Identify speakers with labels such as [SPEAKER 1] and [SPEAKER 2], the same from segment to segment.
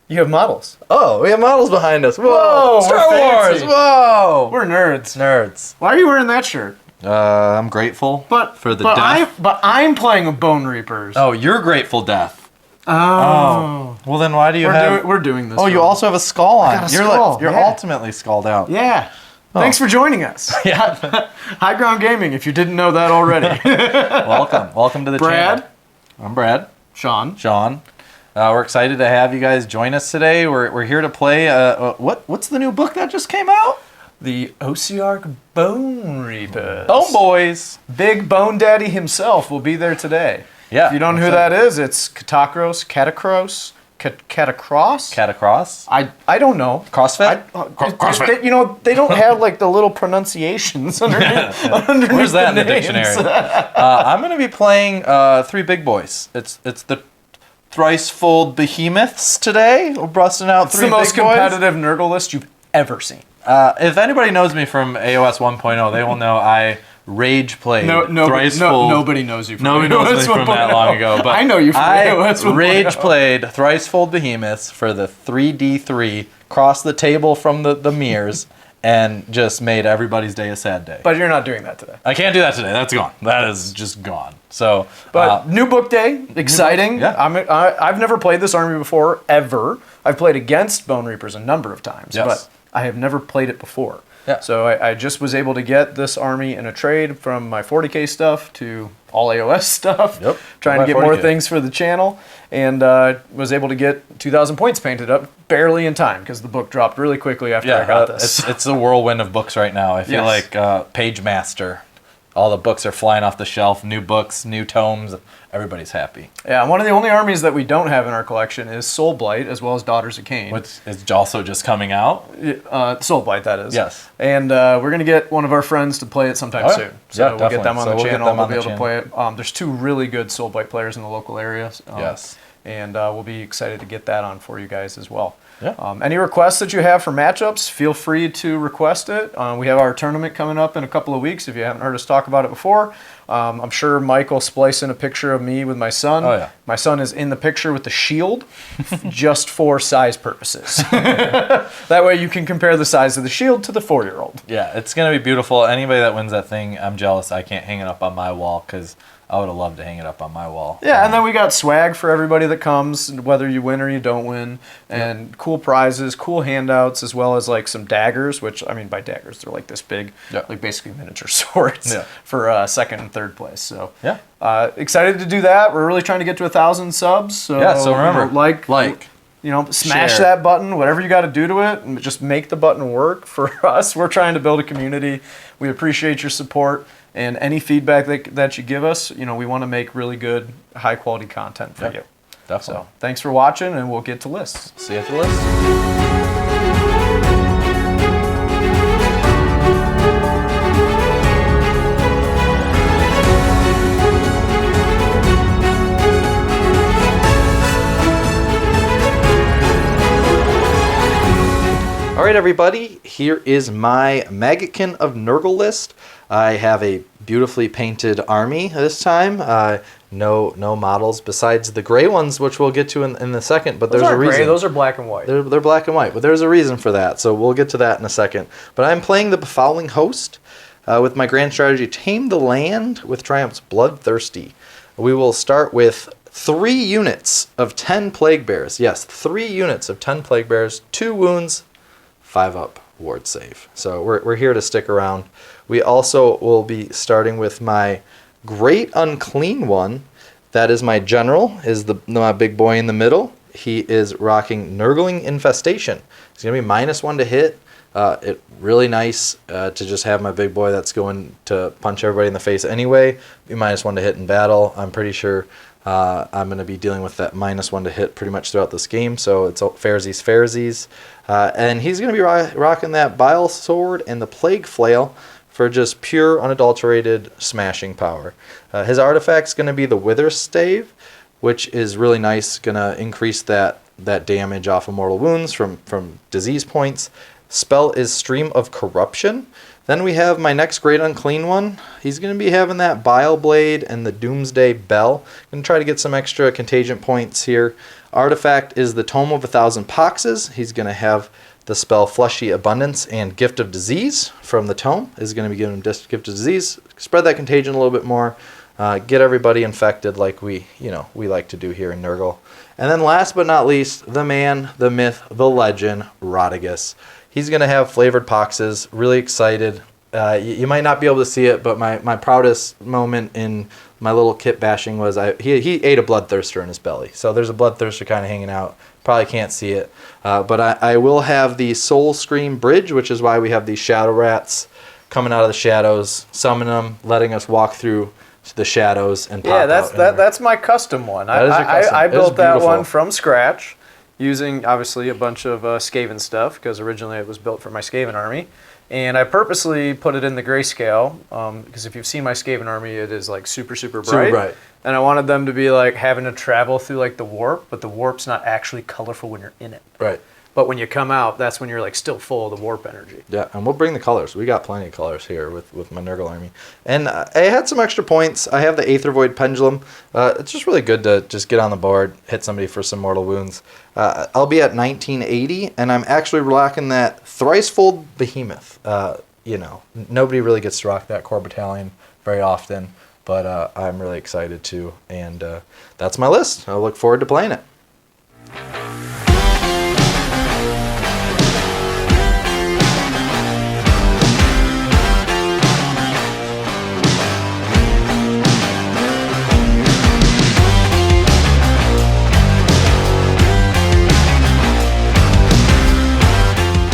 [SPEAKER 1] You have models.
[SPEAKER 2] Oh, we have models behind us. Whoa, Star
[SPEAKER 1] we're
[SPEAKER 2] Wars.
[SPEAKER 1] fancy.
[SPEAKER 2] Whoa.
[SPEAKER 1] We're nerds.
[SPEAKER 2] Nerds.
[SPEAKER 1] Why are you wearing that shirt?
[SPEAKER 2] I'm grateful for the death.
[SPEAKER 1] But I'm playing with Bone Reapers.
[SPEAKER 2] Oh, you're Grateful Death.
[SPEAKER 1] Oh.
[SPEAKER 2] Well, then why do you have...
[SPEAKER 1] We're doing this.
[SPEAKER 2] Oh, you also have a skull on.
[SPEAKER 1] got a
[SPEAKER 2] You're
[SPEAKER 1] skull,
[SPEAKER 2] you're
[SPEAKER 1] yeah.
[SPEAKER 2] ultimately skulled out.
[SPEAKER 1] Yeah.
[SPEAKER 2] Oh.
[SPEAKER 1] Thanks for joining us.
[SPEAKER 2] Yeah.
[SPEAKER 1] High Ground Gaming, if you didn't know that already.
[SPEAKER 2] Welcome to the
[SPEAKER 1] Brad.
[SPEAKER 2] channel. I'm Brad.
[SPEAKER 1] Sean.
[SPEAKER 2] We're excited to have you guys join us today. We're here to play. What's the new book that just came out?
[SPEAKER 1] The Ossiarch Bone Reapers.
[SPEAKER 2] Bone Boys.
[SPEAKER 1] Big Bone Daddy himself will be there today.
[SPEAKER 2] Yeah.
[SPEAKER 1] If you don't know who that is, it's Catacross. I don't know.
[SPEAKER 2] CrossFit?
[SPEAKER 1] CrossFit. They don't have like the little pronunciations underneath.
[SPEAKER 2] Where's that in the
[SPEAKER 1] names.
[SPEAKER 2] dictionary? I'm going to be playing three big boys. It's the thrice-fold behemoths today. We're busting out
[SPEAKER 1] It's
[SPEAKER 2] three
[SPEAKER 1] the most
[SPEAKER 2] big boys.
[SPEAKER 1] competitive Nurgle list you've ever seen.
[SPEAKER 2] If anybody knows me from AOS 1.0, they will know I rage played thrice-fold.
[SPEAKER 1] Nobody knows you from
[SPEAKER 2] Nobody knows me from that long ago. But
[SPEAKER 1] I know you from AOS 1.0.
[SPEAKER 2] I rage played thrice-fold behemoths for the 3D3, crossed the table from the mirrors, and just made everybody's day a sad day.
[SPEAKER 1] But you're not doing that today.
[SPEAKER 2] I can't do that today. That's gone. That is just gone. So,
[SPEAKER 1] but new book day, exciting.
[SPEAKER 2] Yeah.
[SPEAKER 1] I've never played this army before, ever. I've played against Bone Reapers a number of times, but I have never played it before.
[SPEAKER 2] Yeah.
[SPEAKER 1] So I just was able to get this army in a trade from my 40K stuff to all AOS stuff, trying to get more things for the channel, and was able to get 2,000 points painted up barely in time because the book dropped really quickly after I got this.
[SPEAKER 2] It's a whirlwind of books right now. I feel like Page Master. All the books are flying off the shelf, new books, new tomes. Everybody's happy.
[SPEAKER 1] Yeah, one of the only armies that we don't have in our collection is Soulblight, as well as Daughters of Cain.
[SPEAKER 2] Which is also just coming out?
[SPEAKER 1] Soulblight, that is.
[SPEAKER 2] Yes.
[SPEAKER 1] And we're going to get one of our friends to play it sometime soon. So we'll get them on the channel. We'll be able to play it. There's two really good Soulblight players in the local area.
[SPEAKER 2] Yes.
[SPEAKER 1] And we'll be excited to get that on for you guys as well.
[SPEAKER 2] Yeah.
[SPEAKER 1] Any requests that you have for matchups, feel free to request it. We have our tournament coming up in a couple of weeks. If you haven't heard us talk about it before, I'm sure Mike will splice in a picture of me with my son.
[SPEAKER 2] Oh, yeah.
[SPEAKER 1] My son is in the picture with the shield just for size purposes. That way you can compare the size of the shield to the 4-year-old.
[SPEAKER 2] Yeah, it's going to be beautiful. Anybody that wins that thing, I'm jealous I can't hang it up on my wall because I would have loved to hang it up on my wall.
[SPEAKER 1] Yeah, and then we got swag for everybody that comes, whether you win or you don't win, and cool prizes, cool handouts, as well as like some daggers, which, I mean, by daggers, they're like this big, like basically miniature swords for second and third place. So excited to do that. We're really trying to get to 1,000 subs. So,
[SPEAKER 2] so remember,
[SPEAKER 1] smash
[SPEAKER 2] share.
[SPEAKER 1] that button, whatever you got to do to it, and just make the button work for us. We're trying to build a community. We appreciate your support. And any feedback that you give us, we want to make really good, high-quality content for you.
[SPEAKER 2] Definitely.
[SPEAKER 1] So thanks for watching, and we'll get to lists.
[SPEAKER 2] See you at the list. All right, everybody, here is my Maggotkin of Nurgle list. I have a beautifully painted army this time. No models besides the gray ones, which we'll get to in a second. But there's a reason.
[SPEAKER 1] Gray, those are black and white.
[SPEAKER 2] They're black and white, but there's a reason for that. So we'll get to that in a second. But I'm playing the Befouling Host with my grand strategy: Tame the Land with Triumph's Bloodthirsty. We will start with 3 units of 10 Plague Bears. Yes, 3 units of 10 Plague Bears, 2 wounds, 5 up ward save. So we're here to stick around. We also will be starting with my Great Unclean One. That is my general, is my big boy in the middle. He is rocking Nurgling Infestation. He's going to be -1 to hit. Really nice to just have my big boy that's going to punch everybody in the face anyway. Be -1 to hit in battle. I'm pretty sure I'm going to be dealing with that -1 to hit pretty much throughout this game, so it's fairsies. And he's going to be rocking that Bile Sword and the Plague Flail for just pure, unadulterated smashing power. His artifact's going to be the Wither Stave, which is really nice, going to increase that damage off of mortal wounds from disease points. Spell is Stream of Corruption, Then we have my next Great Unclean one. He's going to be having that Bile Blade and the Doomsday Bell. Going to try to get some extra contagion points here. Artifact is the Tome of 1,000 Poxes. He's going to have the spell Fleshy Abundance and Gift of Disease from the Tome. Is going to be giving him Gift of Disease. Spread that contagion a little bit more. Get everybody infected like we like to do here in Nurgle. And then last but not least, the man, the myth, the legend, Rodigus. He's going to have flavored poxes. Really excited. You might not be able to see it, but my proudest moment in my little kit bashing was he ate a bloodthirster in his belly. So there's a bloodthirster kind of hanging out. Probably can't see it. But I will have the Soul Scream Bridge, which is why we have these shadow rats coming out of the shadows, summoning them, letting us walk through the shadows and pop
[SPEAKER 1] that's my custom one. I built that one from scratch, using obviously a bunch of Skaven stuff, because originally it was built for my Skaven army, and I purposely put it in the grayscale because if you've seen my Skaven army, it is like super bright. And I wanted them to be like having to travel through like the warp, but the warp's not actually colorful when you're in it.
[SPEAKER 2] Right.
[SPEAKER 1] But when you come out, that's when you're like still full of the warp energy.
[SPEAKER 2] Yeah, and we'll bring the colors. We got plenty of colors here with my Nurgle army. And I had some extra points. I have the Aether Void Pendulum. It's just really good to just get on the board, hit somebody for some mortal wounds. I'll be at 1980, and I'm actually rocking that Thricefold Behemoth. Nobody really gets to rock that core battalion very often, but I'm really excited to. And that's my list. I look forward to playing it.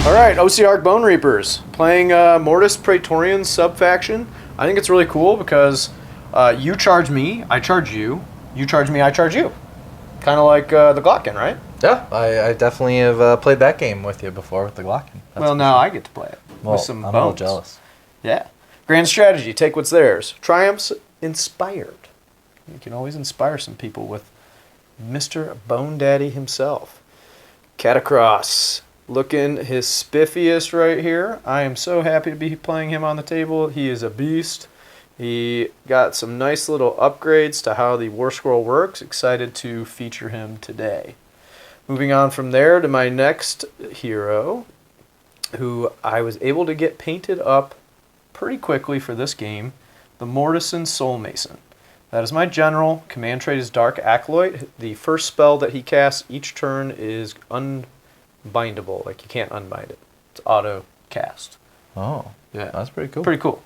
[SPEAKER 1] Alright, Ossiarch Bone Reapers, playing Mortis Praetorian sub-faction. I think it's really cool because you charge me, I charge you. You charge me, I charge you. Kind of like the Glockin, right?
[SPEAKER 2] Yeah, I definitely have played that game with you before with the Glockin.
[SPEAKER 1] Well, now I get to play it with some
[SPEAKER 2] I'm
[SPEAKER 1] bones.
[SPEAKER 2] a little jealous.
[SPEAKER 1] Yeah. Grand strategy, take what's theirs. Triumphs inspired. You can always inspire some people with Mr. Bone Daddy himself. Catacross. Looking his spiffiest right here. I am so happy to be playing him on the table. He is a beast. He got some nice little upgrades to how the War Scroll works. Excited to feature him today. Moving on from there to my next hero, who I was able to get painted up pretty quickly for this game, the Mortison Soul Mason. That is my general. Command trait is Dark Acolyte. The first spell that he casts each turn is unbindable. Like, you can't unbind it. It's auto cast.
[SPEAKER 2] Oh, yeah, that's pretty cool.
[SPEAKER 1] Pretty cool.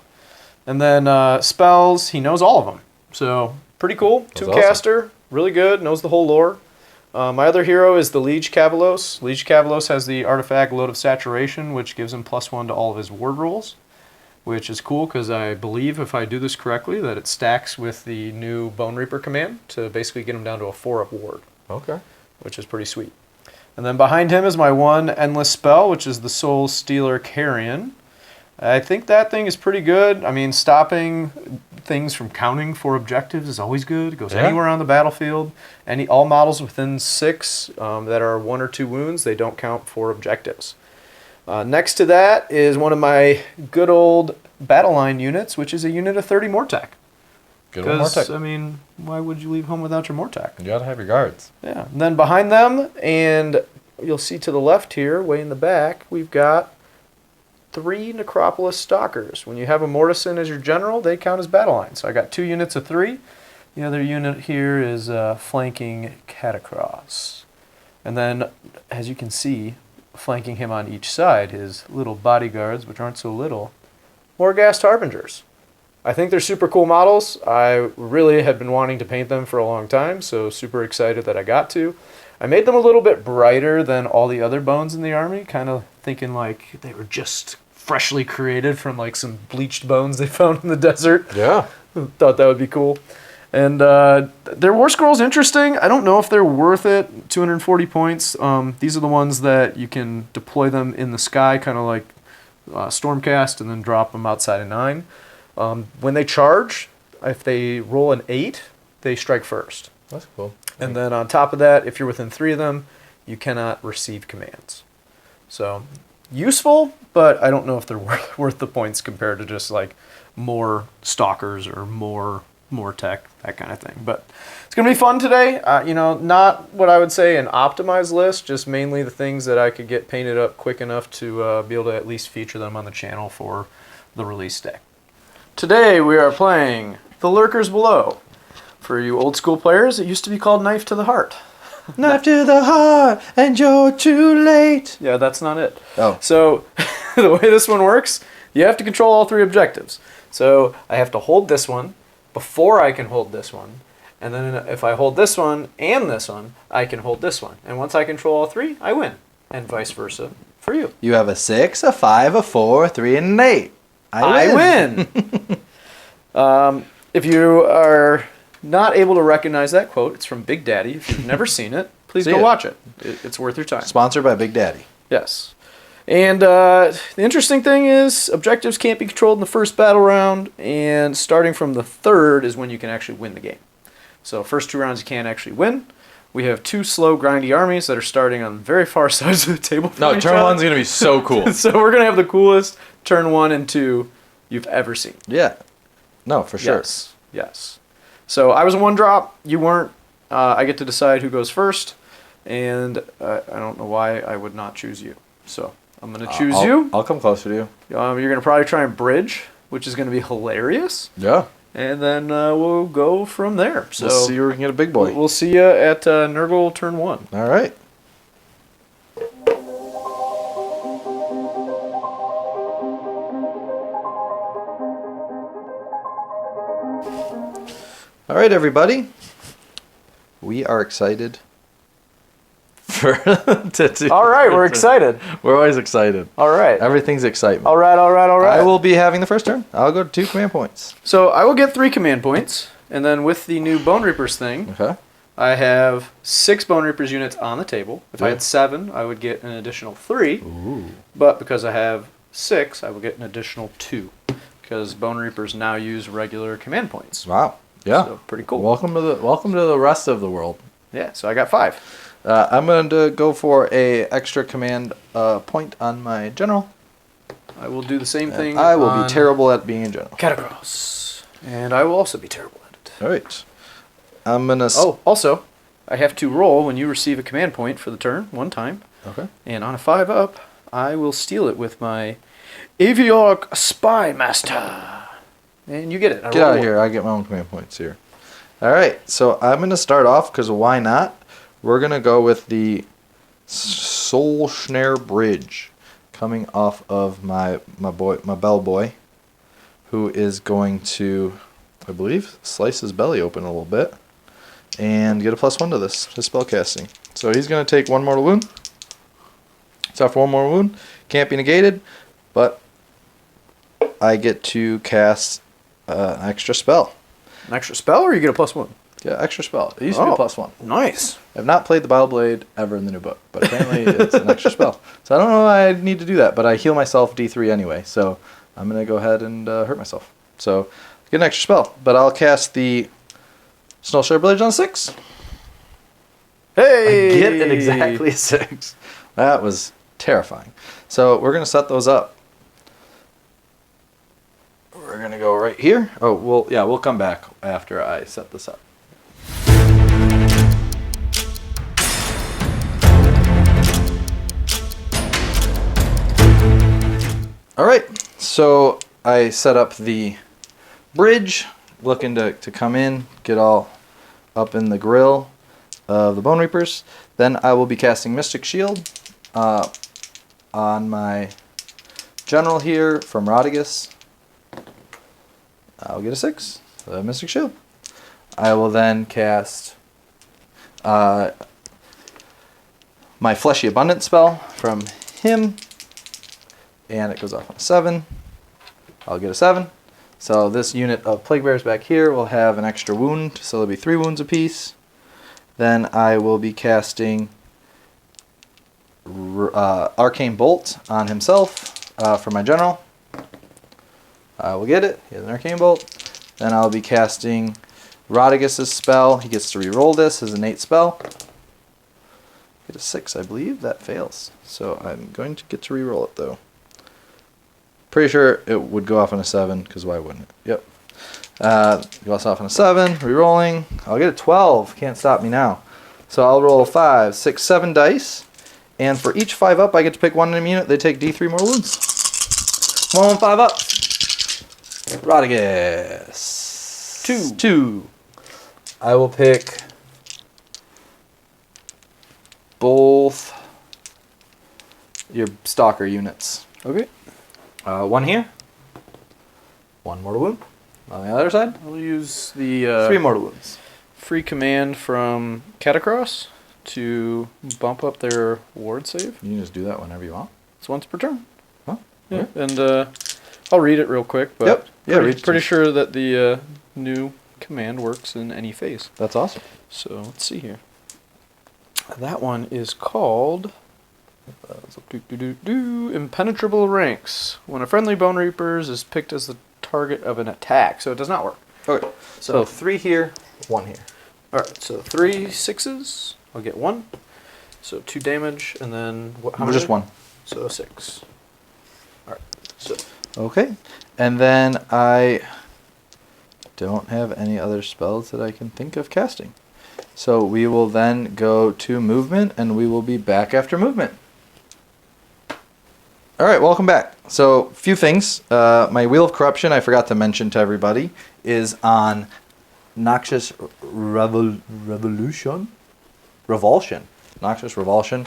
[SPEAKER 1] And then spells, he knows all of them. So, pretty cool. Two caster, really good, knows the whole lore. My other hero is the Liege Cavalos. Liege Cavalos has the artifact Load of Saturation, which gives him +1 to all of his ward rolls, which is cool because I believe, if I do this correctly, that it stacks with the new Bone Reaper command to basically get him down to a 4-up ward.
[SPEAKER 2] Okay.
[SPEAKER 1] Which is pretty sweet. And then behind him is my one endless spell, which is the Soul Stealer Carrion. I think that thing is pretty good. I mean, stopping things from counting for objectives is always good. It goes anywhere on the battlefield. All models within 6 that are 1 or 2 wounds, they don't count for objectives. Next to that is one of my good old battle line units, which is a unit of 30 Mortec.
[SPEAKER 2] Good old Mortec.
[SPEAKER 1] I mean, why would you leave home without your Mortec?
[SPEAKER 2] You gotta have your guards.
[SPEAKER 1] Yeah. And then behind them, and you'll see to the left here, way in the back, we've got 3 Necropolis Stalkers. When you have a Mortison as your general, they count as battle lines. So I got 2 units of 3. The other unit here is flanking Catacross. And then, as you can see, flanking him on each side, his little bodyguards, which aren't so little, Morghast Harbingers. I think they're super cool models. I really had been wanting to paint them for a long time, so super excited that I got to. I made them a little bit brighter than all the other bones in the army, kind of thinking like they were just freshly created from like some bleached bones they found in the desert.
[SPEAKER 2] Yeah.
[SPEAKER 1] Thought that would be cool. And their War Scroll's interesting. I don't know if they're worth it, 240 points. These are the ones that you can deploy them in the sky, kind of like Stormcast, and then drop them outside of 9. When they charge, if they roll an 8, they strike first.
[SPEAKER 2] That's cool.
[SPEAKER 1] And then on top of that, if you're within 3 of them, you cannot receive commands. So useful, but I don't know if they're worth the points compared to just like more stalkers or more tech, that kind of thing. But it's going to be fun today. Not what I would say an optimized list, just mainly the things that I could get painted up quick enough to be able to at least feature them on the channel for the release day. Today we are playing The Lurkers Below. For you old school players, it used to be called Knife to the Heart.
[SPEAKER 2] Knife to the heart, and you're too late.
[SPEAKER 1] Yeah, that's not it.
[SPEAKER 2] Oh.
[SPEAKER 1] So the way this one works, you have to control all 3 objectives. So I have to hold this one before I can hold this one. And then if I hold this one and this one, I can hold this one. And once I control all 3, I win. And vice versa for you.
[SPEAKER 2] You have a 6, a 5, a 4, a 3, and an 8.
[SPEAKER 1] I win. If you are not able to recognize that quote, it's from Big Daddy. If you've never seen it, please go watch it. It's worth your time.
[SPEAKER 2] Sponsored by Big Daddy.
[SPEAKER 1] Yes. And the interesting thing is, objectives can't be controlled in the first battle round, and starting from the 3rd is when you can actually win the game. So first 2 rounds you can't actually win. We have 2 slow, grindy armies that are starting on very far sides of the table.
[SPEAKER 3] No, turn 1's going to be so cool.
[SPEAKER 1] So we're going to have the coolest turn 1 and 2 you've ever seen.
[SPEAKER 2] Yeah. No, for sure.
[SPEAKER 1] Yes. So I was a 1-drop. You weren't. I get to decide who goes first, and I don't know why I would not choose you. So I'm going to choose you.
[SPEAKER 2] I'll come closer to you.
[SPEAKER 1] You're going to probably try and bridge, which is going to be hilarious.
[SPEAKER 2] Yeah.
[SPEAKER 1] And then we'll go from there. So
[SPEAKER 2] We'll see where we can get a big boy.
[SPEAKER 1] We'll see you at Nurgle turn 1.
[SPEAKER 2] All right. All right, everybody. We are excited for
[SPEAKER 1] All right, we're excited.
[SPEAKER 2] We're always excited.
[SPEAKER 1] All right.
[SPEAKER 2] Everything's excitement.
[SPEAKER 1] All right.
[SPEAKER 2] I will be having the first turn. I'll go to 2 command points.
[SPEAKER 1] So I will get 3 command points, and then with the new Bone Reapers thing,
[SPEAKER 2] Okay.
[SPEAKER 1] I have 6 Bone Reapers units on the table. If I
[SPEAKER 2] Yeah.
[SPEAKER 1] had 7, I would get an additional 3.
[SPEAKER 2] Ooh.
[SPEAKER 1] But because I have 6, I will get an additional 2. Because Bone Reapers now use regular command points.
[SPEAKER 2] Wow. Yeah.
[SPEAKER 1] So pretty cool.
[SPEAKER 2] Welcome to the rest of the world.
[SPEAKER 1] Yeah, so I got 5.
[SPEAKER 2] I'm going to go for a extra command point on my general.
[SPEAKER 1] I will do the same thing.
[SPEAKER 2] I will
[SPEAKER 1] on
[SPEAKER 2] be terrible at being a general.
[SPEAKER 1] Catacross. And I will also be terrible at it.
[SPEAKER 2] All right. I'm going to...
[SPEAKER 1] Oh, also, I have to roll when you receive a command point for the turn, 1 time.
[SPEAKER 2] Okay.
[SPEAKER 1] And on a 5 up, I will steal it with my Ossiarch Spy Master. And you get it.
[SPEAKER 2] Get out of here. I get my own command points here. All right. So I'm going to start off, because why not? We're going to go with the Soul Snare Bridge coming off of my bell boy, who is going to, I believe, slice his belly open a little bit and get a +1 to this, his spell casting. So he's going to take 1 mortal wound. So after 1 mortal wound, can't be negated, but I get to cast an extra spell.
[SPEAKER 1] An extra spell, or you get a +1?
[SPEAKER 2] Yeah, extra spell. It used to be a +1.
[SPEAKER 1] Nice.
[SPEAKER 2] I've not played the Battle Blade ever in the new book, but apparently it's an extra spell. So I don't know why I need to do that, but I heal myself D3 anyway, so I'm going to go ahead and hurt myself. So get an extra spell, but I'll cast the Snow Share Blade on 6.
[SPEAKER 1] Hey!
[SPEAKER 2] I get it exactly 6. That was terrifying. So we're going to set those up. We're going to go right here. Oh, we'll come back after I set this up. All right, so I set up the bridge, looking to come in, get all up in the grill of the Bone Reapers. Then I will be casting Mystic Shield on my general here from Rodigus. I'll get a 6, Mystic Shield. I will then cast my Fleshy Abundance spell from him. And it goes off on a 7. I'll get a 7. So this unit of Plague Bears back here will have an extra wound, so there'll be 3 wounds apiece. Then I will be casting Arcane Bolt on himself for my general. I will get it. He has an Arcane Bolt. Then I'll be casting Rodigus' spell. He gets to reroll this as an 8 spell. Get a 6, I believe. That fails. So I'm going to get to re-roll it, though. Pretty sure it would go off on a 7, because why wouldn't it? Yep. Goes off on a 7, re-rolling. I'll get a 12. Can't stop me now. So I'll roll 5, 6, 7 dice. And for each 5 up, I get to pick one enemy unit. They take D3 more wounds. 1, 5 up. Rodriguez. 2. I will pick both your stalker units.
[SPEAKER 1] Okay.
[SPEAKER 2] 1 here. 1 mortal wound. On the other side.
[SPEAKER 1] I'll use the
[SPEAKER 2] 3 mortal wounds.
[SPEAKER 1] free command from Catacross to bump up their ward save.
[SPEAKER 2] You can just do that whenever you want.
[SPEAKER 1] It's once per turn.
[SPEAKER 2] Huh?
[SPEAKER 1] Yeah,
[SPEAKER 2] Okay.
[SPEAKER 1] and I'll read it real quick. But
[SPEAKER 2] Yep. Yeah,
[SPEAKER 1] pretty sure that the new command works in any phase.
[SPEAKER 2] That's awesome.
[SPEAKER 1] So let's see here. That one is called Impenetrable Ranks. When a friendly Bone Reapers is picked as the target of an attack, so it does not work.
[SPEAKER 2] Okay. So 3 here, 1 here.
[SPEAKER 1] All right, so 3 6s. I'll get 1. So 2 damage, and then what? How
[SPEAKER 2] Just
[SPEAKER 1] many?
[SPEAKER 2] 1.
[SPEAKER 1] So 6. All right. So
[SPEAKER 2] Okay. And then I don't have any other spells that I can think of casting. So we will then go to movement, and we will be back after movement. All right, welcome back. So, few things. My Wheel of Corruption, I forgot to mention to everybody, is on Noxious Revulsion. Noxious Revulsion.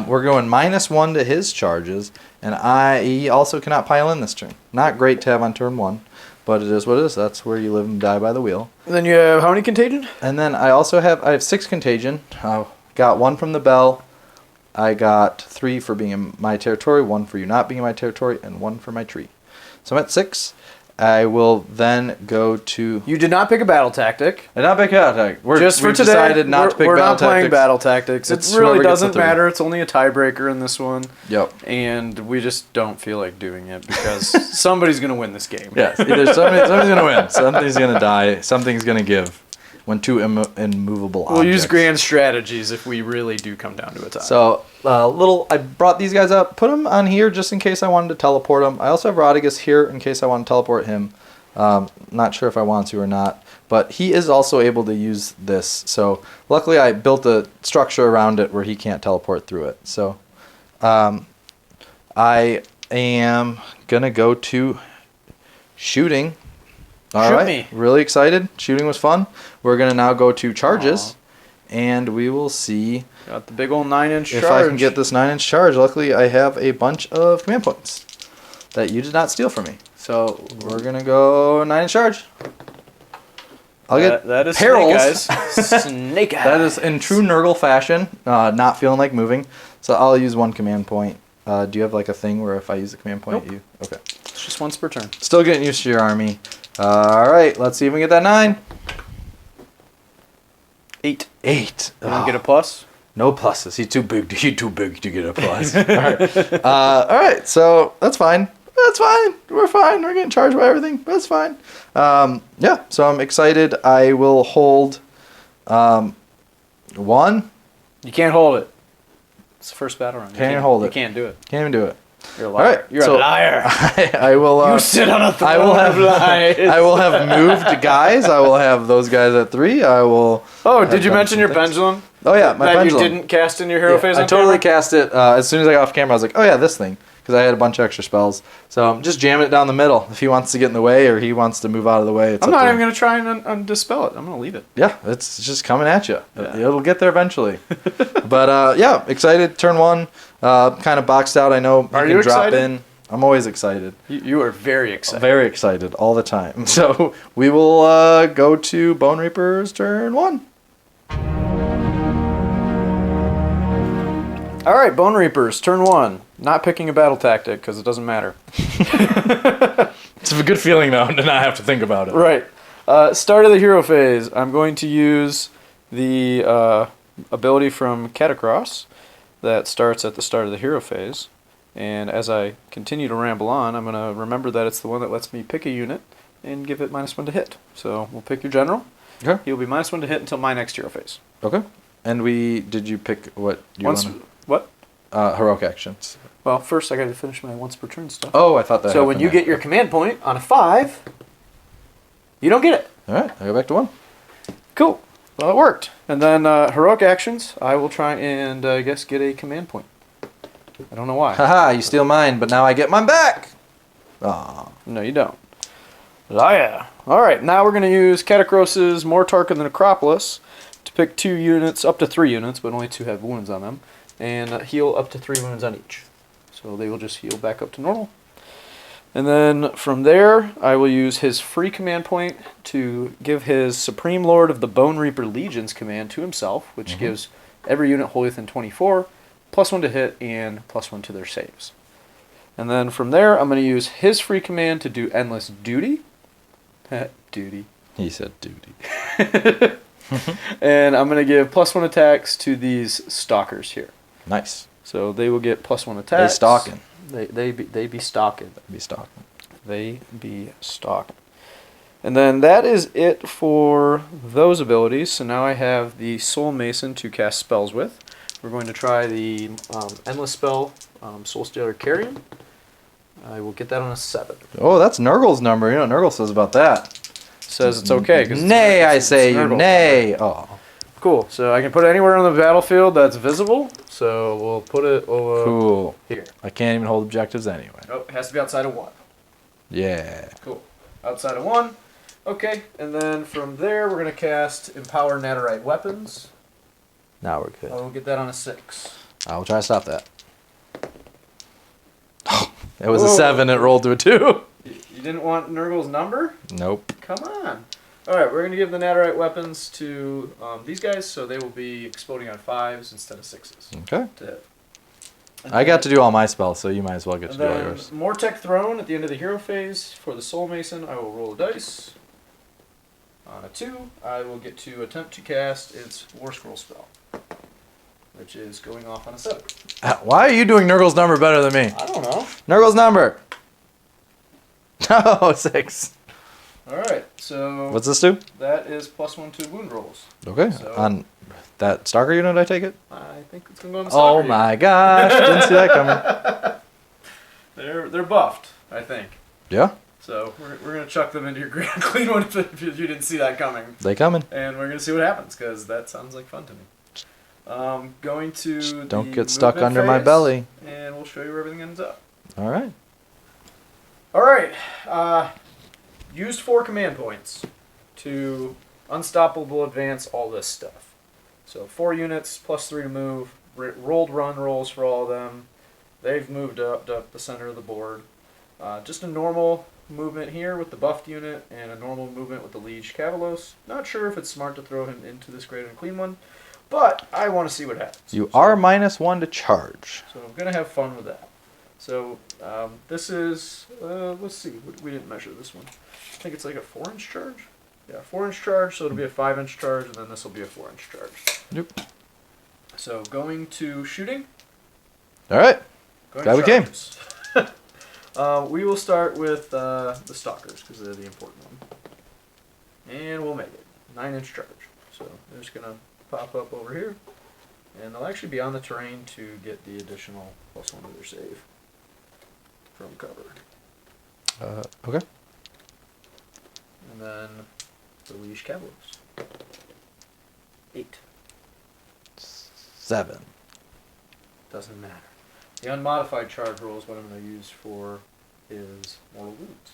[SPEAKER 2] We're going -1 to his charges, and he also cannot pile in this turn. Not great to have on turn 1, but it is what it is. That's where you live and die by the wheel.
[SPEAKER 1] And then you have how many contagion?
[SPEAKER 2] And then I have 6 contagion. Got 1 from the bell. I got 3 for being in my territory, 1 for you not being in my territory, and 1 for my tree. So I'm at 6. I will then go to...
[SPEAKER 1] You did not pick a battle tactic.
[SPEAKER 2] And not pick battle tactic.
[SPEAKER 1] Just for
[SPEAKER 2] we've
[SPEAKER 1] today,
[SPEAKER 2] decided not to pick
[SPEAKER 1] we're
[SPEAKER 2] battle
[SPEAKER 1] not playing
[SPEAKER 2] tactics.
[SPEAKER 1] battle tactics.
[SPEAKER 2] It's
[SPEAKER 1] It really
[SPEAKER 2] whoever gets the
[SPEAKER 1] doesn't
[SPEAKER 2] 3.
[SPEAKER 1] matter. It's only a tiebreaker in this one.
[SPEAKER 2] Yep.
[SPEAKER 1] And we just don't feel like doing it because somebody's going to win this game.
[SPEAKER 2] Yes. Either somebody's going to win. Something's going to die. Something's going to give. When 2 immovable objects.
[SPEAKER 1] We'll use grand strategies if we really do come down to a tie.
[SPEAKER 2] So, I brought these guys up. Put them on here just in case I wanted to teleport them. I also have Rodriguez here in case I want to teleport him. Not sure if I want to or not. But he is also able to use this. So, luckily I built a structure around it where he can't teleport through it. So, I am going to go to shooting. All
[SPEAKER 1] Shoot
[SPEAKER 2] right.
[SPEAKER 1] me.
[SPEAKER 2] Really excited. Shooting was fun. We're going to now go to charges. And we will see
[SPEAKER 1] Got the big old 9-inch charge.
[SPEAKER 2] if I can get this 9-inch charge. Luckily, I have a bunch of command points that you did not steal from me. So we're going to go 9-inch charge. I'll get
[SPEAKER 1] that is
[SPEAKER 2] perils.
[SPEAKER 1] Snake Eyes. Snake Eyes.
[SPEAKER 2] That is in true Nurgle fashion, not feeling like moving. So I'll use 1 command point. Do you have like a thing where if I use the command point,
[SPEAKER 1] Nope.
[SPEAKER 2] you... Okay.
[SPEAKER 1] It's just once per turn.
[SPEAKER 2] Still getting used to your army. All right, let's see if we can get that 9.
[SPEAKER 1] 8.
[SPEAKER 2] 8.
[SPEAKER 1] You don't get a plus?
[SPEAKER 2] No pluses. He's too big. He's too big to get a plus. All right. All right. So that's fine. That's fine. We're fine. We're getting charged by everything. That's fine. Yeah. So I'm excited. I will hold 1.
[SPEAKER 1] You can't hold it. It's the first battle round.
[SPEAKER 2] Can't hold it.
[SPEAKER 1] You can't do it.
[SPEAKER 2] Can't even do it.
[SPEAKER 1] You're a liar.
[SPEAKER 2] All right.
[SPEAKER 1] You're
[SPEAKER 2] so
[SPEAKER 1] a liar.
[SPEAKER 2] I will.
[SPEAKER 1] You sit on a throne
[SPEAKER 2] I will have
[SPEAKER 1] of lies.
[SPEAKER 2] I will have moved guys. I will have those guys at 3. I will.
[SPEAKER 1] Oh, did you
[SPEAKER 2] done
[SPEAKER 1] mention
[SPEAKER 2] some
[SPEAKER 1] your
[SPEAKER 2] things.
[SPEAKER 1] pendulum?
[SPEAKER 2] Oh yeah, my
[SPEAKER 1] that
[SPEAKER 2] pendulum.
[SPEAKER 1] you didn't cast in your hero
[SPEAKER 2] Yeah,
[SPEAKER 1] phase
[SPEAKER 2] I
[SPEAKER 1] on
[SPEAKER 2] totally
[SPEAKER 1] camera?
[SPEAKER 2] cast it as soon as I got off camera. I was like, oh yeah, this thing, because I had a bunch of extra spells. So I'm just jamming it down the middle. If he wants to get in the way or he wants to move out of the way, it's
[SPEAKER 1] I'm
[SPEAKER 2] up
[SPEAKER 1] not
[SPEAKER 2] to
[SPEAKER 1] even
[SPEAKER 2] him.
[SPEAKER 1] going to try and dispel it. I'm going to leave it.
[SPEAKER 2] Yeah, it's just coming at you.
[SPEAKER 1] Yeah.
[SPEAKER 2] It'll get there eventually. But yeah, excited. Turn 1, kind of boxed out. I know
[SPEAKER 1] Are
[SPEAKER 2] you
[SPEAKER 1] you
[SPEAKER 2] can drop
[SPEAKER 1] excited?
[SPEAKER 2] in. I'm always excited.
[SPEAKER 1] You are very excited.
[SPEAKER 2] Very excited all the time. So we will go to Bone Reaper's turn 1.
[SPEAKER 1] All right, Bone Reapers, turn 1. Not picking a battle tactic because it doesn't matter.
[SPEAKER 3] It's a good feeling, though, to not have to think about it.
[SPEAKER 1] Right. Start of the hero phase. I'm going to use the ability from Catacross that starts at the start of the hero phase. And as I continue to ramble on, I'm going to remember that it's the one that lets me pick a unit and give it -1 to hit. So we'll pick your general.
[SPEAKER 2] Okay.
[SPEAKER 1] He'll be -1 to hit until my next hero phase.
[SPEAKER 2] Okay. And did you pick what you
[SPEAKER 1] Once
[SPEAKER 2] want?
[SPEAKER 1] what?
[SPEAKER 2] Heroic actions.
[SPEAKER 1] Well, first I got to finish my once per turn stuff.
[SPEAKER 2] Oh, I thought that.
[SPEAKER 1] So when you get your command point on a 5, you don't get it.
[SPEAKER 2] All right, I go back to 1.
[SPEAKER 1] Cool. Well, it worked. And then heroic actions, I will try and I guess get a command point. I don't know why.
[SPEAKER 2] Haha, you steal mine, but now I get mine back. Aw.
[SPEAKER 1] No, you don't. Oh yeah. All right, now we're going to use Catacros's Mortarch of the Necropolis to pick 2 units, up to 3 units, but only 2 have wounds on them, and heal up to 3 wounds on each. So they will just heal back up to normal. And then from there, I will use his free command point to give his Supreme Lord of the Bone Reaper Legions command to himself, which gives every unit wholly within 24, +1 to hit and +1 to their saves. And then from there, I'm going to use his free command to do Endless Duty. Duty.
[SPEAKER 2] He said duty.
[SPEAKER 1] And I'm going to give +1 attacks to these stalkers here.
[SPEAKER 2] Nice.
[SPEAKER 1] So they will get +1 attacks.
[SPEAKER 2] They stalking.
[SPEAKER 1] They be stalking.
[SPEAKER 2] Be stalking.
[SPEAKER 1] They be stalking. And then that is it for those abilities. So now I have the Soul Mason to cast spells with. We're going to try the Endless Spell, Soul Stealer Carrion. I will get that on a 7.
[SPEAKER 2] Oh, that's Nurgle's number. You know what Nurgle says about that?
[SPEAKER 1] Says it's okay. 'Cause
[SPEAKER 2] Nay, I say you
[SPEAKER 1] Nurgle.
[SPEAKER 2] nay. Oh.
[SPEAKER 1] Cool. So I can put it anywhere on the battlefield that's visible. So we'll put it over
[SPEAKER 2] Cool.
[SPEAKER 1] here.
[SPEAKER 2] I can't even hold objectives anyway.
[SPEAKER 1] Oh, it has to be outside of 1.
[SPEAKER 2] Yeah.
[SPEAKER 1] Cool. Outside of 1. Okay, and then from there we're going to cast Empower Naderite Weapons.
[SPEAKER 2] Now we're good.
[SPEAKER 1] I will get that on a 6.
[SPEAKER 2] I will try to stop that. It was a
[SPEAKER 1] Whoa.
[SPEAKER 2] 7. It rolled to a 2.
[SPEAKER 1] You didn't want Nurgle's number?
[SPEAKER 2] Nope.
[SPEAKER 1] Come on. Alright, we're going to give the Naderite Weapons to these guys, so they will be exploding on 5s instead of 6s.
[SPEAKER 2] Okay.
[SPEAKER 1] To hit.
[SPEAKER 2] I got to do all my spells, so you might as well get to
[SPEAKER 1] And
[SPEAKER 2] do all
[SPEAKER 1] then
[SPEAKER 2] yours.
[SPEAKER 1] Mortec Throne at the end of the hero phase. For the Soul Mason, I will roll a dice. On a 2, I will get to attempt to cast its War Scroll spell, which is going off on a 7.
[SPEAKER 2] Why are you doing Nurgle's number better than me?
[SPEAKER 1] I don't know.
[SPEAKER 2] Nurgle's number. Oh, 6.
[SPEAKER 1] Alright, so
[SPEAKER 2] What's this do?
[SPEAKER 1] that is +1 to wound rolls.
[SPEAKER 2] Okay.
[SPEAKER 1] So-
[SPEAKER 2] On that Stalker unit, I take it?
[SPEAKER 1] I think it's going to go on the
[SPEAKER 2] Oh
[SPEAKER 1] soccer
[SPEAKER 2] my gosh. Didn't see that coming.
[SPEAKER 1] unit. They're buffed, I think.
[SPEAKER 2] Yeah.
[SPEAKER 1] So we're going to chuck them into your Grand Clean one if you didn't see that coming.
[SPEAKER 2] They coming.
[SPEAKER 1] And we're going to see what happens, because that sounds like fun to me. Going to
[SPEAKER 2] Don't
[SPEAKER 1] the
[SPEAKER 2] get stuck
[SPEAKER 1] movement
[SPEAKER 2] under my
[SPEAKER 1] phase,
[SPEAKER 2] belly.
[SPEAKER 1] And we'll show you where everything ends up.
[SPEAKER 2] All right.
[SPEAKER 1] Alright, used 4 command points to unstoppable advance all this stuff. So 4 units, +3 to move, rolled run rolls for all of them. They've moved up the center of the board. Just a normal movement here with the buffed unit and a normal movement with the Liege Cavalos. Not sure if it's smart to throw him into this Great and Clean one, but I want to see what happens.
[SPEAKER 2] You are -1 to charge.
[SPEAKER 1] So I'm going to have fun with that. So this is, let's see, we didn't measure this one. I think it's like a 4-inch charge? Yeah, 4-inch charge, so it'll be a 5-inch charge, and then this will be a 4-inch charge.
[SPEAKER 2] Yep.
[SPEAKER 1] So going to shooting.
[SPEAKER 2] All right.
[SPEAKER 1] Going
[SPEAKER 2] Glad
[SPEAKER 1] to
[SPEAKER 2] we came.
[SPEAKER 1] charges. We will start with the Stalkers, because they're the important one. And we'll make it. 9-inch charge. So they're just going to pop up over here. And they'll actually be on the terrain to get the additional +1 to their save from cover.
[SPEAKER 2] Okay.
[SPEAKER 1] And then the Liege Cavalos. 8.
[SPEAKER 2] 7.
[SPEAKER 1] Doesn't matter. The unmodified charge roll is what I'm going to use for his Mortal Wounds.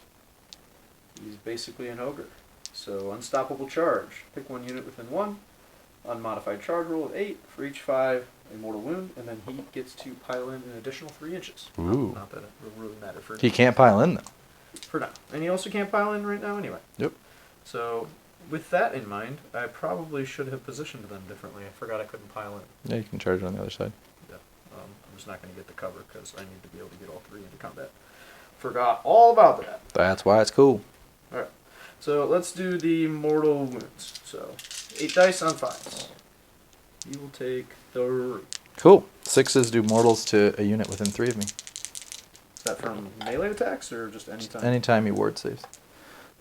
[SPEAKER 1] He's basically an ogre. So unstoppable charge. Pick 1 unit within 1. Unmodified charge roll of 8 for each 5 a mortal wound, and then he gets to pile in an additional 3 inches.
[SPEAKER 2] Ooh.
[SPEAKER 1] Not that it will really matter for
[SPEAKER 2] He can't pile in, though.
[SPEAKER 1] for now. And he also can't pile in right now anyway.
[SPEAKER 2] Yep.
[SPEAKER 1] So with that in mind, I probably should have positioned them differently. I forgot I couldn't pile in.
[SPEAKER 2] Yeah, you can charge it on the other side.
[SPEAKER 1] Yeah. I'm just not going to get the cover because I need to be able to get all 3 into combat. Forgot all about that.
[SPEAKER 2] That's why it's cool.
[SPEAKER 1] All right. So let's do the mortal wounds. So 8 dice on 5s. You will take 3.
[SPEAKER 2] Cool. 6s do mortals to a unit within 3 of me.
[SPEAKER 1] Is that from melee attacks or just anytime?
[SPEAKER 2] Anytime he ward saves.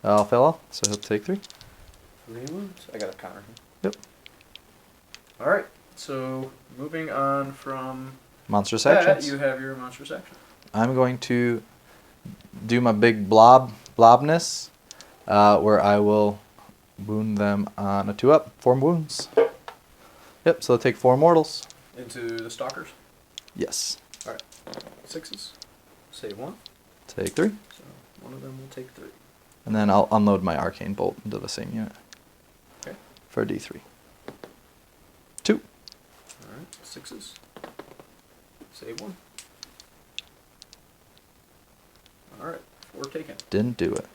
[SPEAKER 2] I'll fail off, so he'll take 3.
[SPEAKER 1] 3 wounds. I got a counter here.
[SPEAKER 2] Yep.
[SPEAKER 1] All right. So moving on from
[SPEAKER 2] Monstrous
[SPEAKER 1] that,
[SPEAKER 2] actions.
[SPEAKER 1] you have your monstrous action.
[SPEAKER 2] I'm going to do my big blobness, where I will wound them on a 2-up, 4 wounds. Yep, so they'll take 4 mortals.
[SPEAKER 1] Into the stalkers.
[SPEAKER 2] Yes.
[SPEAKER 1] All right. 6s. Save 1.
[SPEAKER 2] Take 3.
[SPEAKER 1] So one of them will take 3.
[SPEAKER 2] And then I'll unload my arcane bolt into the same unit.
[SPEAKER 1] Okay.
[SPEAKER 2] For a D3. 2.
[SPEAKER 1] All right. 6s. Save 1. All right. 4 taken.
[SPEAKER 2] Didn't do it.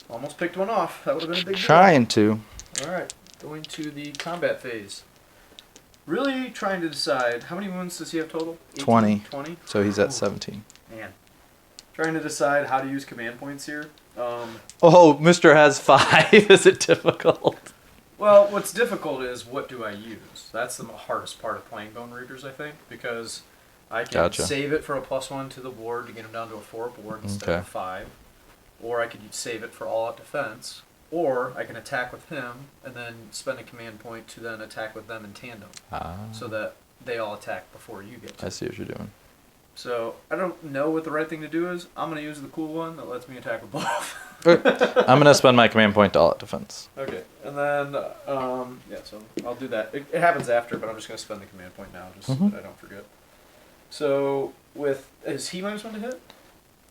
[SPEAKER 1] Almost picked one off. That would have been a big deal.
[SPEAKER 2] Trying to.
[SPEAKER 1] All right. Going to the combat phase. Really trying to decide how many wounds does he have total? 18?
[SPEAKER 2] 20.
[SPEAKER 1] 20.
[SPEAKER 2] So he's at 17.
[SPEAKER 1] Man. Trying to decide how to use command points here.
[SPEAKER 2] Oh, Mr. has 5. Is it difficult?
[SPEAKER 1] Well, what's difficult is what do I use? That's the hardest part of playing Bone Reapers, I think, because I can save it for a +1 to the ward to get him down to a 4 ward instead of 5. Or I could save it for all-out defense. Or I can attack with him and then spend a command point to then attack with them in tandem. So that they all attack before you get to.
[SPEAKER 2] I see what you're doing.
[SPEAKER 1] So I don't know what the right thing to do is. I'm going to use the cool one that lets me attack with both.
[SPEAKER 2] I'm going to spend my command point to all-out defense.
[SPEAKER 1] Okay, and then, yeah, so I'll do that. It happens after, but I'm just going to spend the command point now, just so that I don't forget. So, is he -1 to hit?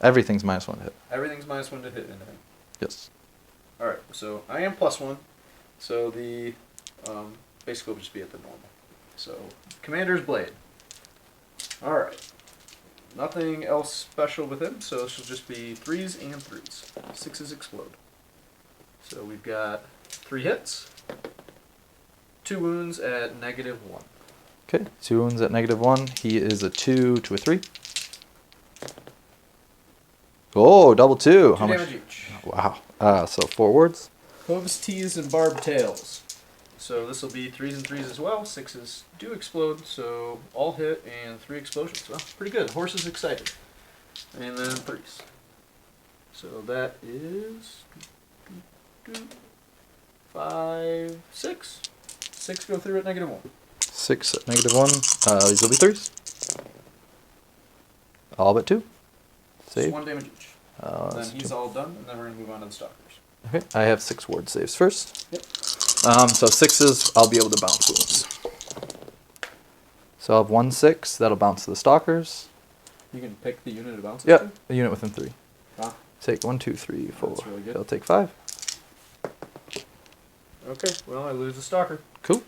[SPEAKER 2] Everything's -1 to hit.
[SPEAKER 1] Everything's -1 to hit in him.
[SPEAKER 2] Yes.
[SPEAKER 1] Alright, so I am +1, so the, basically will just be at the normal. So, Commander's Blade. Alright. Nothing else special with him, so this will just be 3s and 3s. 6s explode. So we've got 3 hits, 2 wounds at -1.
[SPEAKER 2] Okay, 2 wounds at -1. He is a 2 to a 3. Oh, double 2.
[SPEAKER 1] 2 damage each.
[SPEAKER 2] Wow. So 4 wards.
[SPEAKER 1] Hooves, teeth, and barbed tails. So this will be 3s and 3s as well. 6s do explode, so all hit and 3 explosions. Well, pretty good. Horse is excited. And then 3s. So that is 5, 6. 6 go through at -1.
[SPEAKER 2] 6 at -1. These will be 3s. All but 2. Save.
[SPEAKER 1] 1 damage each. Then he's all done, and then we're going to move on to the stalkers.
[SPEAKER 2] Okay, I have 6 ward saves first.
[SPEAKER 1] Yep.
[SPEAKER 2] So 6s, I'll be able to bounce wounds. So I'll have 1 6, that'll bounce to the stalkers.
[SPEAKER 1] You can pick the unit it bounces
[SPEAKER 2] Yep,
[SPEAKER 1] to?
[SPEAKER 2] a unit within 3.
[SPEAKER 1] Ah.
[SPEAKER 2] Take 1, 2, 3, 4.
[SPEAKER 1] That's really good.
[SPEAKER 2] He'll take 5.
[SPEAKER 1] Okay, well, I lose the stalker.
[SPEAKER 2] Cool.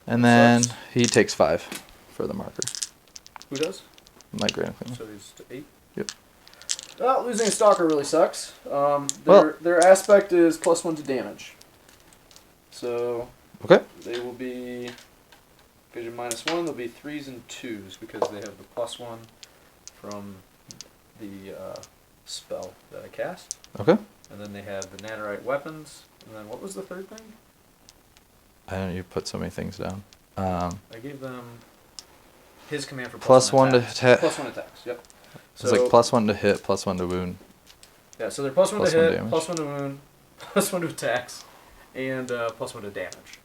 [SPEAKER 2] And then
[SPEAKER 1] Sucks.
[SPEAKER 2] he takes 5 for the marker.
[SPEAKER 1] Who does?
[SPEAKER 2] My Grand Queen.
[SPEAKER 1] So he's to 8.
[SPEAKER 2] Yep.
[SPEAKER 1] Well, losing a stalker really sucks. Their aspect is +1 to damage. So
[SPEAKER 2] Okay.
[SPEAKER 1] they will be vision -1. They'll be 3s and 2s because they have the +1 from the spell that I cast.
[SPEAKER 2] Okay.
[SPEAKER 1] And then they have the Nannerite weapons. And then what was the third thing?
[SPEAKER 2] I don't know, you put so many things down.
[SPEAKER 1] I gave them his command for
[SPEAKER 2] +1 to
[SPEAKER 1] attacks.
[SPEAKER 2] hit.
[SPEAKER 1] +1 attacks. Yep.
[SPEAKER 2] It's like +1 to hit, +1 to wound.
[SPEAKER 1] Yeah, so they're +1
[SPEAKER 2] +1
[SPEAKER 1] to hit,
[SPEAKER 2] damage.
[SPEAKER 1] +1 to wound, +1 to attacks, and +1 to damage.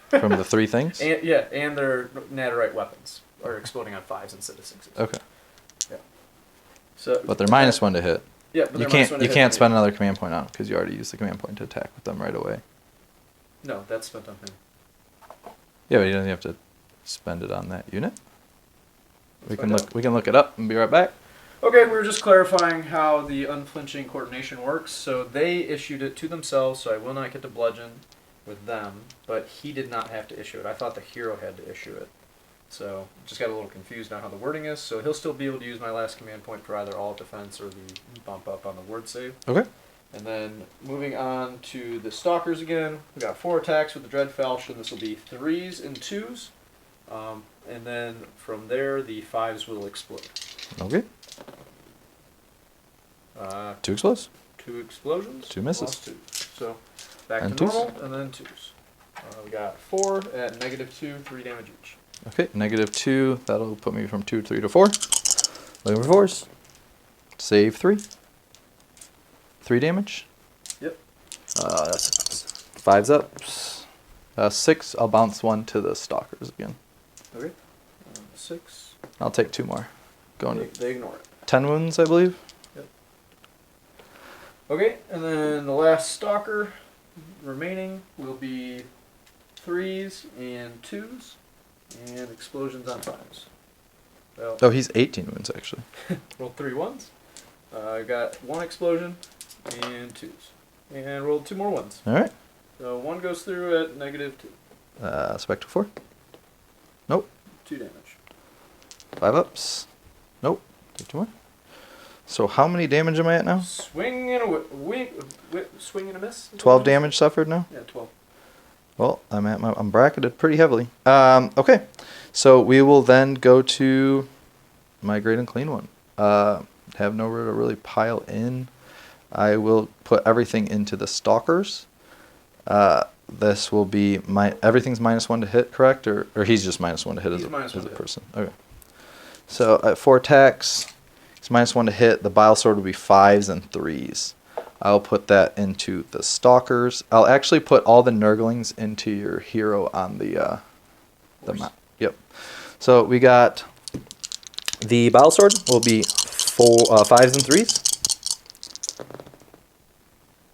[SPEAKER 2] From the 3 things?
[SPEAKER 1] And yeah, and their Natterite weapons are exploding on 5s instead of 6s.
[SPEAKER 2] Okay.
[SPEAKER 1] Yeah. So.
[SPEAKER 2] But they're -1 to hit.
[SPEAKER 1] Yeah, but
[SPEAKER 2] You
[SPEAKER 1] they're -1
[SPEAKER 2] can't
[SPEAKER 1] to
[SPEAKER 2] you
[SPEAKER 1] hit.
[SPEAKER 2] can't spend another command point on it because you already used the command point to attack with them right away.
[SPEAKER 1] No, that's spent on him.
[SPEAKER 2] Yeah, but you don't have to spend it on that unit. We can
[SPEAKER 1] find
[SPEAKER 2] look. We can look it up and be right back.
[SPEAKER 1] Okay, we were just clarifying how the unflinching coordination works. So they issued it to themselves, so I will not get to bludgeon with them, but he did not have to issue it. I thought the hero had to issue it. So just got a little confused on how the wording is. So he'll still be able to use my last command point for either all defense or the bump up on the word save.
[SPEAKER 2] Okay.
[SPEAKER 1] And then moving on to the stalkers again, we got 4 attacks with the Dread Falchion. This will be 3s and 2s. And then from there, the 5s will explode.
[SPEAKER 2] Okay. 2 explodes.
[SPEAKER 1] 2 explosions.
[SPEAKER 2] 2 misses.
[SPEAKER 1] Lost 2. So back
[SPEAKER 2] And
[SPEAKER 1] to
[SPEAKER 2] 2s.
[SPEAKER 1] normal, and then 2s. We got 4 at -2, 3 damage each.
[SPEAKER 2] Okay, -2. That'll put me from 2, 3 to 4. Looking for 4s. Save 3. 3 damage.
[SPEAKER 1] Yep.
[SPEAKER 2] That's 5's up. 6. I'll bounce 1 to the stalkers again.
[SPEAKER 1] Okay. 6.
[SPEAKER 2] I'll take 2 more. Going to
[SPEAKER 1] They ignore it.
[SPEAKER 2] 10 wounds, I believe.
[SPEAKER 1] Yep. Okay, and then the last stalker remaining will be 3s and 2s, and explosions on 5s. Well,
[SPEAKER 2] Oh, he's 18 wounds actually.
[SPEAKER 1] rolled 3 1s. I got 1 explosion and 2s, and rolled 2 more 1s.
[SPEAKER 2] All right.
[SPEAKER 1] So 1 goes through at -2.
[SPEAKER 2] Spectre 4. Nope.
[SPEAKER 1] 2 damage.
[SPEAKER 2] 5 ups. Nope. Take 2 more. So how many damage am I at now?
[SPEAKER 1] Swing and a swing and a miss.
[SPEAKER 2] 12 damage suffered now.
[SPEAKER 1] Yeah, 12.
[SPEAKER 2] Well, I'm bracketed pretty heavily. Okay, so we will then go to my great and clean one. Have nowhere to really pile in. I will put everything into the stalkers. This will be everything's -1 to hit, correct? Or he's just -1 to hit as a person. Okay. So at 4 attacks, it's -1 to hit. The bile sword will be 5s and 3s. I'll put that into the stalkers. I'll actually put all the Nurglings into your hero on the map. Yep. So we got the bile sword will be 5s and 3s.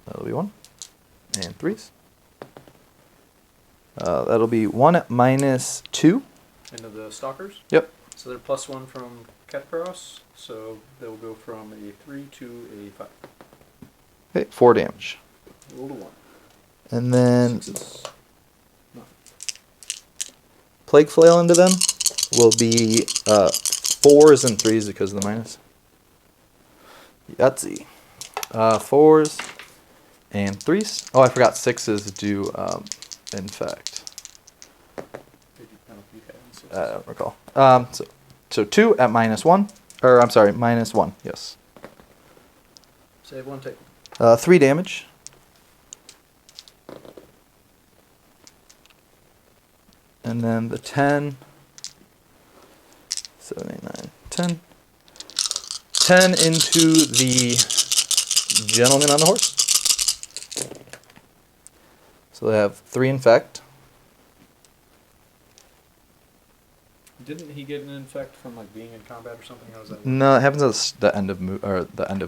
[SPEAKER 2] That'll be 1 and 3s. That'll be 1 at -2.
[SPEAKER 1] Into the stalkers.
[SPEAKER 2] Yep.
[SPEAKER 1] So they're +1 from Catparos, so they'll go from a 3 to a 5.
[SPEAKER 2] Okay, 4 damage.
[SPEAKER 1] Roll a 1.
[SPEAKER 2] And then
[SPEAKER 1] 6s.
[SPEAKER 2] Plague Flail into them will be 4s and 3s because of the minus. Yahtzee. 4s and 3s. Oh, I forgot 6s do infect. I don't recall. So 2 at -1. Or, I'm sorry, -1. Yes.
[SPEAKER 1] Save 1, take
[SPEAKER 2] 3 damage. And then the 10. 7, 8, 9, 10. 10 into the gentleman on the horse. So they have 3 infect.
[SPEAKER 1] Didn't he get an infect from like being in combat or something? How does that work?
[SPEAKER 2] No, it happens at the end of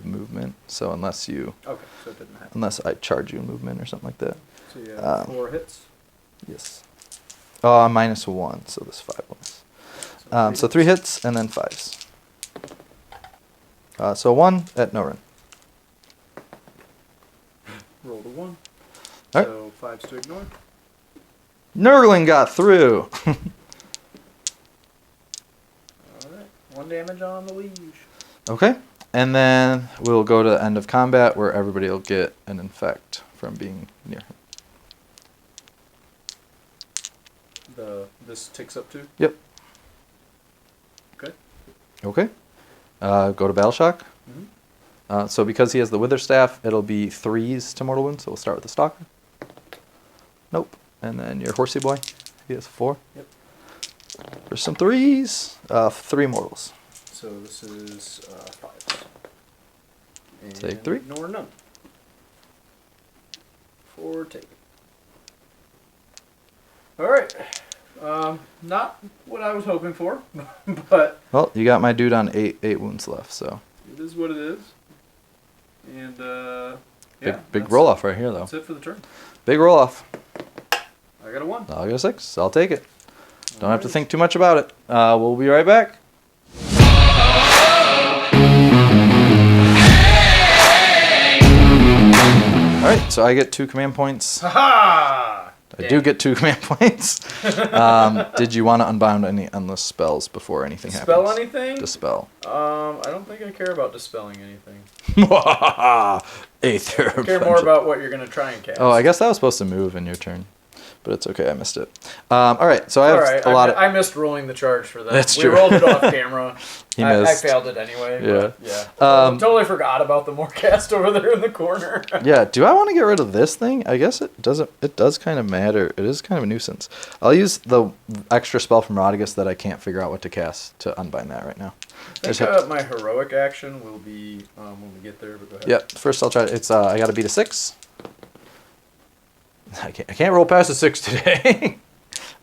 [SPEAKER 2] movement. So unless you,
[SPEAKER 1] Okay, so it didn't happen.
[SPEAKER 2] unless I charge you in movement or something like that.
[SPEAKER 1] So you have 4 hits.
[SPEAKER 2] Yes. Oh, I'm -1, so this 5 ones. So 3 hits and then 5s. So 1 at no run.
[SPEAKER 1] Rolled a 1.
[SPEAKER 2] Alright.
[SPEAKER 1] So 5s to ignore.
[SPEAKER 2] Nurgling got through.
[SPEAKER 1] Alright. 1 damage on the liege.
[SPEAKER 2] Okay. And then we'll go to the end of combat where everybody will get an infect from being near him.
[SPEAKER 1] This ticks up to?
[SPEAKER 2] Yep.
[SPEAKER 1] Okay.
[SPEAKER 2] Okay. Go to Battle Shock.
[SPEAKER 1] Mm-hmm.
[SPEAKER 2] So because he has the Wither Staff, it'll be 3s to mortal wound. So we'll start with the Stalker. Nope. And then your Horsey Boy. He has 4.
[SPEAKER 1] Yep.
[SPEAKER 2] There's some 3s. 3 mortals.
[SPEAKER 1] So this is 5. And
[SPEAKER 2] Take 3.
[SPEAKER 1] Ignore none. 4 taken. Alright. Not what I was hoping for, but
[SPEAKER 2] Well, you got my dude on 8 wounds left, so.
[SPEAKER 1] it is what it is. And yeah.
[SPEAKER 2] Big roll off right here, though.
[SPEAKER 1] That's it for the turn.
[SPEAKER 2] Big roll off.
[SPEAKER 1] I got a 1.
[SPEAKER 2] I'll get a 6. I'll take it. Don't have to think too much about it. We'll be right back. Alright, so I get 2 command points.
[SPEAKER 1] Haha!
[SPEAKER 2] I do get 2 command points. Did you want to unbound any endless spells before anything happens?
[SPEAKER 1] Dispel anything?
[SPEAKER 2] Dispel.
[SPEAKER 1] I don't think I care about dispelling anything.
[SPEAKER 2] Aether.
[SPEAKER 1] I care more about what you're going to try and cast.
[SPEAKER 2] Oh, I guess that was supposed to move in your turn. But it's okay, I missed it. Alright, so I have a lot of...
[SPEAKER 1] I missed rolling the charge for that.
[SPEAKER 2] That's
[SPEAKER 1] we
[SPEAKER 2] true.
[SPEAKER 1] rolled it off camera.
[SPEAKER 2] He
[SPEAKER 1] I
[SPEAKER 2] missed.
[SPEAKER 1] failed it anyway.
[SPEAKER 2] Yeah.
[SPEAKER 1] But yeah. Totally forgot about the Morecast over there in the corner.
[SPEAKER 2] Yeah, do I want to get rid of this thing? I guess it doesn't. It does kind of matter. It is kind of a nuisance. I'll use the extra spell from Rodigus that I can't figure out what to cast to unbind that right now.
[SPEAKER 1] I think my heroic action will be when we get there, but go ahead.
[SPEAKER 2] Yeah, first I'll try. It's I got to beat a 6. I can't roll past a 6 today.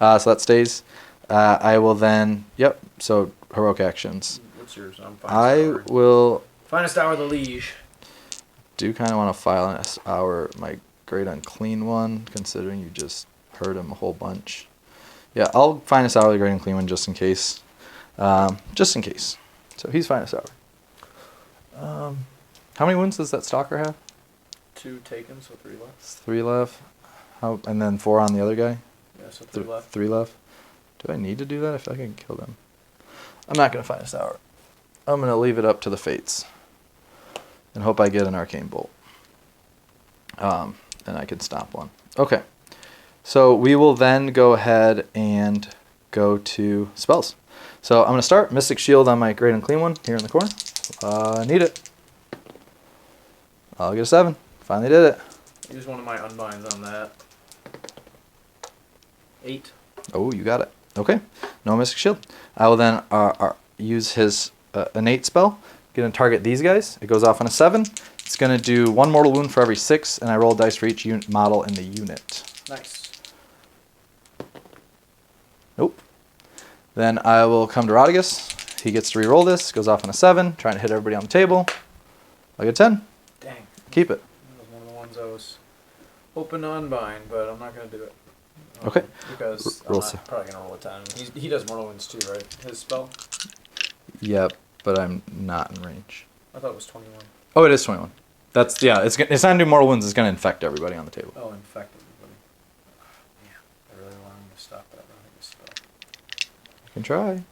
[SPEAKER 2] So that stays. I will then. Yep. So heroic actions.
[SPEAKER 1] What's yours?
[SPEAKER 2] I will.
[SPEAKER 1] Finest hour of the liege.
[SPEAKER 2] Do kind of want to file my great unclean one, considering you just hurt him a whole bunch. Yeah, I'll finest hour the great unclean one just in case. Just in case. So he's finest hour. How many wounds does that stalker have?
[SPEAKER 1] 2 taken, so 3 left.
[SPEAKER 2] 3 left. And then 4 on the other guy?
[SPEAKER 1] Yeah, so 3 left.
[SPEAKER 2] 3 left. Do I need to do that? I feel like I can kill them. I'm not going to finest hour. I'm going to leave it up to the fates. And hope I get an arcane bolt. And I can stop one. Okay. So we will then go ahead and go to spells. So I'm going to start Mystic Shield on my Great Unclean one here in the corner. I need it. I'll get a 7. Finally did it.
[SPEAKER 1] Use one of my unbinds on that. 8.
[SPEAKER 2] Oh, you got it. Okay. No Mystic Shield. I will then use his innate spell. Going to target these guys. It goes off on a 7. It's going to do 1 mortal wound for every 6, and I roll dice for each model in the unit.
[SPEAKER 1] Nice.
[SPEAKER 2] Nope. Then I will come to Rodigus. He gets to reroll this. Goes off on a 7, trying to hit everybody on the table. I get 10.
[SPEAKER 1] Dang.
[SPEAKER 2] Keep it.
[SPEAKER 1] That was one of the ones I was hoping to unbind, but I'm not going to do it.
[SPEAKER 2] Okay.
[SPEAKER 1] Because I'm probably going to roll a 10. He does mortal wounds too, right? His spell?
[SPEAKER 2] Yep, but I'm not in range.
[SPEAKER 1] I thought it was 21.
[SPEAKER 2] Oh, it is 21. That's, yeah, it's not going to do mortal wounds. It's going to infect everybody on the table.
[SPEAKER 1] Oh, infect everybody. Yeah, I really want him to stop that running his spell.
[SPEAKER 2] You can try.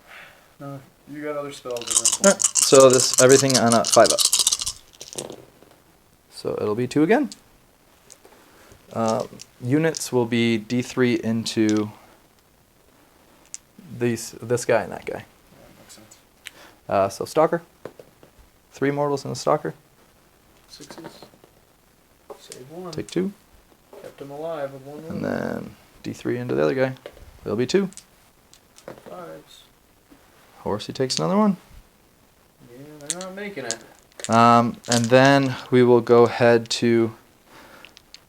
[SPEAKER 1] No, you got other spells that are
[SPEAKER 2] Alright,
[SPEAKER 1] important.
[SPEAKER 2] so this everything on a 5 up. So it'll be 2 again. Units will be D3 into this guy and that guy.
[SPEAKER 1] Yeah, makes sense.
[SPEAKER 2] So Stalker. 3 mortals and a Stalker.
[SPEAKER 1] 6s. Save 1.
[SPEAKER 2] Take 2.
[SPEAKER 1] Kept him alive with 1 wound.
[SPEAKER 2] And then D3 into the other guy. There'll be 2.
[SPEAKER 1] 5s.
[SPEAKER 2] Horsey takes another 1.
[SPEAKER 1] Yeah, they're not making it.
[SPEAKER 2] And then we will go ahead to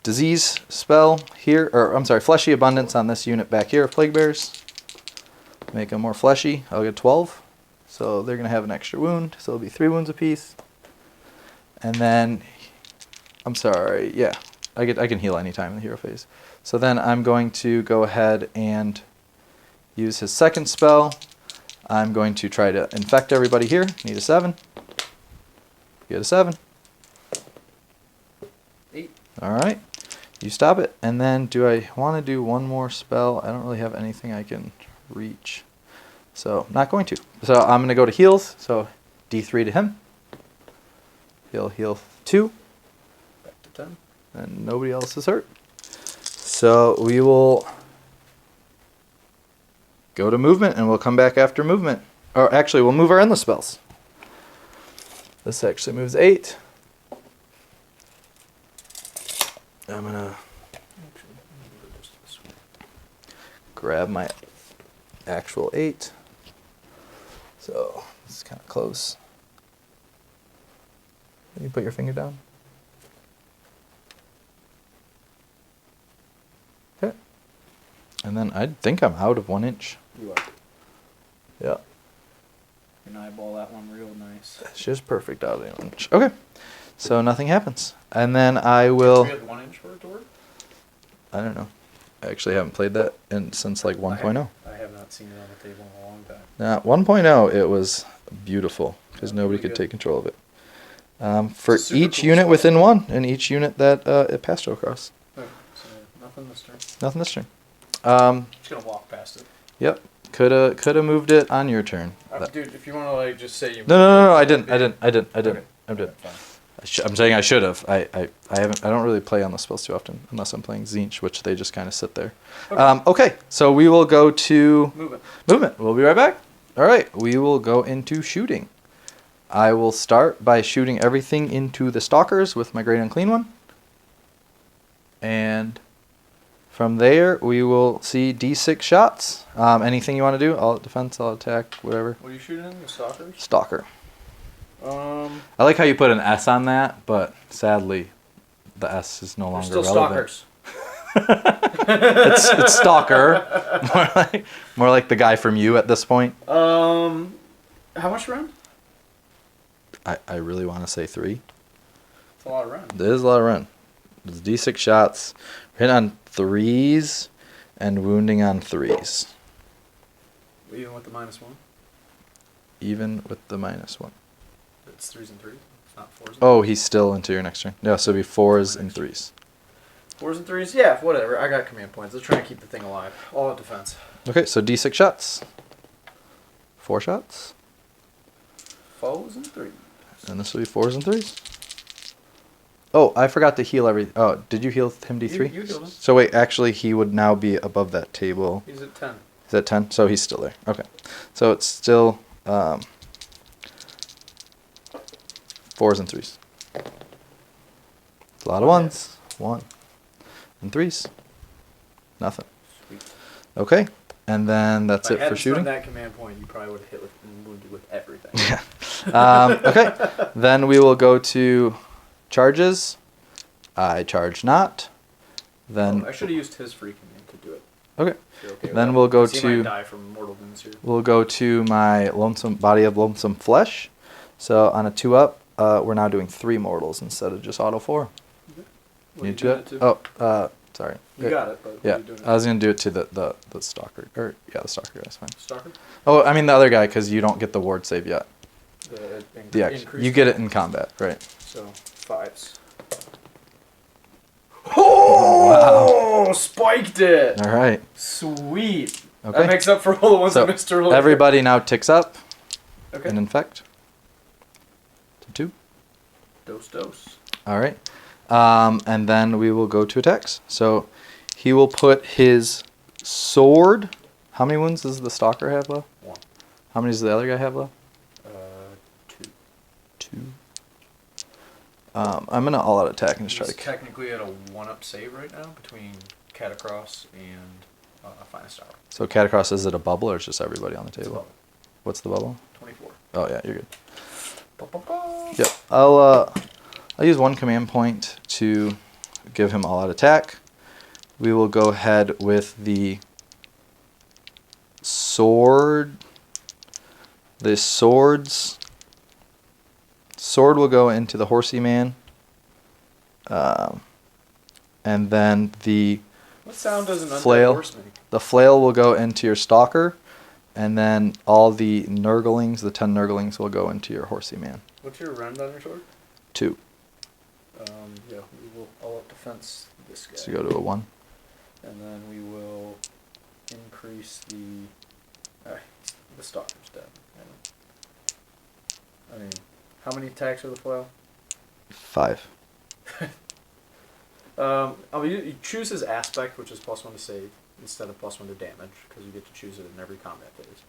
[SPEAKER 2] disease spell here, or I'm sorry, fleshy abundance on this unit back here of plague bears. Make them more fleshy. I'll get 12. So they're gonna have an extra wound. So it'll be 3 wounds apiece. And then, I'm sorry, yeah, I can heal anytime in the hero phase. So then I'm going to go ahead and use his second spell. I'm going to try to infect everybody here. Need a 7. Get a 7.
[SPEAKER 1] 8.
[SPEAKER 2] All right. You stop it. And then do I want to do one more spell? I don't really have anything I can reach. So not going to. So I'm going to go to heals. So D3 to him. He'll heal 2.
[SPEAKER 1] Back to 10.
[SPEAKER 2] And nobody else is hurt. So we will go to movement and we'll come back after movement. Or actually, we'll move our endless spells. This actually moves 8. I'm going to grab my actual 8. So it's kind of close. Can you put your finger down? Okay. And then I think I'm out of 1 inch.
[SPEAKER 1] You are.
[SPEAKER 2] Yeah.
[SPEAKER 1] You can eyeball that one real nice.
[SPEAKER 2] It's just perfect out of 1 inch. Okay. So nothing happens. And then I will...
[SPEAKER 1] You had 1 inch for it to work?
[SPEAKER 2] I don't know. I actually haven't played that since like 1.0.
[SPEAKER 1] I have not seen it on the table in a long time.
[SPEAKER 2] Now, 1.0, it was beautiful because nobody could take control of it. For
[SPEAKER 1] Super
[SPEAKER 2] each
[SPEAKER 1] cool
[SPEAKER 2] unit
[SPEAKER 1] spell.
[SPEAKER 2] within 1, and each unit that it passed across.
[SPEAKER 1] Okay, so nothing this turn.
[SPEAKER 2] Nothing this turn.
[SPEAKER 1] Just gonna walk past it.
[SPEAKER 2] Yep. Coulda moved it on your turn.
[SPEAKER 1] Dude, if you wanna like just say you.
[SPEAKER 2] No, I didn't. Okay. I'm good.
[SPEAKER 1] Fine.
[SPEAKER 2] I'm saying I should have. I haven't. I don't really play on the spells too often unless I'm playing Tzeentch, which they just kind of sit there. Okay, so we will go to movement. We'll be right back. All right, we will go into shooting. I will start by shooting everything into the stalkers with my Great Unclean one. And from there, we will see D6 shots. Anything you want to do? All defense, all attack, whatever.
[SPEAKER 1] What are you shooting in? The stalkers?
[SPEAKER 2] Stalker.
[SPEAKER 3] I like how you put an S on that, but sadly, the S is no
[SPEAKER 1] They're
[SPEAKER 3] longer
[SPEAKER 1] still
[SPEAKER 3] relevant.
[SPEAKER 1] stalkers.
[SPEAKER 2] It's Stalker. More like the guy from You at this point.
[SPEAKER 1] How much round?
[SPEAKER 2] I really want to say 3.
[SPEAKER 1] It's a lot of round.
[SPEAKER 2] It is a lot of run. It's D6 shots. Hit on 3s and wounding on 3s.
[SPEAKER 1] Even with the -1?
[SPEAKER 2] Even with the -1.
[SPEAKER 1] It's 3s and 3s. It's not 4s and
[SPEAKER 2] Oh, he's still into your next turn. Yeah, so it'd be 4s and 3s.
[SPEAKER 1] 4s and 3s? Yeah, whatever. I got command points. Let's try and keep the thing alive. All out defense.
[SPEAKER 2] Okay, so D6 shots. 4 shots.
[SPEAKER 1] 4s and 3s.
[SPEAKER 2] And this will be 4s and 3s. Oh, I forgot to heal every. Oh, did you heal him D3?
[SPEAKER 1] You healed him.
[SPEAKER 2] So wait, actually, he would now be above that table.
[SPEAKER 1] He's at 10.
[SPEAKER 2] Is that 10? So he's still there. Okay. So it's still 4s and 3s. It's a lot of 1s. 1 and 3s. Nothing.
[SPEAKER 1] Sweet.
[SPEAKER 2] Okay. And then that's it for shooting.
[SPEAKER 1] If I hadn't spent that command point, you probably would have hit with wounded with everything.
[SPEAKER 2] Yeah. Okay. Then we will go to charges. I charge not. Then
[SPEAKER 1] I should have used his free command to do it.
[SPEAKER 2] okay.
[SPEAKER 1] If you're okay with
[SPEAKER 2] Then
[SPEAKER 1] that.
[SPEAKER 2] we'll go
[SPEAKER 1] 'Cause he might
[SPEAKER 2] to
[SPEAKER 1] die from mortal wounds here.
[SPEAKER 2] we'll go to my lonesome body of lonesome flesh. So on a 2-up, we're now doing 3 mortals instead of just auto 4.
[SPEAKER 1] What are
[SPEAKER 2] You
[SPEAKER 1] you
[SPEAKER 2] do
[SPEAKER 1] doing
[SPEAKER 2] it?
[SPEAKER 1] it to?
[SPEAKER 2] Oh, sorry.
[SPEAKER 1] You got it, but what
[SPEAKER 2] Yeah,
[SPEAKER 1] are you doing it
[SPEAKER 2] I was gonna do it to the stalker. Or yeah, the stalker guy's fine.
[SPEAKER 1] to? Stalker?
[SPEAKER 2] Oh, I mean the other guy because you don't get the ward save yet. The
[SPEAKER 1] Increase
[SPEAKER 2] you get it in combat, right?
[SPEAKER 1] So 5s.
[SPEAKER 2] Oh,
[SPEAKER 1] wow! Spiked it.
[SPEAKER 2] All right.
[SPEAKER 1] Sweet.
[SPEAKER 2] Okay.
[SPEAKER 1] That makes up for all the ones
[SPEAKER 2] So
[SPEAKER 1] I missed earlier.
[SPEAKER 2] everybody now ticks up
[SPEAKER 1] Okay.
[SPEAKER 2] and infect. To 2.
[SPEAKER 1] Dose.
[SPEAKER 2] All right. And then we will go to attacks. So he will put his sword. How many wounds does the stalker have left?
[SPEAKER 1] 1.
[SPEAKER 2] How many does the other guy have left?
[SPEAKER 1] 2.
[SPEAKER 2] 2. I'm gonna all out attack and just try
[SPEAKER 1] He's
[SPEAKER 2] to.
[SPEAKER 1] technically at a 1-up save right now between Catacross and Finest Hour.
[SPEAKER 2] So Catacross, is it a bubble or is just everybody on the
[SPEAKER 1] It's a
[SPEAKER 2] table?
[SPEAKER 1] bubble.
[SPEAKER 2] What's the bubble?
[SPEAKER 1] 24.
[SPEAKER 2] Oh yeah, you're good.
[SPEAKER 1] Ba-ba-ba.
[SPEAKER 2] Yep. I'll use 1 command point to give him all out attack. We will go ahead with the sword. The sword will go into the horsey man. And then
[SPEAKER 1] What sound does an undead
[SPEAKER 2] Flail.
[SPEAKER 1] horse make?
[SPEAKER 2] the flail will go into your stalker. And then all the Nurglings, the 10 Nurglings, will go into your horsey man.
[SPEAKER 1] What's your rend on your sword?
[SPEAKER 2] 2.
[SPEAKER 1] Yeah, we will all up defense this guy.
[SPEAKER 2] So you go to a 1.
[SPEAKER 1] And then we will increase the stalker's dead. I mean, how many attacks are the flail?
[SPEAKER 2] 5.
[SPEAKER 1] You choose his aspect, which is +1 to save, instead of +1 to damage, because you get to choose it in every combat phase.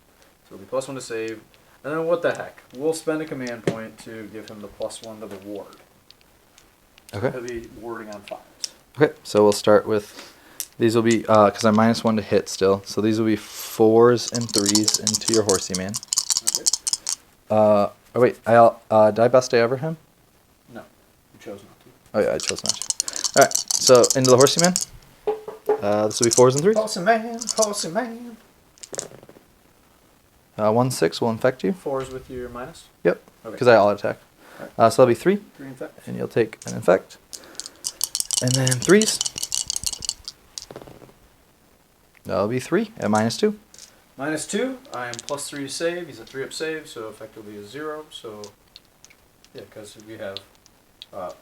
[SPEAKER 1] So it'll be +1 to save, and then what the heck? We'll spend a command point to give him the +1 to the ward.
[SPEAKER 2] Okay.
[SPEAKER 1] He'll be warding on 5s.
[SPEAKER 2] Okay, so we'll start with, these will be, because I'm -1 to hit still, so these will be 4s and 3s into your horsey man.
[SPEAKER 1] Okay.
[SPEAKER 2] Oh wait, did I best day ever him?
[SPEAKER 1] No, you chose not to.
[SPEAKER 2] Oh yeah, I chose not to. Alright, so into the horsey man. This will be 4s and 3s.
[SPEAKER 1] Horsey man.
[SPEAKER 2] 1/6 will infect you.
[SPEAKER 1] 4s with your minus.
[SPEAKER 2] Yep,
[SPEAKER 1] Okay.
[SPEAKER 2] because I all attack.
[SPEAKER 1] Alright.
[SPEAKER 2] So that'll be 3,
[SPEAKER 1] 3 infect.
[SPEAKER 2] and you'll take an infect. And then 3s. That'll be 3 at -2.
[SPEAKER 1] -2, I am +3 to save. He's a 3-up save, so effectively a 0. So, yeah, because we have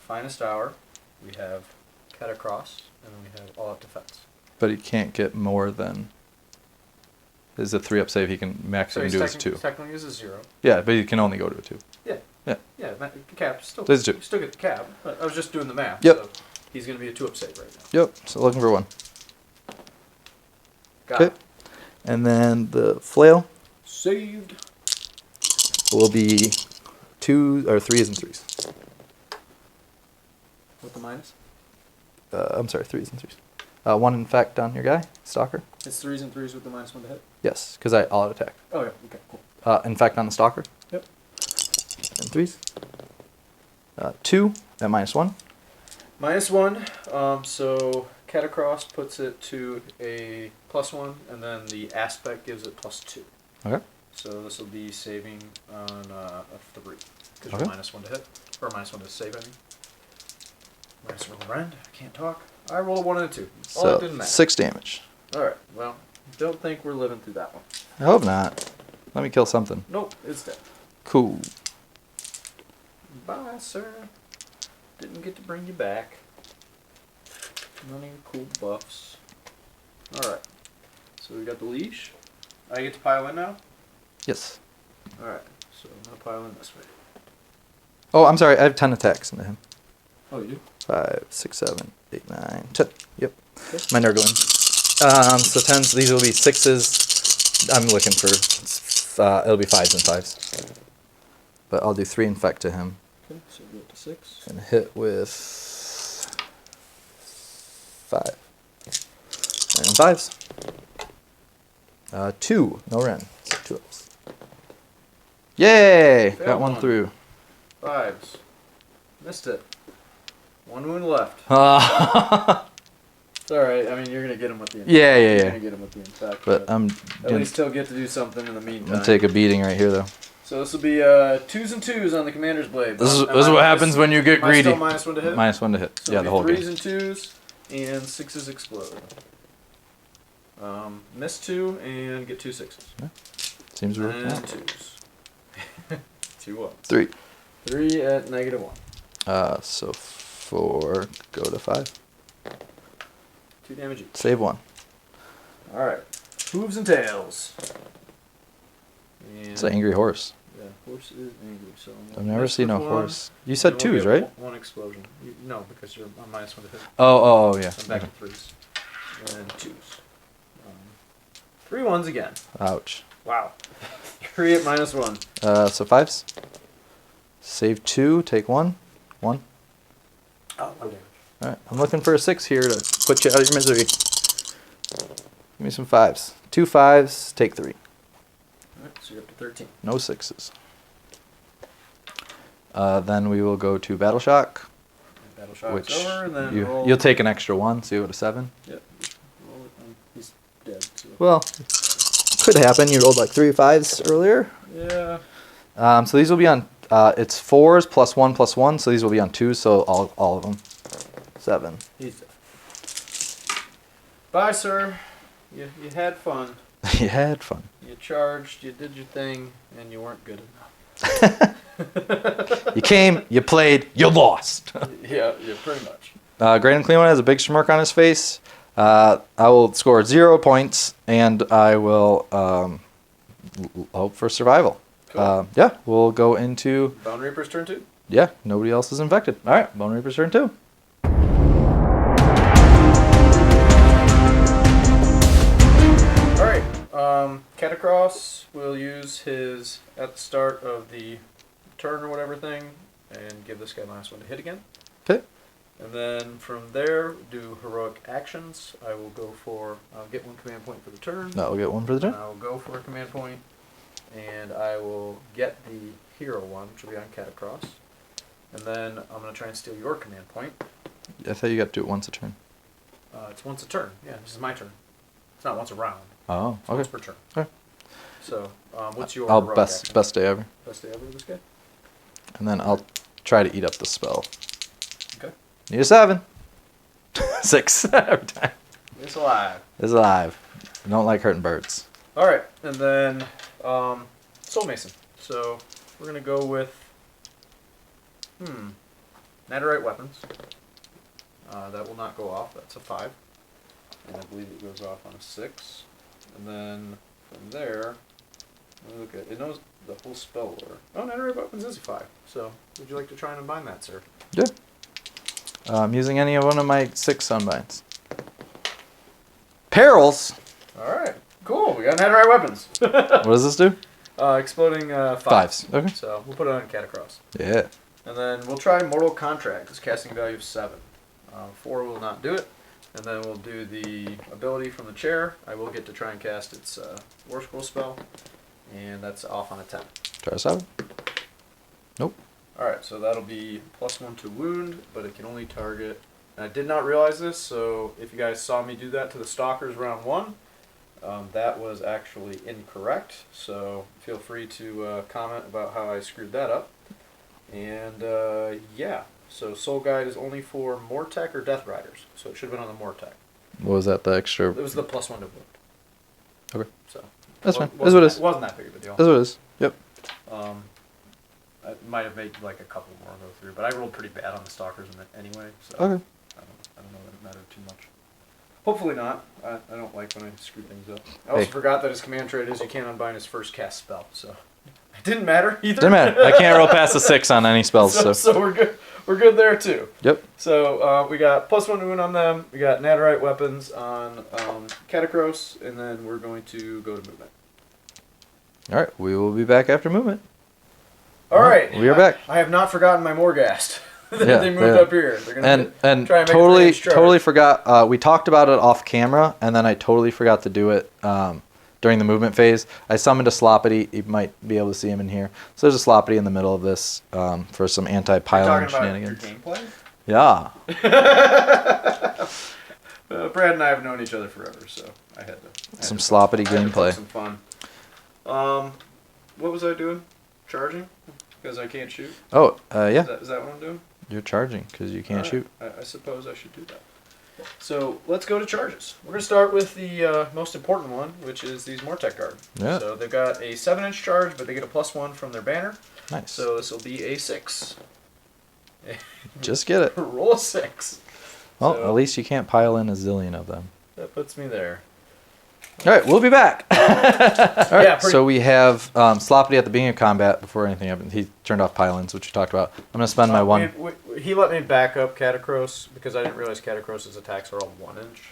[SPEAKER 1] Finest Hour, we have Catacross, and then we have all-out defense.
[SPEAKER 2] But he can't get more than. Is a 3-up save? He can max he can do is 2.
[SPEAKER 1] Technically is a 0.
[SPEAKER 2] Yeah, but he can only go to a 2.
[SPEAKER 1] Yeah.
[SPEAKER 2] Yeah.
[SPEAKER 1] Yeah, cap still.
[SPEAKER 2] There's 2.
[SPEAKER 1] You still get the cap. But I was just doing the math.
[SPEAKER 2] Yep.
[SPEAKER 1] So he's going to be a 2-up save right now.
[SPEAKER 2] Yep. So looking for 1.
[SPEAKER 1] Got it.
[SPEAKER 2] And then the flail
[SPEAKER 1] Saved.
[SPEAKER 2] will be 2 or 3s and 3s.
[SPEAKER 1] With the minus?
[SPEAKER 2] I'm sorry, 3s and 3s. 1 infect on your guy, stalker.
[SPEAKER 1] It's 3s and 3s with the -1 to hit.
[SPEAKER 2] Yes, because I all out attack.
[SPEAKER 1] Oh, yeah. Okay, cool.
[SPEAKER 2] Infect on the stalker.
[SPEAKER 1] Yep.
[SPEAKER 2] And 3s. 2 at -1.
[SPEAKER 1] -1. So Catacross puts it to a +1, and then the aspect gives it +2.
[SPEAKER 2] Okay.
[SPEAKER 1] So this will be saving on a 3, because
[SPEAKER 2] Okay.
[SPEAKER 1] you're -1 to hit, or -1 to save. I mean, -1 to rend. I can't talk. I roll a 1 and a 2. All it didn't matter.
[SPEAKER 2] 6 damage.
[SPEAKER 1] All right. Well, don't think we're living through that one.
[SPEAKER 2] I hope not. Let me kill something.
[SPEAKER 1] Nope, it's dead.
[SPEAKER 2] Cool.
[SPEAKER 1] Bye, sir. Didn't get to bring you back. None of your cool buffs. Alright. So we got the leash. I get to pile in now?
[SPEAKER 2] Yes.
[SPEAKER 1] Alright. So I'm going to pile in this way.
[SPEAKER 2] Oh, I'm sorry. I have 10 attacks into him.
[SPEAKER 1] Oh, you do?
[SPEAKER 2] 5, 6, 7, 8, 9, 10. Yep.
[SPEAKER 1] Okay.
[SPEAKER 2] My Nurgle. So 10s. These will be 6s. I'm looking for. It'll be 5s and 5s. But I'll do 3 infect to him.
[SPEAKER 1] Okay, so go up to 6.
[SPEAKER 2] And hit with 5. And 5s. 2. No Ren. So 2 ups. Yay!
[SPEAKER 1] Failed
[SPEAKER 2] Got one
[SPEAKER 1] one.
[SPEAKER 2] through.
[SPEAKER 1] 5s. Missed it. 1 wound left. It's alright. I mean, you're going to get him with the infect.
[SPEAKER 2] Yeah.
[SPEAKER 1] You're going to get him with the infect.
[SPEAKER 2] But I'm
[SPEAKER 1] at
[SPEAKER 2] gonna,
[SPEAKER 1] least he'll get to do something in the meantime.
[SPEAKER 2] gonna take a beating right here, though.
[SPEAKER 1] So this will be 2s and 2s on the commander's blade.
[SPEAKER 3] This is what happens when you get
[SPEAKER 1] Am I
[SPEAKER 3] greedy.
[SPEAKER 1] still -1 to hit?
[SPEAKER 2] -1 to hit.
[SPEAKER 1] So
[SPEAKER 2] Yeah,
[SPEAKER 1] it'll
[SPEAKER 2] the whole
[SPEAKER 1] be
[SPEAKER 2] game.
[SPEAKER 1] 3s and 2s, and 6s explode. Miss 2 and get 2 6s.
[SPEAKER 2] Seems weird.
[SPEAKER 1] And 2s. 2 1s.
[SPEAKER 2] 3.
[SPEAKER 1] 3 at -1.
[SPEAKER 2] So 4. Go to 5.
[SPEAKER 1] 2 damage each.
[SPEAKER 2] Save 1.
[SPEAKER 1] Alright. Hooves and tails. And
[SPEAKER 2] It's an angry horse.
[SPEAKER 1] yeah, horse is angry. So
[SPEAKER 2] I've never seen a
[SPEAKER 1] one,
[SPEAKER 2] horse. You said
[SPEAKER 1] and we'll
[SPEAKER 2] 2s,
[SPEAKER 1] get
[SPEAKER 2] right?
[SPEAKER 1] One explosion. No, because you're on -1 to hit.
[SPEAKER 2] Oh, yeah.
[SPEAKER 1] So I'm back
[SPEAKER 2] Okay.
[SPEAKER 1] to 3s. And 2s. 3 1s again.
[SPEAKER 2] Ouch.
[SPEAKER 1] Wow. 3 at -1.
[SPEAKER 2] So 5s. Save 2. Take 1. 1.
[SPEAKER 1] Oh, 1 damage.
[SPEAKER 2] Alright. I'm looking for a 6 here to put you out of your misery. Give me some 5s. 2 5s. Take 3.
[SPEAKER 1] Alright, so you're up to 13.
[SPEAKER 2] No 6s. Then we will go to Battle Shock,
[SPEAKER 1] Battle Shock's
[SPEAKER 2] which
[SPEAKER 1] over, and then roll.
[SPEAKER 2] you'll take an extra 1, so you go to 7.
[SPEAKER 1] Yep. Roll it, he's dead. So.
[SPEAKER 2] Well, could happen. You rolled like 3 5s earlier.
[SPEAKER 1] Yeah.
[SPEAKER 2] So these will be on. It's 4s +1 +1. So these will be on 2s. So all of them. 7.
[SPEAKER 1] He's dead. Bye, sir. You had fun.
[SPEAKER 2] You had fun.
[SPEAKER 1] You charged. You did your thing, and you weren't good enough.
[SPEAKER 2] You came. You played. You lost.
[SPEAKER 1] Yeah, pretty much.
[SPEAKER 2] Graydon Cleveland has a big smirk on his face. I will score 0 points, and I will hope for survival.
[SPEAKER 1] Cool.
[SPEAKER 2] Yeah, we'll go into.
[SPEAKER 1] Bone Reaper's turn 2.
[SPEAKER 2] Yeah, nobody else is infected. All right, Bone Reaper's turn 2.
[SPEAKER 1] Alright, Catacross will use his, at the start of the turn or whatever thing, and give this guy -1 to hit again.
[SPEAKER 2] Okay.
[SPEAKER 1] And then from there, do heroic actions. I'll get 1 command point for the turn.
[SPEAKER 2] That'll get 1 for the turn.
[SPEAKER 1] I'll go for a command point, and I will get the hero one, which will be on Catacross. And then I'm going to try and steal your command point.
[SPEAKER 2] I thought you got to do it once a turn.
[SPEAKER 1] It's once a turn. Yeah, this is my turn. It's not once a round.
[SPEAKER 2] Oh,
[SPEAKER 1] It's once
[SPEAKER 2] okay.
[SPEAKER 1] per turn.
[SPEAKER 2] Okay.
[SPEAKER 1] So, what's your
[SPEAKER 2] I'll
[SPEAKER 1] heroic
[SPEAKER 2] best
[SPEAKER 1] action?
[SPEAKER 2] day ever.
[SPEAKER 1] Best day ever with this guy?
[SPEAKER 2] And then I'll try to eat up the spell.
[SPEAKER 1] Okay.
[SPEAKER 2] Need a 7. 6 every time.
[SPEAKER 1] It's alive.
[SPEAKER 2] It's alive. I don't like hurting birds.
[SPEAKER 1] Alright, and then Soul Mason. So we're gonna go with Netherite weapons. That will not go off. That's a 5. And I believe it goes off on a 6. And then from there, let me look at it. Knows the whole spell order. Oh, Netherite weapons is a 5. So would you like to try and unbind that, sir?
[SPEAKER 2] Yeah. I'm using any of one of my 6 sunbinds. Perils.
[SPEAKER 1] Alright, cool. We got Netherite weapons.
[SPEAKER 2] What does this do?
[SPEAKER 1] Exploding 5s.
[SPEAKER 2] 5s. Okay.
[SPEAKER 1] So we'll put it on Catacross.
[SPEAKER 2] Yeah.
[SPEAKER 1] And then we'll try Mortal Contract. It's casting value of 7. 4 will not do it. And then we'll do the ability from the chair. I will get to try and cast its War Scroll spell. And that's off on a 10.
[SPEAKER 2] Try a 7. Nope.
[SPEAKER 1] Alright, so that'll be +1 to wound, but it can only target I did not realize this, so if you guys saw me do that to the Stalkers round 1, that was actually incorrect. So feel free to comment about how I screwed that up. And yeah, so Soul Guide is only for Mortec or Death Riders, so it should have been on the Mortec.
[SPEAKER 2] What was that, the extra?
[SPEAKER 1] It was the +1 to wound.
[SPEAKER 2] Okay.
[SPEAKER 1] So
[SPEAKER 2] That's fine. That's what it is.
[SPEAKER 1] It wasn't that big of a deal.
[SPEAKER 2] That's what it is. Yep.
[SPEAKER 1] I might have made like a couple more go through, but I rolled pretty bad on the Stalkers anyway, so
[SPEAKER 2] Okay.
[SPEAKER 1] I don't know that it mattered too much. Hopefully not. I don't like when I screw things up. I also
[SPEAKER 2] Hey.
[SPEAKER 1] forgot that his command trait is you can't unbind his first cast spell, so it didn't matter either.
[SPEAKER 2] Didn't matter. I can't roll past a 6 on any spells.
[SPEAKER 1] So we're good. We're good there too.
[SPEAKER 2] Yep.
[SPEAKER 1] So we got +1 to wound on them. We got Netherite weapons on Catacross, and then we're going to go to movement.
[SPEAKER 2] All right. We will be back after movement.
[SPEAKER 1] All right.
[SPEAKER 2] We are back.
[SPEAKER 1] I have not forgotten my Morghast.
[SPEAKER 2] Yeah,
[SPEAKER 1] They moved up here. They're gonna
[SPEAKER 2] And
[SPEAKER 1] try and make a
[SPEAKER 2] totally
[SPEAKER 1] range charge.
[SPEAKER 2] totally forgot. We talked about it off camera, and then I totally forgot to do it during the movement phase. I summoned a Sloppity. You might be able to see him in here. So there's a Sloppity in the middle of this for some
[SPEAKER 1] You're
[SPEAKER 2] anti-pylon
[SPEAKER 1] talking about your
[SPEAKER 2] shenanigans.
[SPEAKER 1] gameplay?
[SPEAKER 2] Yeah.
[SPEAKER 1] Brad and I have known each other forever, so I had to.
[SPEAKER 2] Some sloppity
[SPEAKER 1] I had to
[SPEAKER 2] gameplay.
[SPEAKER 1] poke some fun. What was I doing? Charging? Because I can't shoot?
[SPEAKER 2] Oh, yeah.
[SPEAKER 1] Is that what I'm doing?
[SPEAKER 2] You're charging because you can't
[SPEAKER 1] Alright.
[SPEAKER 2] shoot.
[SPEAKER 1] I suppose I should do that. So let's go to charges. We're going to start with the most important one, which is these Mortec Guard.
[SPEAKER 2] Yeah.
[SPEAKER 1] So they've got a 7-inch charge, but they get a +1 from their banner.
[SPEAKER 2] Nice.
[SPEAKER 1] So this will be a 6.
[SPEAKER 2] Just get it.
[SPEAKER 1] Roll a 6.
[SPEAKER 2] Well,
[SPEAKER 1] So
[SPEAKER 2] at least you can't pile in a zillion of them.
[SPEAKER 1] that puts me there.
[SPEAKER 2] All right, we'll be back. All right,
[SPEAKER 1] Yeah, pretty-
[SPEAKER 2] so we have Sloppity at the beginning of combat before anything happened. He turned off pylons, which we talked about. I'm going to spend my one.
[SPEAKER 1] He let me back up Catacross because I didn't realize Catacross's attacks are all 1-inch.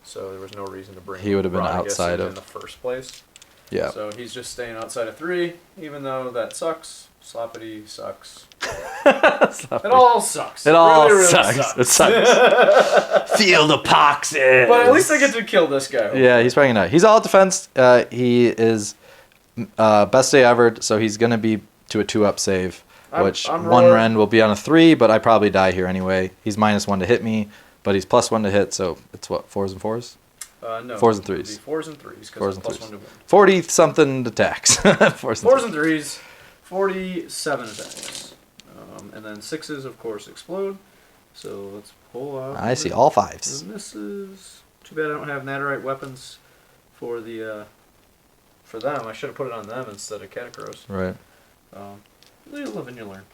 [SPEAKER 1] So there was no reason to bring
[SPEAKER 2] He would have been
[SPEAKER 1] Rodriguez
[SPEAKER 2] outside
[SPEAKER 1] in
[SPEAKER 2] of-
[SPEAKER 1] the first place.
[SPEAKER 2] Yeah.
[SPEAKER 1] So he's just staying outside of 3, even though that sucks. Sloppity sucks. It all sucks.
[SPEAKER 2] It all
[SPEAKER 1] really, really
[SPEAKER 2] sucks. It sucks. Field of Poxes.
[SPEAKER 1] But at least I get to kill this guy.
[SPEAKER 2] Yeah, he's probably not. He's all defense. He is best day ever, so he's going to be to a 2-up save, which
[SPEAKER 1] I'm
[SPEAKER 2] one
[SPEAKER 1] rolling-
[SPEAKER 2] Ren will be on a 3, but I probably die here anyway. He's -1 to hit me, but he's +1 to hit, so it's what, 4s and 4s?
[SPEAKER 1] No.
[SPEAKER 2] 4s and 3s.
[SPEAKER 1] 4s and 3s.
[SPEAKER 2] 4s and
[SPEAKER 1] because
[SPEAKER 2] 3s.
[SPEAKER 1] +1 to win.
[SPEAKER 2] 40-something attacks.
[SPEAKER 1] 4s and 3s. 47 attacks. And then 6s, of course, explode. So let's pull out.
[SPEAKER 2] I see all 5s.
[SPEAKER 1] And this is too bad I don't have Netherite weapons for the for them. I should have put it on them instead of Catacross.
[SPEAKER 2] Right.
[SPEAKER 1] You live and you learn.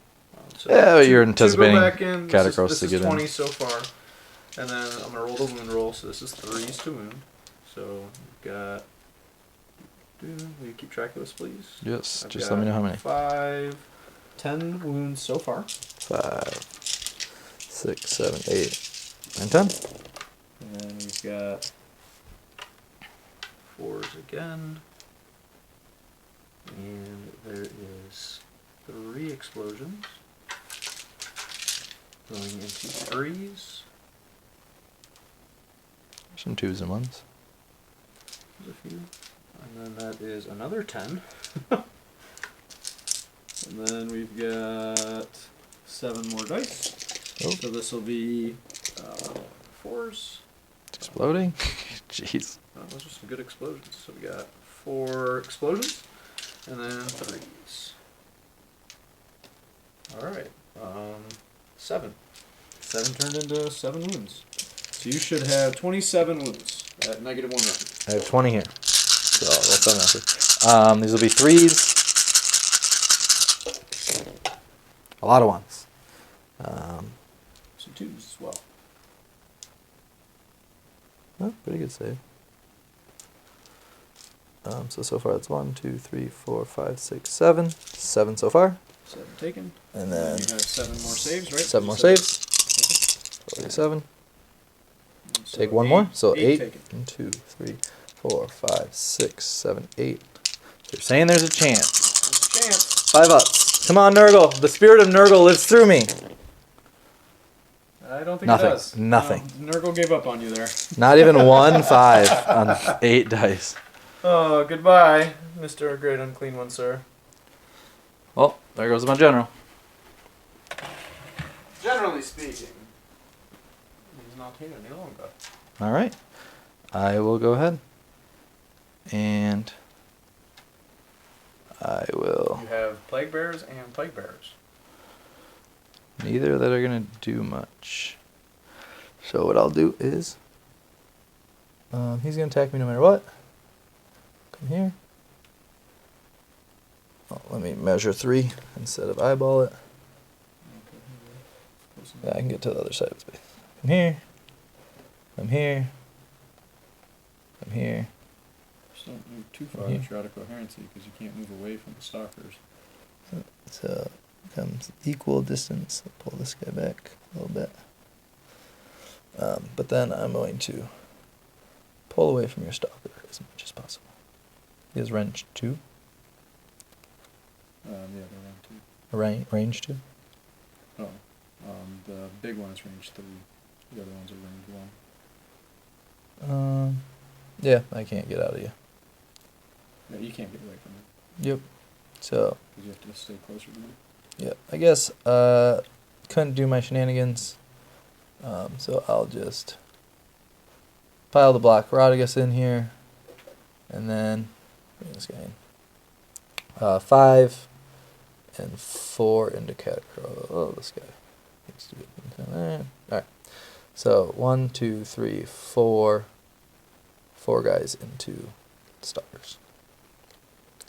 [SPEAKER 1] So
[SPEAKER 2] Yeah, you're
[SPEAKER 1] two
[SPEAKER 2] anticipating
[SPEAKER 1] go back in.
[SPEAKER 2] Catacross
[SPEAKER 1] this
[SPEAKER 2] to
[SPEAKER 1] is
[SPEAKER 2] get in.
[SPEAKER 1] 20 so far, and then I'm gonna roll the wound roll. So this is 3s to wound. So we've got. Will you keep track of this, please?
[SPEAKER 2] Yes,
[SPEAKER 1] I've
[SPEAKER 2] just let me know how many.
[SPEAKER 1] 5, 10 wounds so far.
[SPEAKER 2] 5, 6, 7, 8, and 10.
[SPEAKER 1] And then we've got 4s again. And there is 3 explosions. Going into 3s.
[SPEAKER 2] Some 2s and 1s.
[SPEAKER 1] There's a few. And then that is another 10. And then we've got 7 more dice.
[SPEAKER 2] Oh.
[SPEAKER 1] So this will be 4s.
[SPEAKER 2] It's exploding. Jeez.
[SPEAKER 1] Those are some good explosions. So we got 4 explosions, and then 3s. All right, 7. 7 turned into 7 wounds. So you should have 27 wounds at -1 run.
[SPEAKER 2] I have 20 here. So what's that after? These will be 3s. A lot of 1s.
[SPEAKER 1] Some 2s as well.
[SPEAKER 2] Oh, pretty good save. So far it's 1, 2, 3, 4, 5, 6, 7. 7 so far.
[SPEAKER 1] 7 taken.
[SPEAKER 2] And then
[SPEAKER 1] you have 7 more saves, right?
[SPEAKER 2] 7 more
[SPEAKER 1] You said-
[SPEAKER 2] saves. 47.
[SPEAKER 1] So
[SPEAKER 2] Take 1 more. So 8.
[SPEAKER 1] taken.
[SPEAKER 2] 1, 2, 3, 4, 5, 6, 7, 8. They're saying there's a chance.
[SPEAKER 1] There's a chance.
[SPEAKER 2] 5 ups. Come on, Nurgle. The spirit of Nurgle lives through me.
[SPEAKER 1] I don't think
[SPEAKER 2] Nothing.
[SPEAKER 1] it does.
[SPEAKER 2] Nothing.
[SPEAKER 1] Nurgle gave up on you there.
[SPEAKER 2] Not even 1 5 on 8 dice.
[SPEAKER 1] Oh, goodbye, Mr. Great Unclean One, sir.
[SPEAKER 2] Well, there goes my general.
[SPEAKER 1] Generally speaking, is not here any longer.
[SPEAKER 2] All right. I will go ahead. And I will...
[SPEAKER 1] You have Plague Bears and Plague Bears.
[SPEAKER 2] Neither of that are going to do much. So what I'll do is... he's going to attack me no matter what. Come here. Oh, let me measure 3 instead of eyeball it. Yeah, I can get to the other side of space. Come here. Come here. Come here.
[SPEAKER 1] Just don't move too far
[SPEAKER 2] Here.
[SPEAKER 1] that you're out of coherency because you can't move away from the stalkers.
[SPEAKER 2] So it becomes equal distance. I'll pull this guy back a little bit. But then I'm going to pull away from your stalker as much as possible. He has range 2.
[SPEAKER 1] Yeah, they're around 2.
[SPEAKER 2] Range 2.
[SPEAKER 1] Oh, the big one is range 3. The other ones are range 1.
[SPEAKER 2] Yeah, I can't get out of you.
[SPEAKER 1] Yeah, you can't get away from it
[SPEAKER 2] Yep. So,
[SPEAKER 1] because you have to stay closer to me.
[SPEAKER 2] yeah, I guess couldn't do my shenanigans. So I'll just pile the Black Rodigus in here, and then bring this guy in. 5 and 4 into Catacrow. Oh, this guy needs to get in. Alright. So 1, 2, 3, 4. 4 guys into stalkers.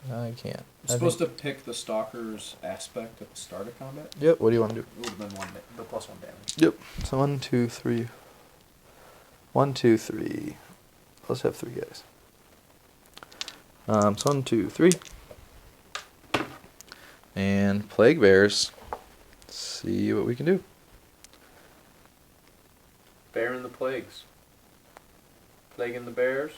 [SPEAKER 2] I can't.
[SPEAKER 1] You're supposed to pick the stalker's aspect at the start of combat.
[SPEAKER 2] Yep. What do you want to do?
[SPEAKER 1] It would have been the +1 damage.
[SPEAKER 2] Yep. So 1, 2, 3. 1, 2, 3. Let's have 3 guys. So 1, 2, 3. And Plague Bears. Let's see what we can do.
[SPEAKER 1] Bear and the Plagues. Plague and the Bears.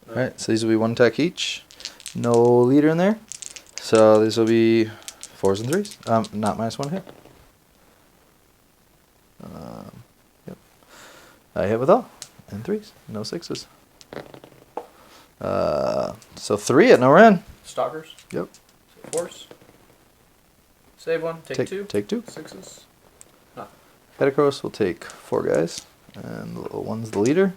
[SPEAKER 1] No.
[SPEAKER 2] Alright, so these will be 1 attack each. No leader in there. So these will be 4s and 3s. Not -1 hit. Yep. I hit with all. And 3s. No 6s. So 3 at no run.
[SPEAKER 1] Stalkers.
[SPEAKER 2] Yep.
[SPEAKER 1] So force. Save 1. Take 2.
[SPEAKER 2] Take 2.
[SPEAKER 1] 6s. Nothing.
[SPEAKER 2] Catacross will take 4 guys. And the little one's the leader.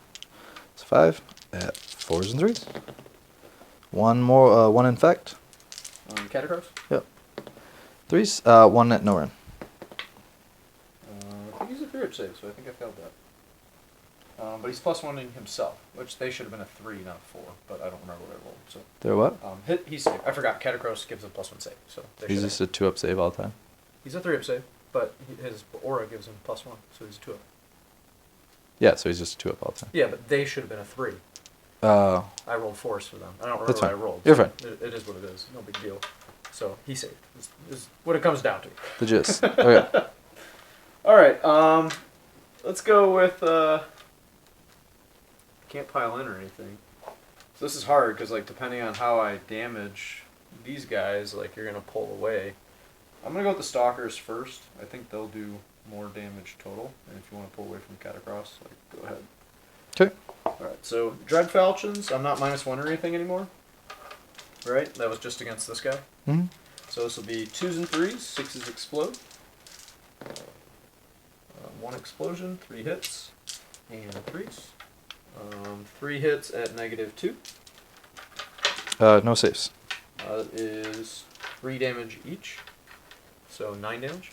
[SPEAKER 2] It's 5 at 4s and 3s. 1 more, 1 infect.
[SPEAKER 1] Catacross.
[SPEAKER 2] Yep. 3s, 1 at no run.
[SPEAKER 1] I think he's a 3 save, so I think I failed that. But he's +1ing himself, which they should have been a 3, not a 4, but I don't remember what I rolled. So
[SPEAKER 2] They're what?
[SPEAKER 1] he saved. I forgot. Catacross gives a +1 save, so they
[SPEAKER 2] He's
[SPEAKER 1] should
[SPEAKER 2] just a 2-up save all the time.
[SPEAKER 1] He's a 3-up save, but his aura gives him +1, so he's a 2-up.
[SPEAKER 2] Yeah, so he's just a 2-up all the time.
[SPEAKER 1] Yeah, but they should have been a 3. I rolled 4s for them. I don't remember
[SPEAKER 2] That's
[SPEAKER 1] what I
[SPEAKER 2] fine.
[SPEAKER 1] rolled.
[SPEAKER 2] You're fine.
[SPEAKER 1] It is what it is. No big deal. So he saved. Is what it comes down to.
[SPEAKER 2] The gist. Okay.
[SPEAKER 1] All right. Let's go with. Can't pile in or anything. So this is hard because like depending on how I damage these guys, like you're gonna pull away. I'm gonna go with the stalkers first. I think they'll do more damage total. And if you want to pull away from Catacross, like go ahead.
[SPEAKER 2] Okay.
[SPEAKER 1] Alright, so Dread Falchions, I'm not -1 or anything anymore. Right? That was just against this guy.
[SPEAKER 2] Mm-hmm.
[SPEAKER 1] So this will be 2s and 3s, 6s explode. 1 explosion, 3 hits, and 3s. 3 hits at -2.
[SPEAKER 2] No saves.
[SPEAKER 1] That is 3 damage each. So 9 damage.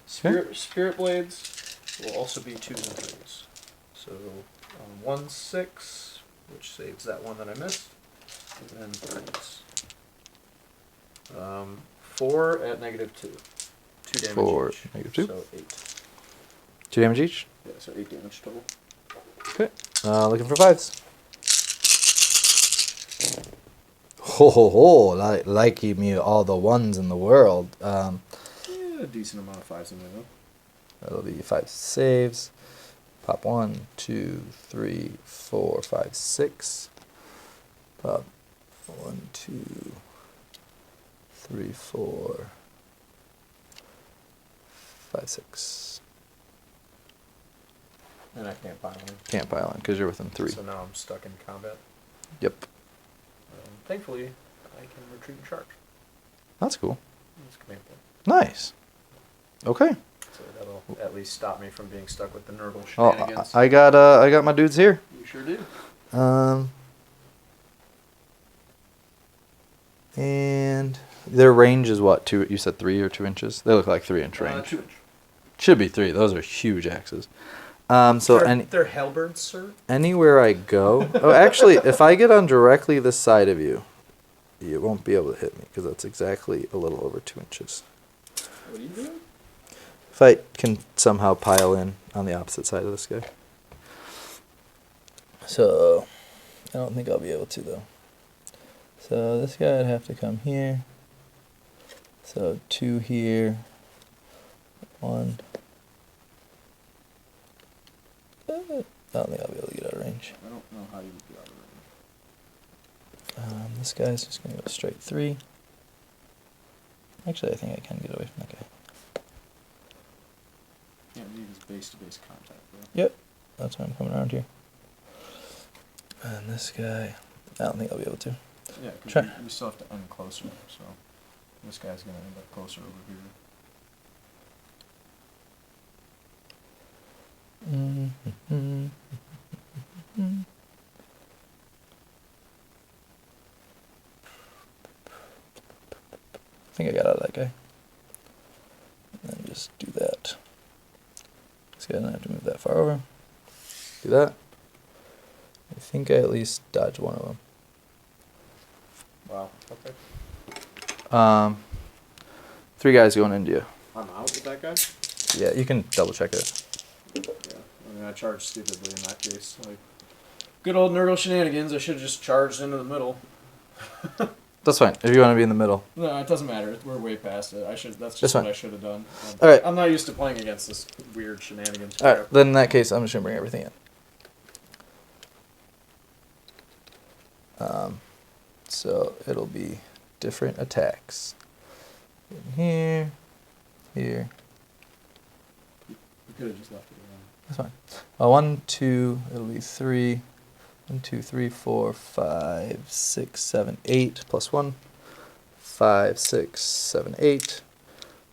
[SPEAKER 1] Spirit Blades will also be 2s and 3s. So 1, 6, which saves that one that I missed, and then 3s. 4 at -2. 2 damage
[SPEAKER 2] 4
[SPEAKER 1] each.
[SPEAKER 2] -2.
[SPEAKER 1] So 8.
[SPEAKER 2] 2 damage each.
[SPEAKER 1] Yeah, so 8 damage total.
[SPEAKER 2] Okay. Looking for 5s. Ho ho ho! Like me all the 1s in the world.
[SPEAKER 1] Yeah, a decent amount of 5s in there though.
[SPEAKER 2] That'll be 5 saves. Pop 1, 2, 3, 4, 5, 6. Pop 1, 2, 3, 4, 5, 6.
[SPEAKER 1] And I can't pile in.
[SPEAKER 2] Can't pile in because you're within 3.
[SPEAKER 1] So now I'm stuck in combat.
[SPEAKER 2] Yep.
[SPEAKER 1] Thankfully, I can retreat and charge.
[SPEAKER 2] That's cool.
[SPEAKER 1] That's command point.
[SPEAKER 2] Nice. Okay.
[SPEAKER 1] So that'll at least stop me from being stuck with the Nurgle
[SPEAKER 2] Oh,
[SPEAKER 1] shenanigans.
[SPEAKER 2] I got my dudes here.
[SPEAKER 1] You sure do.
[SPEAKER 2] And their range is what? Two? You said 3 or 2 inches? They look like 3-inch range.
[SPEAKER 1] 2 inch.
[SPEAKER 2] Should be 3. Those are huge axes. So
[SPEAKER 1] they're halberds, sir.
[SPEAKER 2] anywhere I go. Oh, actually, if I get on directly this side of you, you won't be able to hit me because that's exactly a little over 2 inches.
[SPEAKER 1] What are you doing?
[SPEAKER 2] If I can somehow pile in on the opposite side of this guy. So, I don't think I'll be able to though. So this guy would have to come here. So 2 here. 1. I don't think I'll be able to get out of range.
[SPEAKER 1] I don't know how you would get out of range.
[SPEAKER 2] This guy's just going to go straight 3. Actually, I think I can get away from that guy.
[SPEAKER 1] Can't leave his base-to-base contact, bro.
[SPEAKER 2] Yep, that's why I'm coming around here. And this guy, I don't think I'll be able to.
[SPEAKER 1] Yeah,
[SPEAKER 2] Try.
[SPEAKER 1] because you still have to end closer, so this guy's going to end up closer over here.
[SPEAKER 2] I think I got out of that guy. And then just do that. This guy doesn't have to move that far over. Do that. I think I at least dodged one of them.
[SPEAKER 1] Wow, okay.
[SPEAKER 2] 3 guys going into you.
[SPEAKER 1] I'm out with that guy?
[SPEAKER 2] Yeah, you can double check it.
[SPEAKER 1] Yeah, I mean, I charged stupidly in that case. Like, good old Nurgle shenanigans, I should have just charged into the middle.
[SPEAKER 2] That's fine, if you want to be in the middle.
[SPEAKER 1] No, it doesn't matter. We're way past it. That's just
[SPEAKER 2] That's
[SPEAKER 1] what
[SPEAKER 2] fine.
[SPEAKER 1] I should have done.
[SPEAKER 2] All right.
[SPEAKER 1] I'm not used to playing against this weird shenanigans.
[SPEAKER 2] Alright, then in that case, I'm just going to bring everything in. So it'll be different attacks. In here, here.
[SPEAKER 1] We could have just left it around.
[SPEAKER 2] That's fine. 1, 2, it'll be 3. 1, 2, 3, 4, 5, 6, 7, 8, plus 1. 5, 6, 7, 8,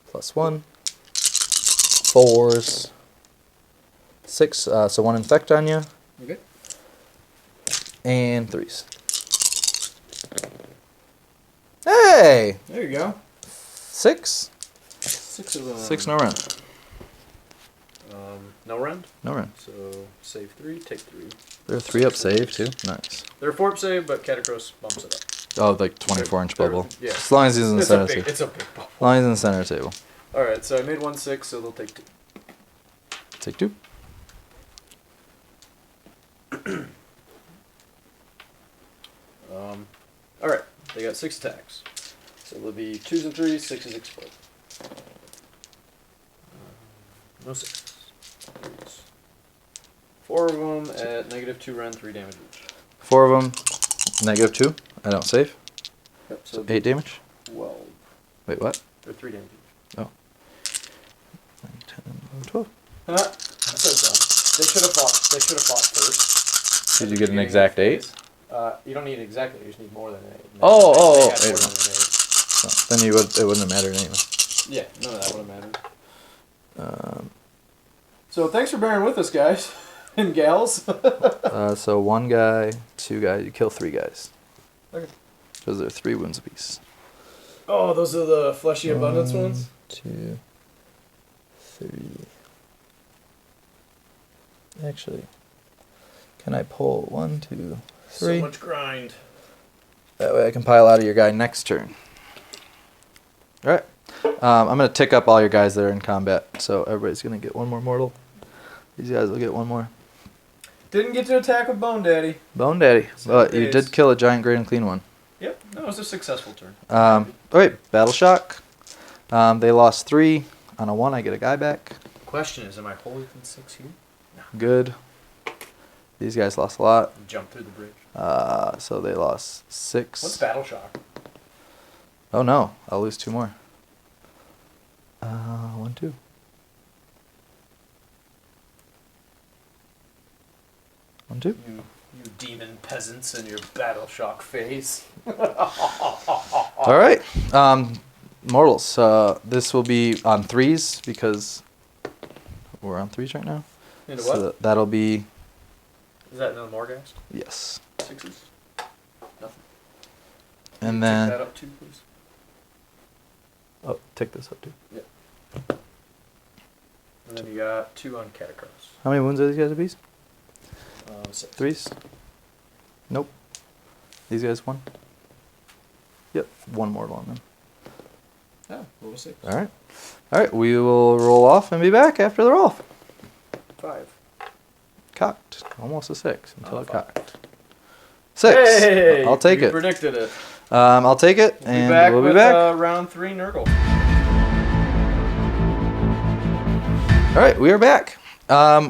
[SPEAKER 2] plus 1. 4s. 6, so 1 infect on you.
[SPEAKER 1] Okay.
[SPEAKER 2] And 3s. Hey!
[SPEAKER 1] There you go.
[SPEAKER 2] 6?
[SPEAKER 1] 6 of them.
[SPEAKER 2] 6 no run.
[SPEAKER 1] No rend.
[SPEAKER 2] No run.
[SPEAKER 1] So save 3, take 3.
[SPEAKER 2] They're 3-up save too. Nice.
[SPEAKER 1] They're 4-up save, but Catacross bumps it up.
[SPEAKER 2] Oh, like 24-inch bubble.
[SPEAKER 1] Yeah.
[SPEAKER 2] As long as he's in the center table.
[SPEAKER 1] It's a big bubble.
[SPEAKER 2] As long as he's in the center table.
[SPEAKER 1] Alright, so I made 1 6, so they'll take 2.
[SPEAKER 2] Take 2.
[SPEAKER 1] Alright, they got 6 attacks. So there'll be 2s and 3s, 6s explode. No 6. 3s. 4 of them at -2 rend, 3 damage each.
[SPEAKER 2] 4 of them, -2. I don't save.
[SPEAKER 1] Yep,
[SPEAKER 2] So 8 damage.
[SPEAKER 1] 12.
[SPEAKER 2] Wait, what?
[SPEAKER 1] Or 3 damage each.
[SPEAKER 2] Oh. 9, 10, 11, 12.
[SPEAKER 1] So dumb. They should have fought. They should have fought first.
[SPEAKER 2] Did you get an exact 8?
[SPEAKER 1] You don't need exactly. You just need more than an 8.
[SPEAKER 2] Oh,
[SPEAKER 1] They had
[SPEAKER 2] 8.
[SPEAKER 1] more than an 8.
[SPEAKER 2] So, then it wouldn't have mattered anyway.
[SPEAKER 1] Yeah, none of that would have mattered. So thanks for bearing with us, guys and gals.
[SPEAKER 2] So 1 guy, 2 guys, you kill 3 guys.
[SPEAKER 1] Okay.
[SPEAKER 2] Those are 3 wounds apiece.
[SPEAKER 1] Oh, those are the fleshy abundance ones?
[SPEAKER 2] 2, 3. Actually, can I pull 1, 2, 3?
[SPEAKER 1] So much grind.
[SPEAKER 2] That way I can pile out of your guy next turn. Alright. I'm going to tick up all your guys that are in combat. So everybody's going to get 1 more mortal. These guys will get 1 more.
[SPEAKER 1] Didn't get to attack with Bone Daddy.
[SPEAKER 2] Bone Daddy. But you
[SPEAKER 1] days.
[SPEAKER 2] did kill a giant, great, and clean one.
[SPEAKER 1] Yep, that was a successful turn.
[SPEAKER 2] Alright, Battle Shock. They lost 3. On a 1, I get a guy back.
[SPEAKER 1] Question is, am I holier than 6 here?
[SPEAKER 2] Good. These guys lost a lot.
[SPEAKER 1] Jump through the bridge.
[SPEAKER 2] So they lost 6.
[SPEAKER 1] What's Battle Shock?
[SPEAKER 2] Oh no, I'll lose 2 more. 1, 2. One, 2.
[SPEAKER 1] You demon peasants in your Battle Shock face.
[SPEAKER 2] All right. Mortals. This will be on 3s because we're on 3s right now.
[SPEAKER 1] Into
[SPEAKER 2] So
[SPEAKER 1] what?
[SPEAKER 2] that'll be,
[SPEAKER 1] Is that no more gas?
[SPEAKER 2] yes.
[SPEAKER 1] 6s? Nothing.
[SPEAKER 2] And
[SPEAKER 1] Take
[SPEAKER 2] then,
[SPEAKER 1] that up too, please.
[SPEAKER 2] oh, take this up too.
[SPEAKER 1] And then you got 2 on Catacross.
[SPEAKER 2] How many wounds are these guys apiece?
[SPEAKER 1] 6.
[SPEAKER 2] 3s? Nope. These guys 1? Yep, 1 mortal on them.
[SPEAKER 1] Yeah, roll a 6.
[SPEAKER 2] All right. All right, we will roll off and be back after the roll off.
[SPEAKER 1] 5.
[SPEAKER 2] Cocked. Almost a 6 until
[SPEAKER 1] Oh,
[SPEAKER 2] it
[SPEAKER 1] 5.
[SPEAKER 2] cocked. 6.
[SPEAKER 1] Hey,
[SPEAKER 2] I'll take
[SPEAKER 1] you
[SPEAKER 2] it.
[SPEAKER 1] predicted it.
[SPEAKER 2] I'll take it,
[SPEAKER 1] We'll
[SPEAKER 2] and
[SPEAKER 1] be back
[SPEAKER 2] we'll be
[SPEAKER 1] with
[SPEAKER 2] back.
[SPEAKER 1] round 3 Nurgle.
[SPEAKER 2] All right, we are back.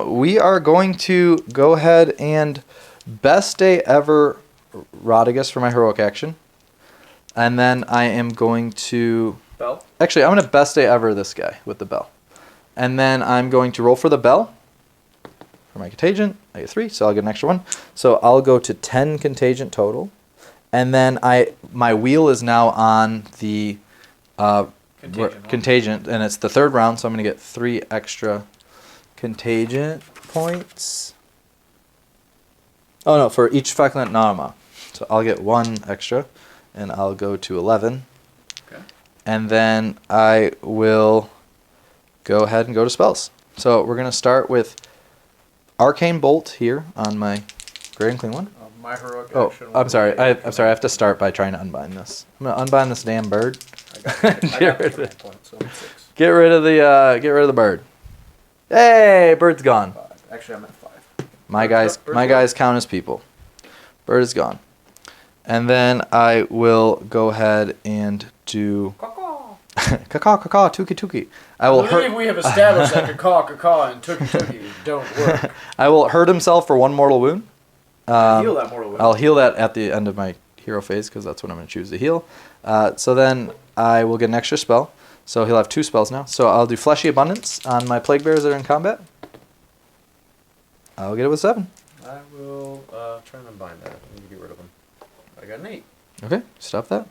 [SPEAKER 2] We are going to go ahead and best day ever Rodigus for my heroic action. And then I am going to...
[SPEAKER 1] Bell?
[SPEAKER 2] Actually, I'm going to best day ever this guy with the bell. And then I'm going to roll for the bell. For my contagion, I get 3, so I'll get an extra 1. So I'll go to 10 contagion total. And then my wheel is now on the contagion, and it's the 3rd round, so I'm going to get 3 extra contagion points. Oh no, for each Feculent Nama. So I'll get 1 extra, and I'll go to 11.
[SPEAKER 1] Okay.
[SPEAKER 2] And then I will go ahead and go to spells. So we're going to start with Arcane Bolt here on my Great and Clean one.
[SPEAKER 1] My heroic
[SPEAKER 2] Oh,
[SPEAKER 1] action.
[SPEAKER 2] I'm sorry. I'm sorry. I have to start by trying to unbind this. I'm gonna unbind this damn bird.
[SPEAKER 1] I got the command point, so I'm 6.
[SPEAKER 2] Get rid of the bird. Hey, bird's gone.
[SPEAKER 1] 5. Actually, I'm at 5.
[SPEAKER 2] My
[SPEAKER 1] Bird's
[SPEAKER 2] guys count as people. Bird is gone. And then I will go ahead and do caw, tuki tuki. I will hurt.
[SPEAKER 1] we have established that caw and tuki don't work.
[SPEAKER 2] I will hurt himself for 1 mortal wound.
[SPEAKER 1] Heal that mortal wound.
[SPEAKER 2] I'll heal that at the end of my hero phase because that's what I'm going to choose to heal. So then I will get an extra spell. So he'll have 2 spells now. So I'll do Fleshy Abundance on my Plague Bears that are in combat. I'll get it with 7.
[SPEAKER 1] I will try and unbind that. I need to get rid of them. I got an 8.
[SPEAKER 2] Okay, stop that.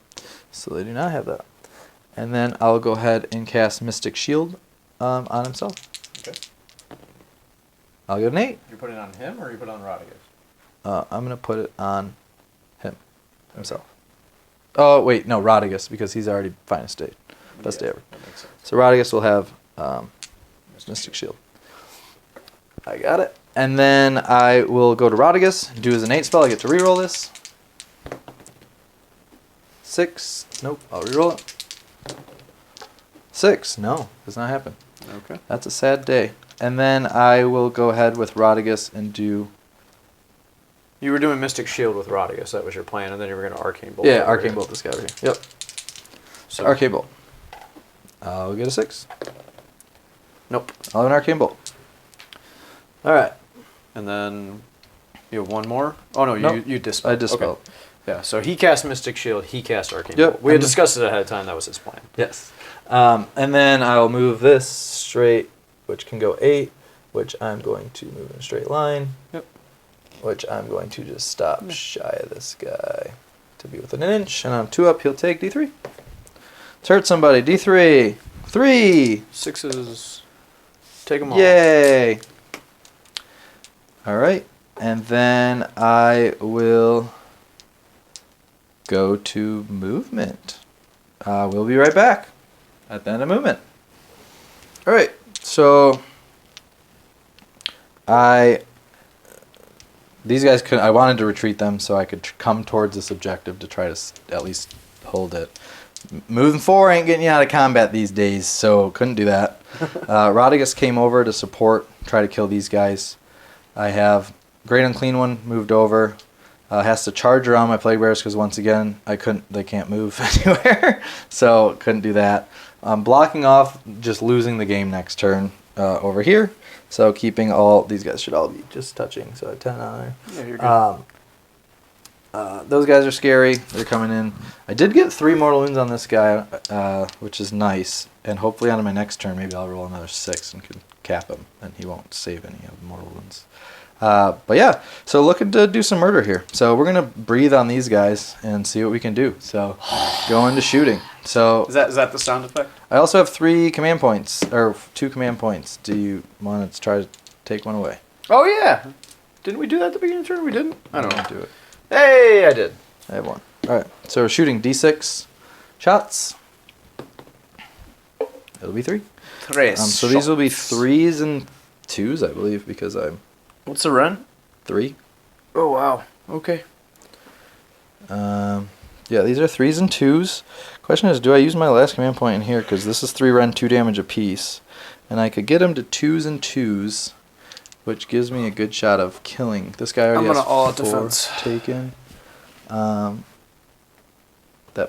[SPEAKER 2] So they do not have that. And then I'll go ahead and cast Mystic Shield on himself.
[SPEAKER 1] Okay.
[SPEAKER 2] I'll get an 8.
[SPEAKER 1] You're putting it on him or you put it on Rodigus?
[SPEAKER 2] I'm going to put it on himself. Oh, wait, no, Rodigus, because he's already finest state. Best day ever.
[SPEAKER 1] That makes sense.
[SPEAKER 2] So Rodigus will have Mystic Shield. I got it. And then I will go to Rodigus, do his innate spell. I get to reroll this. 6. Nope, I'll reroll it. 6. No, does not happen.
[SPEAKER 1] Okay.
[SPEAKER 2] That's a sad day. And then I will go ahead with Rodigus and do...
[SPEAKER 1] You were doing Mystic Shield with Rodigus. That was your plan, and then you were going to Arcane Bolt.
[SPEAKER 2] Yeah, Arcane Bolt this guy over here. Yep.
[SPEAKER 1] So,
[SPEAKER 2] Arcane Bolt. I'll get a 6.
[SPEAKER 1] Nope.
[SPEAKER 2] I'll have an Arcane Bolt. All right.
[SPEAKER 1] And then you have 1 more? Oh, no,
[SPEAKER 2] Nope.
[SPEAKER 1] you dispelled.
[SPEAKER 2] I dispelled.
[SPEAKER 1] Okay. Yeah, so he cast Mystic Shield, he cast Arcane
[SPEAKER 2] Yep.
[SPEAKER 1] Bolt. We had discussed it ahead of time. That was his plan.
[SPEAKER 2] Yes. And then I'll move this straight, which can go 8, which I'm going to move in a straight line.
[SPEAKER 1] Yep.
[SPEAKER 2] Which I'm going to just stop shy of this guy to be within an inch. And on 2 up, he'll take D3. Let's hurt somebody. D3. 3.
[SPEAKER 1] 6s. Take them all.
[SPEAKER 2] Yay. All right. And then I will go to movement. We'll be right back at the end of movement. All right. So these guys could. I wanted to retreat them so I could come towards this objective to try to at least hold it. Moving 4 ain't getting you out of combat these days, so couldn't do that. Rodigus came over to support, try to kill these guys. I have Great Unclean One moved over. Has to charge around my Plague Bears because once again they can't move anywhere, so couldn't do that. I'm blocking off, just losing the game next turn over here. So keeping all these guys should all be just touching. So I have 10 on there.
[SPEAKER 1] Yeah, you're good.
[SPEAKER 2] Those guys are scary. They're coming in. I did get 3 mortal wounds on this guy, which is nice. And hopefully on my next turn, maybe I'll roll another 6 and can cap him, and he won't save any of the mortal wounds. But yeah, so looking to do some murder here. So we're gonna breathe on these guys and see what we can do. So go into shooting. So
[SPEAKER 1] Is that the sound effect?
[SPEAKER 2] I also have 3 command points, or 2 command points. Do you want to try to take one away?
[SPEAKER 1] Oh yeah. Didn't we do that at the beginning of the turn? We didn't. I don't know.
[SPEAKER 2] Do it.
[SPEAKER 1] Hey, I did.
[SPEAKER 2] I have 1. All right. So we're shooting D6 shots. It'll be 3. So these will be 3s and 2s, I believe, because I'm
[SPEAKER 1] What's the run?
[SPEAKER 2] 3.
[SPEAKER 1] Oh wow. Okay.
[SPEAKER 2] Yeah, these are 3s and 2s. Question is, do I use my last command point in here? Because this is 3 rend, 2 damage apiece. And I could get them to 2s and 2s, which gives me a good shot of killing. This guy already
[SPEAKER 1] I'm
[SPEAKER 2] has
[SPEAKER 1] gonna all-out
[SPEAKER 2] 4
[SPEAKER 1] defense.
[SPEAKER 2] taken. That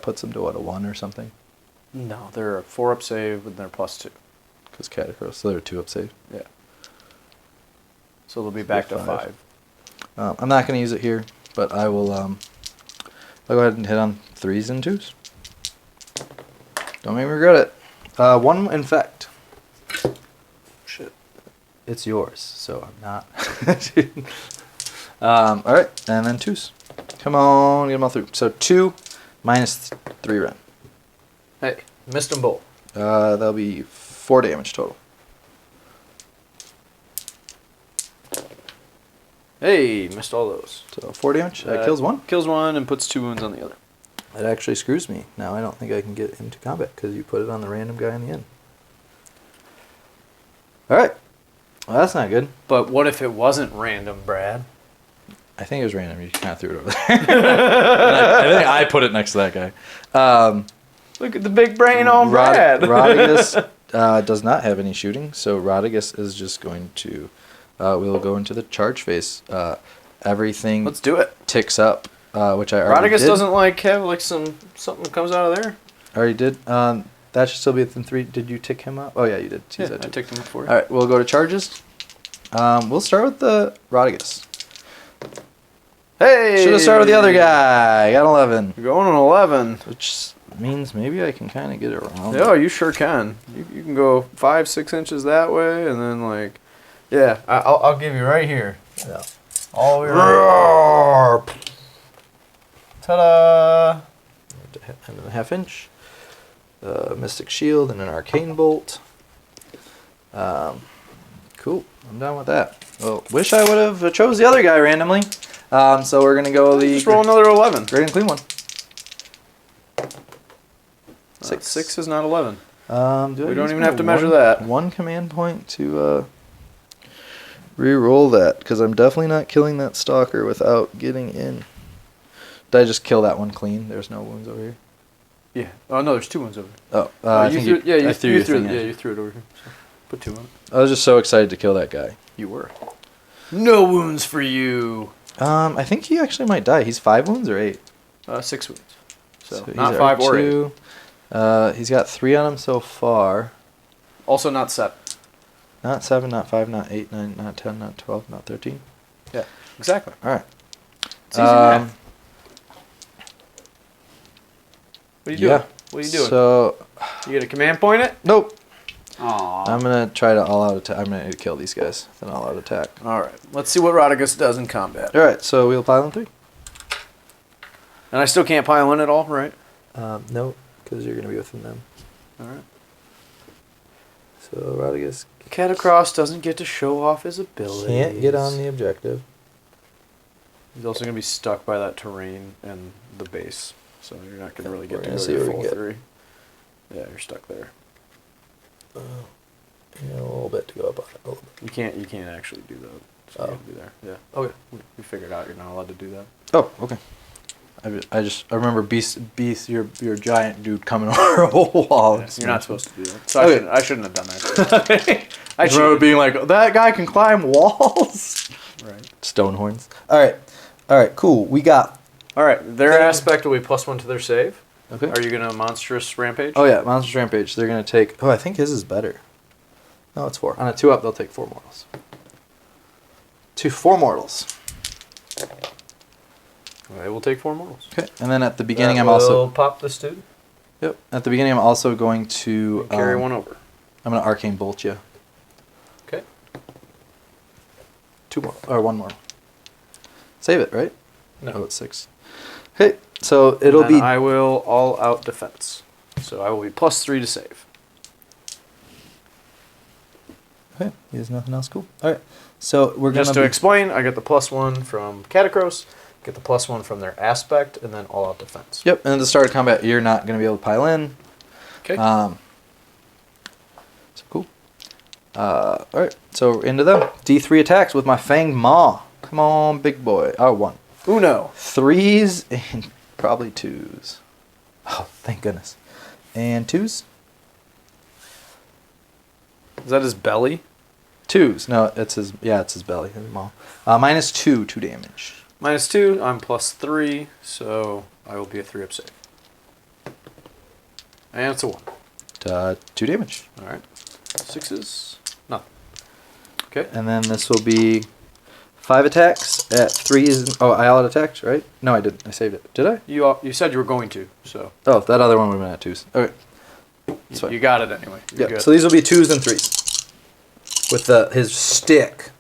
[SPEAKER 2] puts him to, what, a 1 or something?
[SPEAKER 1] No, they're a 4-up save and they're +2.
[SPEAKER 2] Because Catacross, so they're a 2-up save.
[SPEAKER 1] Yeah. So they'll be back to
[SPEAKER 2] 5.
[SPEAKER 1] 5.
[SPEAKER 2] I'm not going to use it here, but I will. I'll go ahead and hit on 3s and 2s. Don't make me regret it. 1 infect.
[SPEAKER 1] Shit.
[SPEAKER 2] It's yours, so I'm not. All right, and then 2s. Come on, get them all through. So 2 minus 3 rend.
[SPEAKER 1] Hey, missed them both.
[SPEAKER 2] That'll be 4 damage total.
[SPEAKER 1] Hey, missed all those.
[SPEAKER 2] So 4 damage. That kills 1.
[SPEAKER 1] Kills 1 and puts 2 wounds on the other.
[SPEAKER 2] That actually screws me. Now I don't think I can get into combat because you put it on the random guy in the end. All right. Well, that's not good.
[SPEAKER 1] But what if it wasn't random, Brad?
[SPEAKER 2] I think it was random. You kind of threw it over there. I think I put it next to that guy.
[SPEAKER 1] Look at the big brain on Brad.
[SPEAKER 2] Rodigus does not have any shooting, so Rodigus is just going to... we'll go into the charge phase. Everything
[SPEAKER 1] Let's do it.
[SPEAKER 2] ticks up, which I already
[SPEAKER 1] Rodigus
[SPEAKER 2] did.
[SPEAKER 1] doesn't have something that comes out of there.
[SPEAKER 2] I already did. That should still be within 3. Did you tick him up? Oh, yeah, you did.
[SPEAKER 1] Yeah,
[SPEAKER 2] that
[SPEAKER 1] I
[SPEAKER 2] too.
[SPEAKER 1] ticked him up for you.
[SPEAKER 2] All right, we'll go to charges. We'll start with the Rodigus.
[SPEAKER 1] Hey!
[SPEAKER 2] Should have started with the other guy. I got 11.
[SPEAKER 1] You're going on 11.
[SPEAKER 2] Which means maybe I can kind of get around.
[SPEAKER 1] Yeah, you sure can. You can go 5-6 inches that way, and then yeah, I'll give you right here.
[SPEAKER 2] Yeah.
[SPEAKER 1] All the way right. Ta-da!
[SPEAKER 2] And then a ½ inch. Mystic Shield and an Arcane Bolt. Cool. I'm done with that. Well, wish I would have chose the other guy randomly. So we're gonna go the
[SPEAKER 1] Just roll another 11.
[SPEAKER 2] great and clean one.
[SPEAKER 1] 6 is not 11.
[SPEAKER 2] Do I
[SPEAKER 1] We don't
[SPEAKER 2] use
[SPEAKER 1] even
[SPEAKER 2] my
[SPEAKER 1] have to measure that.
[SPEAKER 2] 1 command point to re-roll that, because I'm definitely not killing that stalker without getting in. Did I just kill that one clean? There's no wounds over here.
[SPEAKER 1] Yeah. Oh no, there's 2 ones over.
[SPEAKER 2] Oh,
[SPEAKER 1] I
[SPEAKER 2] I think
[SPEAKER 1] threw,
[SPEAKER 2] you, I threw your
[SPEAKER 1] threw
[SPEAKER 2] thing
[SPEAKER 1] it.
[SPEAKER 2] in.
[SPEAKER 1] Yeah, you threw it over here. So put 2 on it.
[SPEAKER 2] I was just so excited to kill that guy.
[SPEAKER 1] You were. No wounds for you.
[SPEAKER 2] I think he actually might die. He's 5 wounds or 8?
[SPEAKER 1] 6 wounds. So
[SPEAKER 2] he's
[SPEAKER 1] not
[SPEAKER 2] at
[SPEAKER 1] 5 or 8.
[SPEAKER 2] 2. He's got 3 on him so far.
[SPEAKER 1] Also not 7.
[SPEAKER 2] Not 7, not 5, not 8, 9, not 10, not 12, not 13.
[SPEAKER 1] Yeah, exactly.
[SPEAKER 2] All right.
[SPEAKER 1] It's easy math. What are you doing?
[SPEAKER 2] Yeah.
[SPEAKER 1] What are you doing?
[SPEAKER 2] So,
[SPEAKER 1] You get a command point it?
[SPEAKER 2] nope.
[SPEAKER 1] Aww.
[SPEAKER 2] I'm going to try to all-out attack. I'm going to kill these guys. Then all-out attack.
[SPEAKER 1] All right. Let's see what Rodigus does in combat.
[SPEAKER 2] All right, so we'll pile in 3.
[SPEAKER 1] And I still can't pile in at all, right?
[SPEAKER 2] No, because you're going to be within them.
[SPEAKER 1] All right.
[SPEAKER 2] So Rodigus
[SPEAKER 1] Catacross doesn't get to show off his abilities.
[SPEAKER 2] can't get on the objective.
[SPEAKER 1] He's also going to be stuck by that terrain and the base. So you're not going to really get to
[SPEAKER 2] We're
[SPEAKER 1] go
[SPEAKER 2] gonna
[SPEAKER 1] to your
[SPEAKER 2] see what
[SPEAKER 1] full
[SPEAKER 2] we get.
[SPEAKER 1] 3. Yeah, you're stuck there.
[SPEAKER 2] Yeah, a little bit to go up on it. A little bit.
[SPEAKER 1] You can't actually do that. So you have to be there. Yeah.
[SPEAKER 2] Okay.
[SPEAKER 1] We figured out you're not allowed to do that.
[SPEAKER 2] Oh, okay. I remember Beast, your giant dude coming over a whole wall.
[SPEAKER 1] Yeah, you're not supposed to do that. So
[SPEAKER 2] Okay.
[SPEAKER 1] I shouldn't have done that.
[SPEAKER 2] I remember being like, that guy can climb walls.
[SPEAKER 1] Right.
[SPEAKER 2] Stonehorns. All right, cool. We got.
[SPEAKER 1] All right. Their aspect will be +1 to their save.
[SPEAKER 2] Okay.
[SPEAKER 1] Are you gonna monstrous rampage?
[SPEAKER 2] Oh yeah, Monsters Rampage. They're gonna take. Oh, I think his is better. No, it's 4. On a 2-up, they'll take 4 mortals. 4 mortals.
[SPEAKER 1] They will take 4 mortals.
[SPEAKER 2] Okay, and then at the beginning,
[SPEAKER 1] That
[SPEAKER 2] I'm also.
[SPEAKER 1] will pop this dude.
[SPEAKER 2] Yep. At the beginning, I'm also going to
[SPEAKER 1] Carry one over.
[SPEAKER 2] I'm gonna arcane bolt you.
[SPEAKER 1] Okay.
[SPEAKER 2] 2 more or 1 more. Save it, right?
[SPEAKER 1] No.
[SPEAKER 2] Oh, it's 6. Okay, so it'll
[SPEAKER 1] Then
[SPEAKER 2] be
[SPEAKER 1] I will all out defense. So I will be +3 to save.
[SPEAKER 2] Okay, he has nothing else. Cool. All right. So we're
[SPEAKER 1] Just
[SPEAKER 2] gonna
[SPEAKER 1] to explain, I get the +1 from Catacross, get the +1 from their aspect, and then all-out defense.
[SPEAKER 2] Yep. And at the start of combat, you're not gonna be able to pile in.
[SPEAKER 1] Okay.
[SPEAKER 2] So cool. All right. So into them. D3 attacks with my Fanged Maw. Come on, big boy. Oh, 1.
[SPEAKER 1] Uno.
[SPEAKER 2] 3s and probably 2s. Oh, thank goodness. And 2s.
[SPEAKER 1] Is that his belly?
[SPEAKER 2] 2s. No, it's his. Yeah, it's his belly. His maw. -2, 2 damage.
[SPEAKER 1] -2. I'm +3, so I will be a 3-up save. And it's a 1.
[SPEAKER 2] 2 damage.
[SPEAKER 1] All right. 6s. Nothing. Okay.
[SPEAKER 2] And then this will be 5 attacks at 3s. Oh, I all attacked, right? No, I didn't. I saved it. Did I?
[SPEAKER 1] You said you were going to, so
[SPEAKER 2] Oh, that other one would have been at 2s. Okay. That's fine.
[SPEAKER 1] you got it anyway. You're
[SPEAKER 2] Yeah.
[SPEAKER 1] good.
[SPEAKER 2] So these will be 2s and 3s with his stick.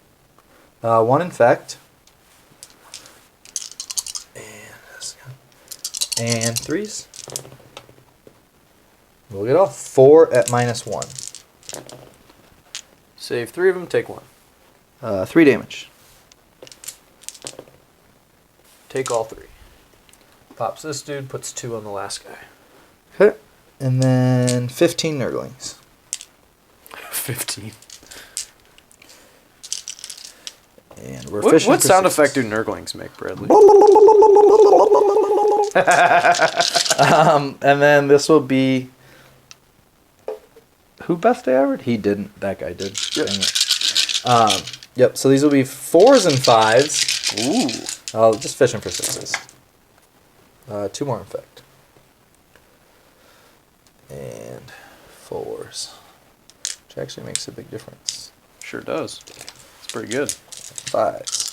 [SPEAKER 2] 1 infect. And 3s. We'll get off 4 at -1.
[SPEAKER 1] Save 3 of them, take 1.
[SPEAKER 2] 3 damage.
[SPEAKER 1] Take all 3. Pops this dude, puts 2 on the last guy.
[SPEAKER 2] Okay. And then 15 Nurglings.
[SPEAKER 1] 15.
[SPEAKER 2] And we're
[SPEAKER 1] What
[SPEAKER 2] fishing for
[SPEAKER 1] sound
[SPEAKER 2] 6s.
[SPEAKER 1] effect do Nurglings make, Bradley?
[SPEAKER 2] And then this will be. Who best day ever? He didn't. That guy did.
[SPEAKER 1] Yep.
[SPEAKER 2] Dang it. Yep. So these will be 4s and 5s.
[SPEAKER 1] Ooh.
[SPEAKER 2] I'll just fishing for 6s. 2 more infect. And 4s. Which actually makes a big difference.
[SPEAKER 1] Sure does. It's pretty good.
[SPEAKER 2] 5s.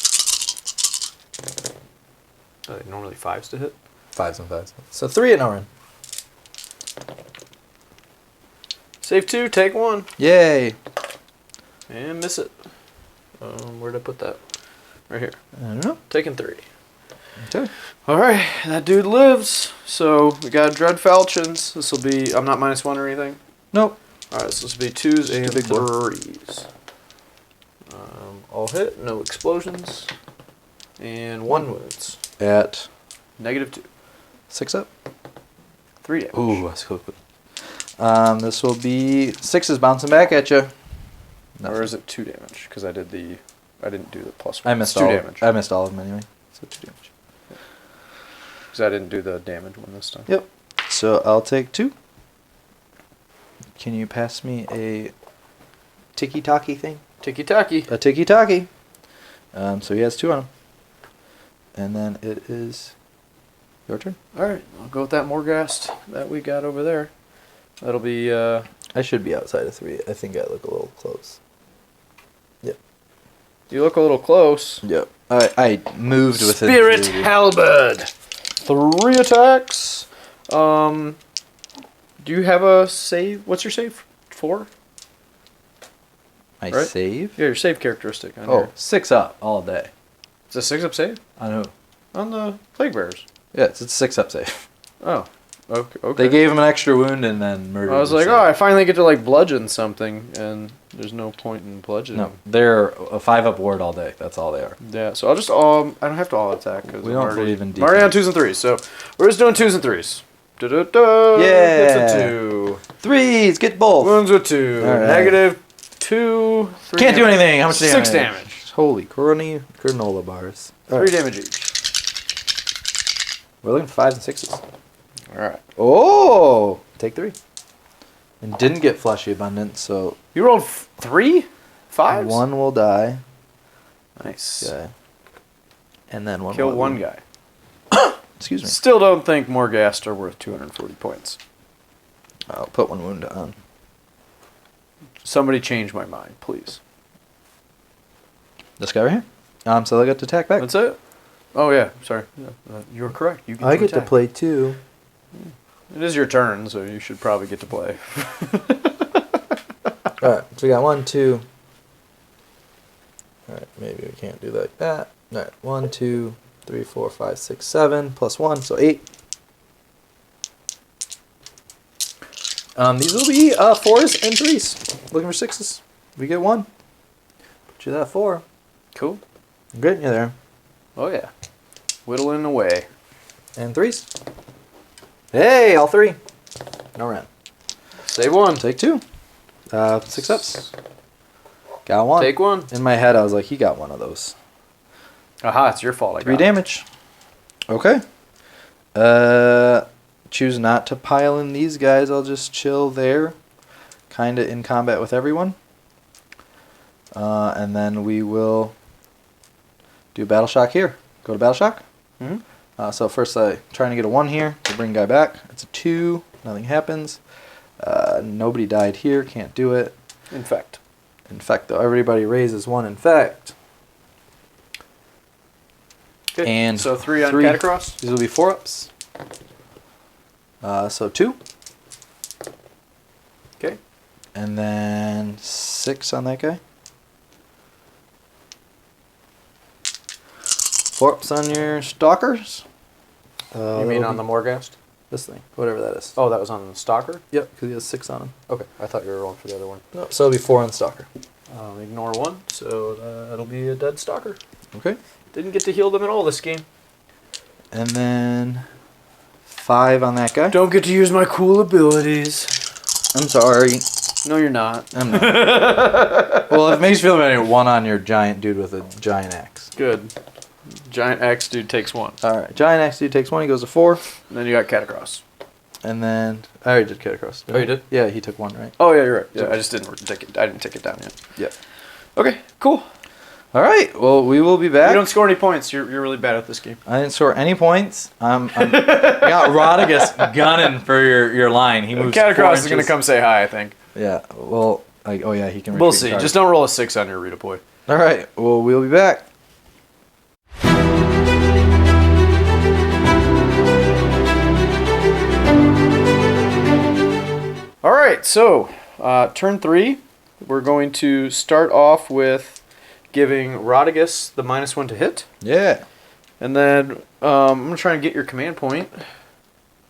[SPEAKER 1] Are they normally 5s to hit?
[SPEAKER 2] 5s and 5s. So 3 at no run.
[SPEAKER 1] Save 2, take 1.
[SPEAKER 2] Yay.
[SPEAKER 1] And miss it. Where'd I put that? Right here.
[SPEAKER 2] I don't know.
[SPEAKER 1] Taking 3.
[SPEAKER 2] Okay.
[SPEAKER 1] Alright, that dude lives. So we got Dread Falchions. This will be. I'm not -1 or anything.
[SPEAKER 2] Nope.
[SPEAKER 1] Alright, so this will be 2s and
[SPEAKER 2] big boy.
[SPEAKER 1] 3s. All hit, no explosions. And 1 wounds.
[SPEAKER 2] At
[SPEAKER 1] -2.
[SPEAKER 2] 6 up.
[SPEAKER 1] 3 damage.
[SPEAKER 2] Ooh, that's cool. This will be 6s bouncing back at you.
[SPEAKER 1] Or is it 2 damage? Because I didn't do the +1.
[SPEAKER 2] I missed
[SPEAKER 1] It's 2
[SPEAKER 2] all.
[SPEAKER 1] damage.
[SPEAKER 2] I missed all of them anyway. So 2 damage.
[SPEAKER 1] Because I didn't do the damage one this time.
[SPEAKER 2] Yep. So I'll take 2. Can you pass me a tiki-taki thing?
[SPEAKER 1] Tiki-taki.
[SPEAKER 2] A tiki-taki. So he has 2 on him. And then it is your turn.
[SPEAKER 1] Alright, I'll go with that Morghast that we got over there. That'll be,
[SPEAKER 2] I should be outside of 3. I think I look a little close. Yep.
[SPEAKER 1] you look a little close.
[SPEAKER 2] Yep. I moved with
[SPEAKER 1] Spirit
[SPEAKER 2] it.
[SPEAKER 1] Halberd. 3 attacks. Do you have a save? What's your save? 4?
[SPEAKER 2] I
[SPEAKER 1] right?
[SPEAKER 2] save?
[SPEAKER 1] Yeah, your save characteristic. On
[SPEAKER 2] Oh,
[SPEAKER 1] here.
[SPEAKER 2] 6 up all day.
[SPEAKER 1] It's a 6-up save?
[SPEAKER 2] I know.
[SPEAKER 1] On the Plague Bearers.
[SPEAKER 2] Yeah, it's a 6-up save.
[SPEAKER 1] Oh. Okay.
[SPEAKER 2] They gave him an extra wound and then murdered
[SPEAKER 1] I was
[SPEAKER 2] him,
[SPEAKER 1] like,
[SPEAKER 2] so-
[SPEAKER 1] oh, I finally get to like bludgeon something, and there's no point in bludgeoning.
[SPEAKER 2] No, they're a 5-up ward all day. That's all they are.
[SPEAKER 1] Yeah, so I'll just I don't have to all attack because
[SPEAKER 2] We don't believe in
[SPEAKER 1] I'm already on
[SPEAKER 2] defense.
[SPEAKER 1] 2s and 3s, so we're just doing 2s and 3s. Da-da-da.
[SPEAKER 2] Yeah.
[SPEAKER 1] Hits a 2.
[SPEAKER 2] 3s, get both.
[SPEAKER 1] Wounds with 2.
[SPEAKER 2] All right.
[SPEAKER 1] -2. 3
[SPEAKER 2] Can't do
[SPEAKER 1] damage.
[SPEAKER 2] anything. How much
[SPEAKER 1] 6 damage.
[SPEAKER 2] Holy granola bars.
[SPEAKER 1] 3 damage each.
[SPEAKER 2] We're looking for 5s and 6s.
[SPEAKER 1] Alright.
[SPEAKER 2] Oh! Take 3. And didn't get fleshy abundance, so
[SPEAKER 1] You rolled 3? 5s?
[SPEAKER 2] 1 will die.
[SPEAKER 1] Nice.
[SPEAKER 2] Okay. And then 1
[SPEAKER 1] Kill
[SPEAKER 2] will
[SPEAKER 1] 1 guy.
[SPEAKER 2] Excuse me.
[SPEAKER 1] Still don't think Morghast are worth 240 points.
[SPEAKER 2] I'll put 1 wound on.
[SPEAKER 1] Somebody change my mind, please.
[SPEAKER 2] This guy right here. So I get to attack back.
[SPEAKER 1] That's it? Oh, yeah. Sorry. Yeah, you're correct. You
[SPEAKER 2] I get to
[SPEAKER 1] attack.
[SPEAKER 2] play 2.
[SPEAKER 1] It is your turn, so you should probably get to play.
[SPEAKER 2] Alright, so we got 1, 2. Alright, maybe we can't do like that. Alright, 1, 2, 3, 4, 5, 6, 7, plus 1, so 8. These will be 4s and 3s. Looking for 6s. We get 1. Put you that 4.
[SPEAKER 1] Cool.
[SPEAKER 2] I'm getting you there.
[SPEAKER 1] Oh, yeah. Whittling away.
[SPEAKER 2] And 3s. Hey, all 3. No rent.
[SPEAKER 1] Save 1.
[SPEAKER 2] Take 2. 6 ups. Got 1.
[SPEAKER 1] Take 1.
[SPEAKER 2] In my head, I was like, he got 1 of those.
[SPEAKER 1] Aha, it's your fault.
[SPEAKER 2] 3 damage. Okay. Choose not to pile in these guys. I'll just chill there. Kind of in combat with everyone. And then we will do Battle Shock here. Go to Battle Shock.
[SPEAKER 1] Mm-hmm.
[SPEAKER 2] So first I'm trying to get a 1 here to bring guy back. It's a 2. Nothing happens. Nobody died here. Can't do it.
[SPEAKER 1] Infect.
[SPEAKER 2] Infect, though. Everybody raises 1 infect.
[SPEAKER 1] Okay.
[SPEAKER 2] And
[SPEAKER 1] so 3 on Catacross.
[SPEAKER 2] These will be 4 ups. So 2.
[SPEAKER 1] Okay.
[SPEAKER 2] And then 6 on that guy. 4 ups on your stalkers.
[SPEAKER 1] You mean on the Morghast?
[SPEAKER 2] This thing, whatever that is.
[SPEAKER 1] Oh, that was on the Stalker?
[SPEAKER 2] Yep, because he has 6 on him.
[SPEAKER 1] Okay, I thought you were rolling for the other one.
[SPEAKER 2] No, so it'll be 4 on stalker.
[SPEAKER 1] Ignore 1, so it'll be a dead Stalker.
[SPEAKER 2] Okay.
[SPEAKER 1] Didn't get to heal them at all this game.
[SPEAKER 2] And then 5 on that guy.
[SPEAKER 1] Don't get to use my cool abilities.
[SPEAKER 2] I'm sorry.
[SPEAKER 1] No, you're not.
[SPEAKER 2] I'm not. Well, if it makes you feel better, 1 on your giant dude with a giant axe.
[SPEAKER 1] Good. Giant Axe dude takes 1.
[SPEAKER 2] Alright, giant axe dude takes 1, he goes to 4.
[SPEAKER 1] And then you got Catacross.
[SPEAKER 2] And then, I already did Catacross.
[SPEAKER 1] Oh, you did?
[SPEAKER 2] Yeah, he took 1, right?
[SPEAKER 1] Oh, yeah, you're right. Yeah, I just didn't take it. I didn't take it down yet.
[SPEAKER 2] Yeah.
[SPEAKER 1] Okay, cool.
[SPEAKER 2] Alright, well, we will be back.
[SPEAKER 1] You don't score any points. You're really bad at this game.
[SPEAKER 2] I didn't score any points. I got Rodigus gunning for your line. He moves 4
[SPEAKER 1] Catacross is going to
[SPEAKER 2] inches.
[SPEAKER 1] come say hi, I think.
[SPEAKER 2] Yeah, well, oh yeah, he can
[SPEAKER 1] We'll
[SPEAKER 2] retreat
[SPEAKER 1] see.
[SPEAKER 2] charge.
[SPEAKER 1] Just don't roll a 6 on your redeploy.
[SPEAKER 2] Alright, well, we'll be back.
[SPEAKER 1] Alright, so turn 3, we're going to start off with giving Rodigus the -1 to hit.
[SPEAKER 2] Yeah.
[SPEAKER 1] And then I'm going to try and get your command point.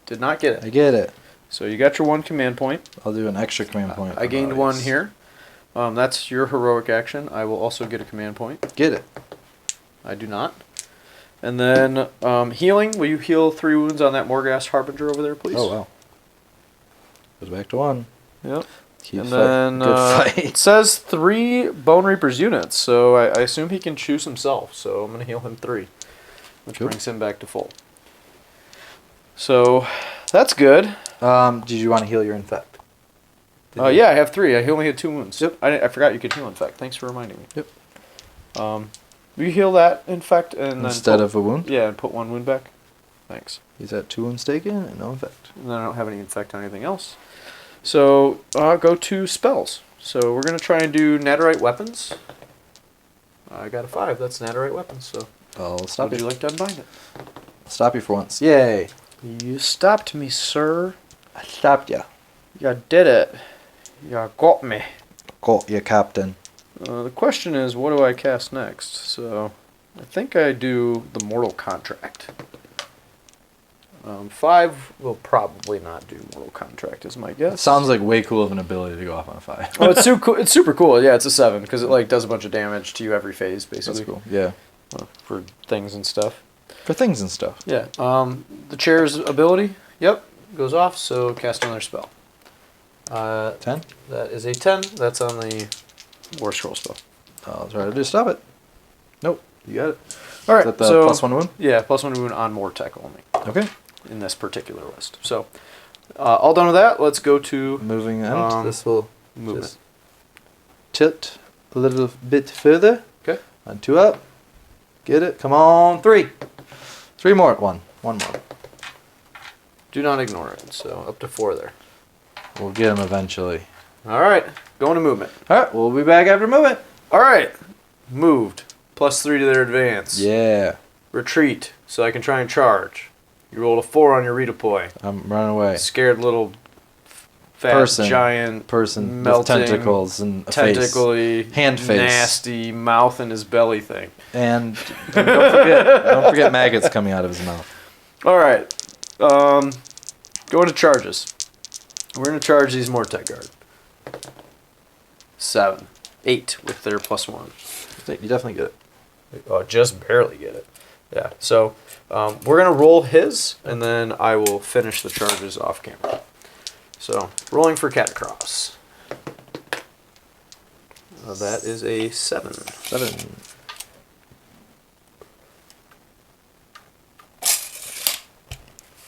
[SPEAKER 1] Did not get
[SPEAKER 2] I
[SPEAKER 1] it.
[SPEAKER 2] get it.
[SPEAKER 1] So you got your 1 command point.
[SPEAKER 2] I'll do an extra command point.
[SPEAKER 1] I gained 1 here. That's your heroic action. I will also get a command point.
[SPEAKER 2] Get it.
[SPEAKER 1] I do not. And then healing. Will you heal 3 wounds on that Morghast Harbinger over there, please?
[SPEAKER 2] Oh, wow. Goes back to 1.
[SPEAKER 1] Yep.
[SPEAKER 2] Keep
[SPEAKER 1] And
[SPEAKER 2] fight.
[SPEAKER 1] then
[SPEAKER 2] Good
[SPEAKER 1] it
[SPEAKER 2] fight.
[SPEAKER 1] says 3 Bone Reapers units, so I assume he can choose himself. So I'm going to heal him 3, which
[SPEAKER 2] Cool.
[SPEAKER 1] brings him back to full. So that's good.
[SPEAKER 2] Did you want to heal your infect?
[SPEAKER 1] Yeah, I have 3. I only had 2 wounds.
[SPEAKER 2] Yep.
[SPEAKER 1] I forgot you could heal infect. Thanks for reminding me.
[SPEAKER 2] Yep.
[SPEAKER 1] Will you heal that infect and
[SPEAKER 2] Instead
[SPEAKER 1] then
[SPEAKER 2] of a wound?
[SPEAKER 1] yeah, and put 1 wound back? Thanks.
[SPEAKER 2] He's at 2 wounds taken and no infect.
[SPEAKER 1] And then I don't have any infect on anything else. So go to spells. So we're going to try and do Netherite weapons. I got a 5. That's Netherite weapons. So
[SPEAKER 2] I'll stop
[SPEAKER 1] would
[SPEAKER 2] you.
[SPEAKER 1] you like to unbind it?
[SPEAKER 2] I'll stop you for once. Yay.
[SPEAKER 1] You stopped me, sir.
[SPEAKER 2] I stopped ya.
[SPEAKER 1] You did it. You got me.
[SPEAKER 2] Got ya, Captain.
[SPEAKER 1] The question is, what do I cast next? So I think I do the Mortal Contract. 5 will probably not do Mortal Contract, is my guess.
[SPEAKER 2] Sounds like way cool of an ability to go off on a 5.
[SPEAKER 1] Oh, it's super cool. Yeah, it's a 7 because it like does a bunch of damage to you every phase, basically.
[SPEAKER 2] That's cool. Yeah.
[SPEAKER 1] For things and stuff.
[SPEAKER 2] For things and stuff.
[SPEAKER 1] Yeah. The chair's ability, yep, goes off. So cast another spell.
[SPEAKER 2] 10?
[SPEAKER 1] That is a 10. That's on the War Scroll spell.
[SPEAKER 2] I'll try to do stop it. Nope. You got it.
[SPEAKER 1] All right.
[SPEAKER 2] Is that the
[SPEAKER 1] so
[SPEAKER 2] +1 wound?
[SPEAKER 1] Yeah, +1 wound on Mortec only
[SPEAKER 2] Okay.
[SPEAKER 1] in this particular list. So all done with that. Let's go to
[SPEAKER 2] Moving on. This will
[SPEAKER 1] movement.
[SPEAKER 2] just tilt a little bit further.
[SPEAKER 1] Okay.
[SPEAKER 2] On 2 up. Get it. Come on. 3. 3 more. 1. 1 more.
[SPEAKER 1] Do not ignore it. So up to 4 there.
[SPEAKER 2] We'll get him eventually.
[SPEAKER 1] All right. Going to movement.
[SPEAKER 2] All right. We'll be back after movement.
[SPEAKER 1] All right. Moved. +3 to their advance.
[SPEAKER 2] Yeah.
[SPEAKER 1] Retreat. So I can try and charge. You rolled a 4 on your redeploy.
[SPEAKER 2] I'm running away.
[SPEAKER 1] Scared little fat giant
[SPEAKER 2] person
[SPEAKER 1] melting
[SPEAKER 2] with tentacles and a face.
[SPEAKER 1] tentacly
[SPEAKER 2] Hand face.
[SPEAKER 1] nasty mouth in his belly thing.
[SPEAKER 2] And don't forget maggots coming out of his mouth.
[SPEAKER 1] All right. Going to charges. We're going to charge these Mortec Guard. 7. 8 with their +1.
[SPEAKER 2] You definitely get it.
[SPEAKER 1] Oh, just barely get it. Yeah, so we're going to roll his, and then I will finish the charges off camera. So, rolling for Catacross. That is a 7.
[SPEAKER 2] 7.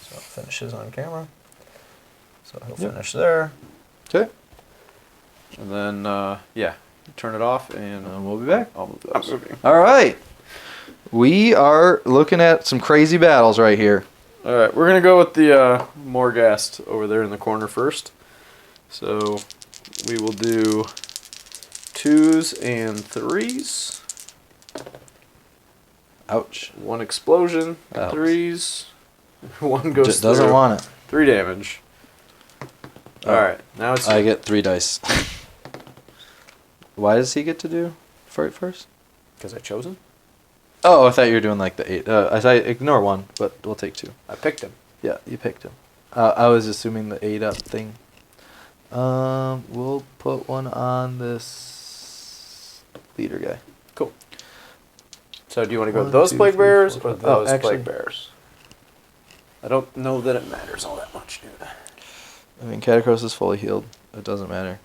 [SPEAKER 1] So, finishes on camera. So, he'll finish there.
[SPEAKER 2] Okay.
[SPEAKER 1] And then, yeah, turn it off, and
[SPEAKER 2] We'll be back.
[SPEAKER 1] I'll move those.
[SPEAKER 2] All right. We are looking at some crazy battles right here.
[SPEAKER 1] All right, we're going to go with the Morghast over there in the corner first. So, we will do 2s and 3s.
[SPEAKER 2] Ouch.
[SPEAKER 1] 1 explosion,
[SPEAKER 2] Ouch.
[SPEAKER 1] 3s. 1 goes
[SPEAKER 2] Just doesn't
[SPEAKER 1] through.
[SPEAKER 2] want it.
[SPEAKER 1] 3 damage.
[SPEAKER 2] Oh.
[SPEAKER 1] Alright, now it's...
[SPEAKER 2] I get 3 dice. Why does he get to do fight first?
[SPEAKER 1] Because I chose him?
[SPEAKER 2] Oh, I thought you were doing like the 8. I thought ignore 1, but we'll take 2.
[SPEAKER 1] I picked him.
[SPEAKER 2] Yeah, you picked him. I was assuming the 8 up thing. We'll put 1 on this leader guy.
[SPEAKER 1] Cool. So do you want to go with
[SPEAKER 2] 1,
[SPEAKER 1] those
[SPEAKER 2] 2,
[SPEAKER 1] Plague
[SPEAKER 2] 3,
[SPEAKER 1] Bearers
[SPEAKER 2] 4,
[SPEAKER 1] or
[SPEAKER 2] 5.
[SPEAKER 1] those
[SPEAKER 2] Actually,
[SPEAKER 1] Plague Bearers? I don't know that it matters all that much, dude.
[SPEAKER 2] I mean, Catacross is fully healed. It doesn't matter.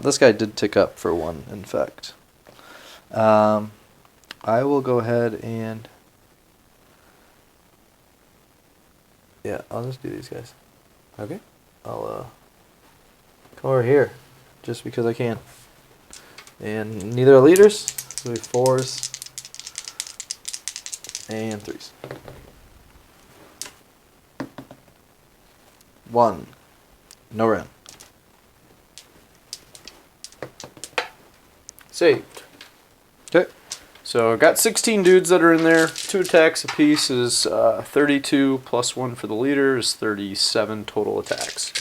[SPEAKER 2] This guy did tick up for 1, in fact. I will go ahead and... Yeah, I'll just do these guys.
[SPEAKER 1] Okay.
[SPEAKER 2] I'll come over here, just because I can. And neither are leaders, so we have 4s and 3s. 1. No run.
[SPEAKER 1] Saved.
[SPEAKER 2] Okay.
[SPEAKER 1] So got 16 dudes that are in there. 2 attacks apiece is 32 plus 1 for the leader is 37 total attacks.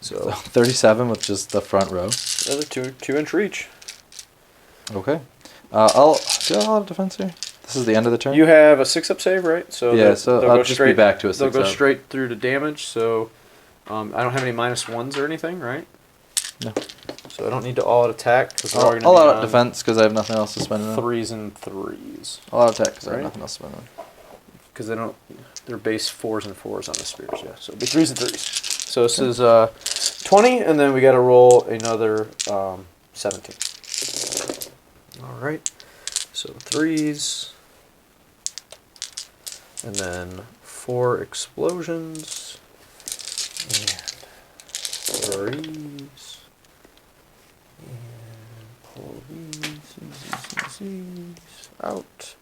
[SPEAKER 1] So
[SPEAKER 2] 37 with just the front row.
[SPEAKER 1] another 2-inch reach.
[SPEAKER 2] Okay. Do I have defense here? This is the end of the turn?
[SPEAKER 1] You have a 6-up save, right? So
[SPEAKER 2] Yeah, so
[SPEAKER 1] they'll
[SPEAKER 2] I'll
[SPEAKER 1] go
[SPEAKER 2] just be
[SPEAKER 1] straight,
[SPEAKER 2] back to a
[SPEAKER 1] They'll
[SPEAKER 2] 6-up.
[SPEAKER 1] go straight through to damage. So I don't have any -1s or anything, right?
[SPEAKER 2] No.
[SPEAKER 1] So I don't need to all-out attack because they're all going to
[SPEAKER 2] I'll
[SPEAKER 1] be
[SPEAKER 2] out
[SPEAKER 1] on
[SPEAKER 2] defense because I have nothing else to spend it on.
[SPEAKER 1] 3s and 3s.
[SPEAKER 2] I'll out attack because I have
[SPEAKER 1] Right?
[SPEAKER 2] nothing else to spend it on.
[SPEAKER 1] Because they don't, they're base 4s and 4s on the spears, yeah. So it'd be 3s and 3s. So this is 20, and then we got to roll another 17. All right. So 3s, and then 4 explosions, and 3s, and pull these out.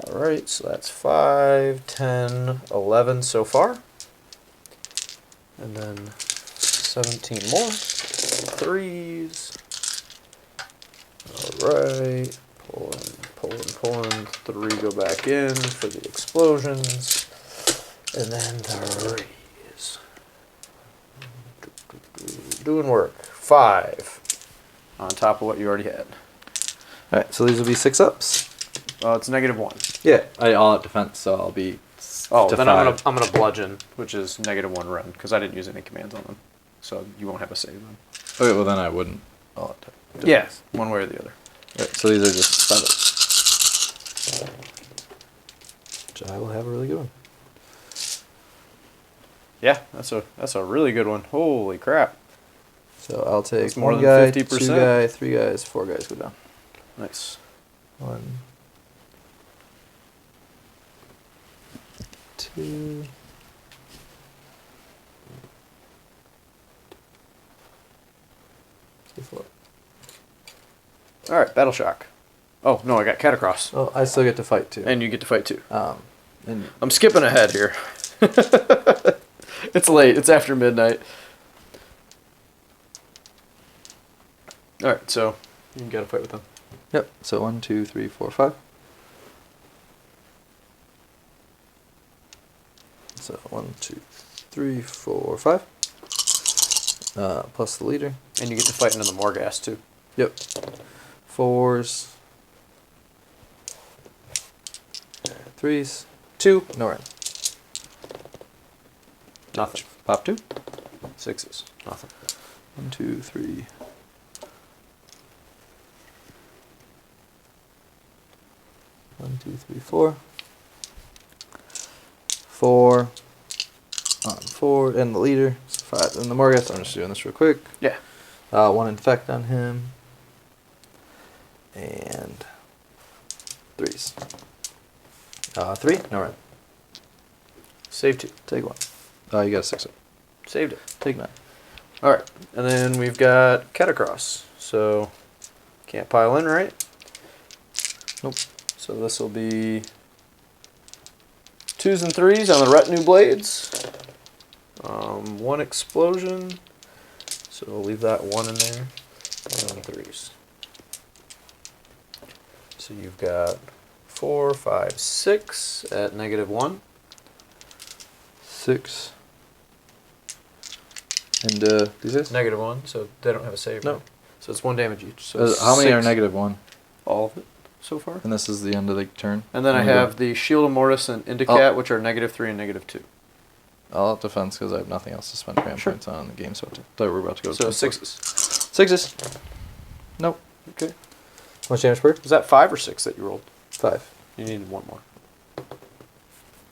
[SPEAKER 1] Alright, so that's 5, 10, 11 so far. And then 17 more. 3s. Alright. Pulling. 3 go back in for the explosions. And then 3s. Doing work. 5. On top of what you already had.
[SPEAKER 2] Alright, so these will be 6-ups.
[SPEAKER 1] It's -1.
[SPEAKER 2] Yeah, I all out defense, so I'll be.
[SPEAKER 1] Oh,
[SPEAKER 2] to
[SPEAKER 1] then
[SPEAKER 2] 5.
[SPEAKER 1] I'm gonna bludgeon, which is -1 run, because I didn't use any commands on them, so you won't have a save then.
[SPEAKER 2] Okay, well then I wouldn't. All out defense.
[SPEAKER 1] Yes, one way or the other.
[SPEAKER 2] Alright, so these are just 7. Which I will have a really good one.
[SPEAKER 1] Yeah, that's a really good one. Holy crap!
[SPEAKER 2] So I'll take
[SPEAKER 1] That's more
[SPEAKER 2] 1
[SPEAKER 1] than
[SPEAKER 2] guy,
[SPEAKER 1] 50%.
[SPEAKER 2] 2 guy, 3 guys, 4 guys go down.
[SPEAKER 1] Nice.
[SPEAKER 2] 1, 2. Four.
[SPEAKER 1] All right, battle shock. Oh no, I got Catacross,
[SPEAKER 2] Oh, I still get to fight too.
[SPEAKER 1] and you get to fight too.
[SPEAKER 2] And
[SPEAKER 1] I'm skipping ahead here. It's late. It's after midnight. All right, so you got to fight with them.
[SPEAKER 2] yep. So 1, 2, 3, 4, 5. So 1, 2, 3, 4, 5. Plus the leader.
[SPEAKER 1] And you get to fight into the Morghast too.
[SPEAKER 2] Yep. 4s. 3s. 2. No run.
[SPEAKER 1] Nothing.
[SPEAKER 2] Pop 2.
[SPEAKER 1] Sixes. Nothing.
[SPEAKER 2] 1, 2, 3. 1, 2, 3, 4. 4 on 4, and the leader. 5 and the Morgoth. I'm just doing this real quick.
[SPEAKER 1] Yeah.
[SPEAKER 2] 1 infect on him. And 3s. 3, no red.
[SPEAKER 1] Save 2.
[SPEAKER 2] Take 1. You got a 6.
[SPEAKER 1] Saved it.
[SPEAKER 2] Take 9.
[SPEAKER 1] All right, and then we've got Catacross. So can't pile in, right?
[SPEAKER 2] Nope.
[SPEAKER 1] So this will be 2s and 3s on the retinue blades. 1 explosion. So we'll leave that 1 in there. And 3s. So you've got 4, 5, 6 at -1.
[SPEAKER 2] 6. And these guys?
[SPEAKER 1] -1, so they don't have a save.
[SPEAKER 2] No.
[SPEAKER 1] Right? So it's 1 damage each. So
[SPEAKER 2] How many are
[SPEAKER 1] 6.
[SPEAKER 2] -1?
[SPEAKER 1] All of it so far.
[SPEAKER 2] And this is the end of the turn.
[SPEAKER 1] And then I have the Shield of Mortis and Indicat, which are -3 and -2.
[SPEAKER 2] I'll have defense because I have nothing else to spend command
[SPEAKER 1] Sure.
[SPEAKER 2] points on in the game, so I thought we were about to go to
[SPEAKER 1] So
[SPEAKER 2] turn
[SPEAKER 1] 6s.
[SPEAKER 2] 6s. Nope.
[SPEAKER 1] Okay.
[SPEAKER 2] How much damage per?
[SPEAKER 1] Was that 5 or 6 that you rolled?
[SPEAKER 2] 5.
[SPEAKER 1] You needed 1 more.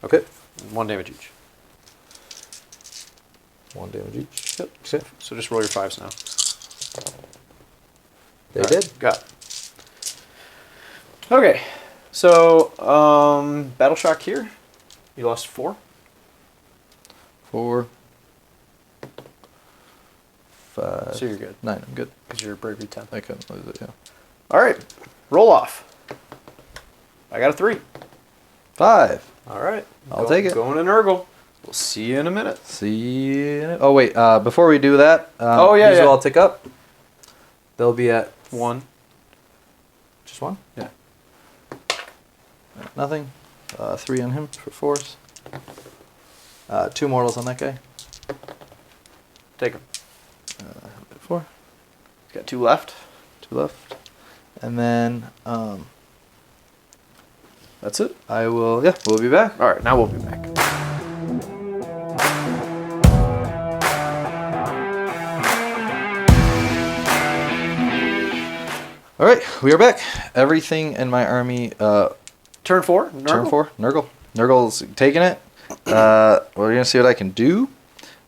[SPEAKER 2] Okay.
[SPEAKER 1] 1 damage each.
[SPEAKER 2] 1 damage each.
[SPEAKER 1] Yep.
[SPEAKER 2] Okay.
[SPEAKER 1] So just roll your 5s now.
[SPEAKER 2] They
[SPEAKER 1] Got
[SPEAKER 2] did.
[SPEAKER 1] it. Got it. Okay. So, Battle Shock here. You lost 4.
[SPEAKER 2] 4. 5.
[SPEAKER 1] So you're good.
[SPEAKER 2] 9. I'm good.
[SPEAKER 1] Because you're bravery 10.
[SPEAKER 2] I couldn't lose it, yeah.
[SPEAKER 1] All right. Roll off. I got a 3.
[SPEAKER 2] 5.
[SPEAKER 1] All right.
[SPEAKER 2] I'll take it.
[SPEAKER 1] Going to Nurgle. We'll see you in a minute.
[SPEAKER 2] See you. Oh, wait. Before we do that,
[SPEAKER 1] Oh, yeah,
[SPEAKER 2] these
[SPEAKER 1] yeah.
[SPEAKER 2] will all tick up. They'll be at
[SPEAKER 1] 1.
[SPEAKER 2] just 1?
[SPEAKER 1] Yeah.
[SPEAKER 2] Nothing. 3 on him for force. 2 mortals on that guy.
[SPEAKER 1] Take him.
[SPEAKER 2] 4.
[SPEAKER 1] He's got 2 left.
[SPEAKER 2] 2 left. And then
[SPEAKER 1] That's it.
[SPEAKER 2] I will, yeah, we'll be back.
[SPEAKER 1] All right. Now we'll be back.
[SPEAKER 2] All right, we are back. Everything in my army.
[SPEAKER 1] Turn 4. Nurgle.
[SPEAKER 2] Turn 4. Nurgle. Nurgle's taking it. We're gonna see what I can do.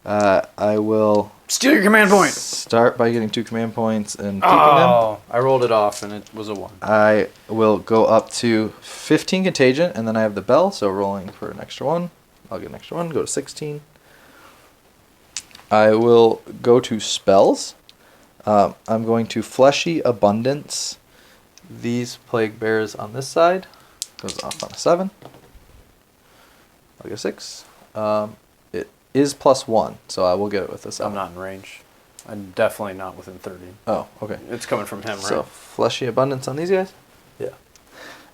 [SPEAKER 2] I will
[SPEAKER 1] Steal your command point.
[SPEAKER 2] start by getting 2 command points and keeping them.
[SPEAKER 1] Oh, I rolled it off and it was a 1.
[SPEAKER 2] I will go up to 15 contagion, and then I have the bell, so rolling for an extra 1. I'll get an extra 1. Go to 16. I will go to spells. I'm going to Fleshy Abundance these Plague Bears on this side. Goes off on a 7. I'll get a 6. It is +1, so I will get it with a 7.
[SPEAKER 1] I'm not in range. I'm definitely not within 30.
[SPEAKER 2] Oh, okay.
[SPEAKER 1] It's coming from him, right?
[SPEAKER 2] So Fleshy Abundance on these guys.
[SPEAKER 1] Yeah.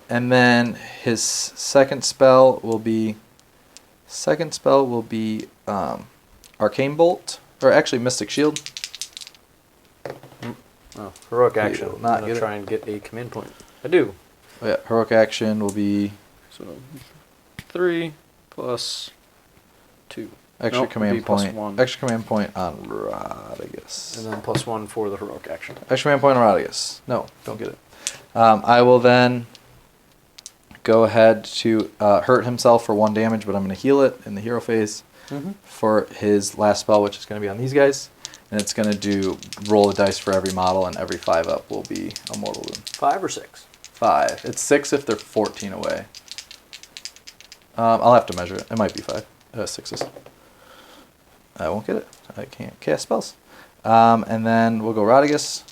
[SPEAKER 2] And then his second spell will be Arcane Bolt, or actually Mystic Shield.
[SPEAKER 1] Oh, heroic action.
[SPEAKER 2] will
[SPEAKER 1] I'm
[SPEAKER 2] not
[SPEAKER 1] gonna
[SPEAKER 2] get it.
[SPEAKER 1] try and get a command point. I do.
[SPEAKER 2] Oh, yeah, heroic action will be
[SPEAKER 1] So 3 plus 2.
[SPEAKER 2] extra
[SPEAKER 1] Nope,
[SPEAKER 2] command
[SPEAKER 1] it'd be plus
[SPEAKER 2] point.
[SPEAKER 1] 1.
[SPEAKER 2] Extra command point on Rodigus.
[SPEAKER 1] And then +1 for the heroic action.
[SPEAKER 2] Extra command point on Rodigus. No, don't get it. I will then go ahead to hurt himself for 1 damage, but I'm going to heal it in the hero phase for his last spell, which is going to be on these guys. And it's going to do roll a dice for every model, and every 5 up will be a mortal wound.
[SPEAKER 1] 5 or 6?
[SPEAKER 2] 5. It's 6 if they're 14 away. I'll have to measure it. It might be 5. 6s. I won't get it. I can't cast spells. And then we'll go Rodigus.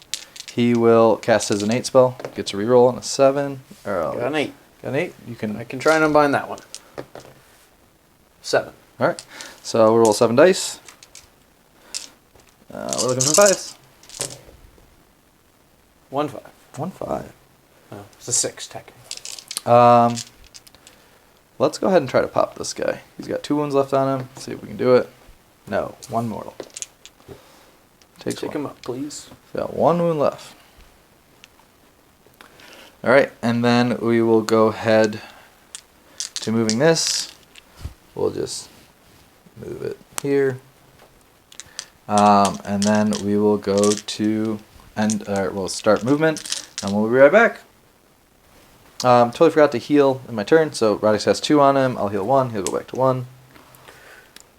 [SPEAKER 2] He will cast his innate spell. Gets a reroll on a 7.
[SPEAKER 1] Got an 8.
[SPEAKER 2] Got an 8. You can.
[SPEAKER 1] I can try and unbind that one. 7.
[SPEAKER 2] All right. So we'll roll 7 dice. We're looking for 5s.
[SPEAKER 1] 1 5.
[SPEAKER 2] 1 5.
[SPEAKER 1] Oh, it's a 6 technically.
[SPEAKER 2] Let's go ahead and try to pop this guy. He's got 2 wounds left on him. See if we can do it. No, 1 mortal. Takes
[SPEAKER 1] Take
[SPEAKER 2] 1.
[SPEAKER 1] him up, please.
[SPEAKER 2] He's got 1 wound left. All right, and then we will go ahead to moving this. We'll just move it here. And then we will go to we'll start movement, and we'll be right back. Totally forgot to heal in my turn, so Radix has 2 on him. I'll heal 1. He'll go back to 1.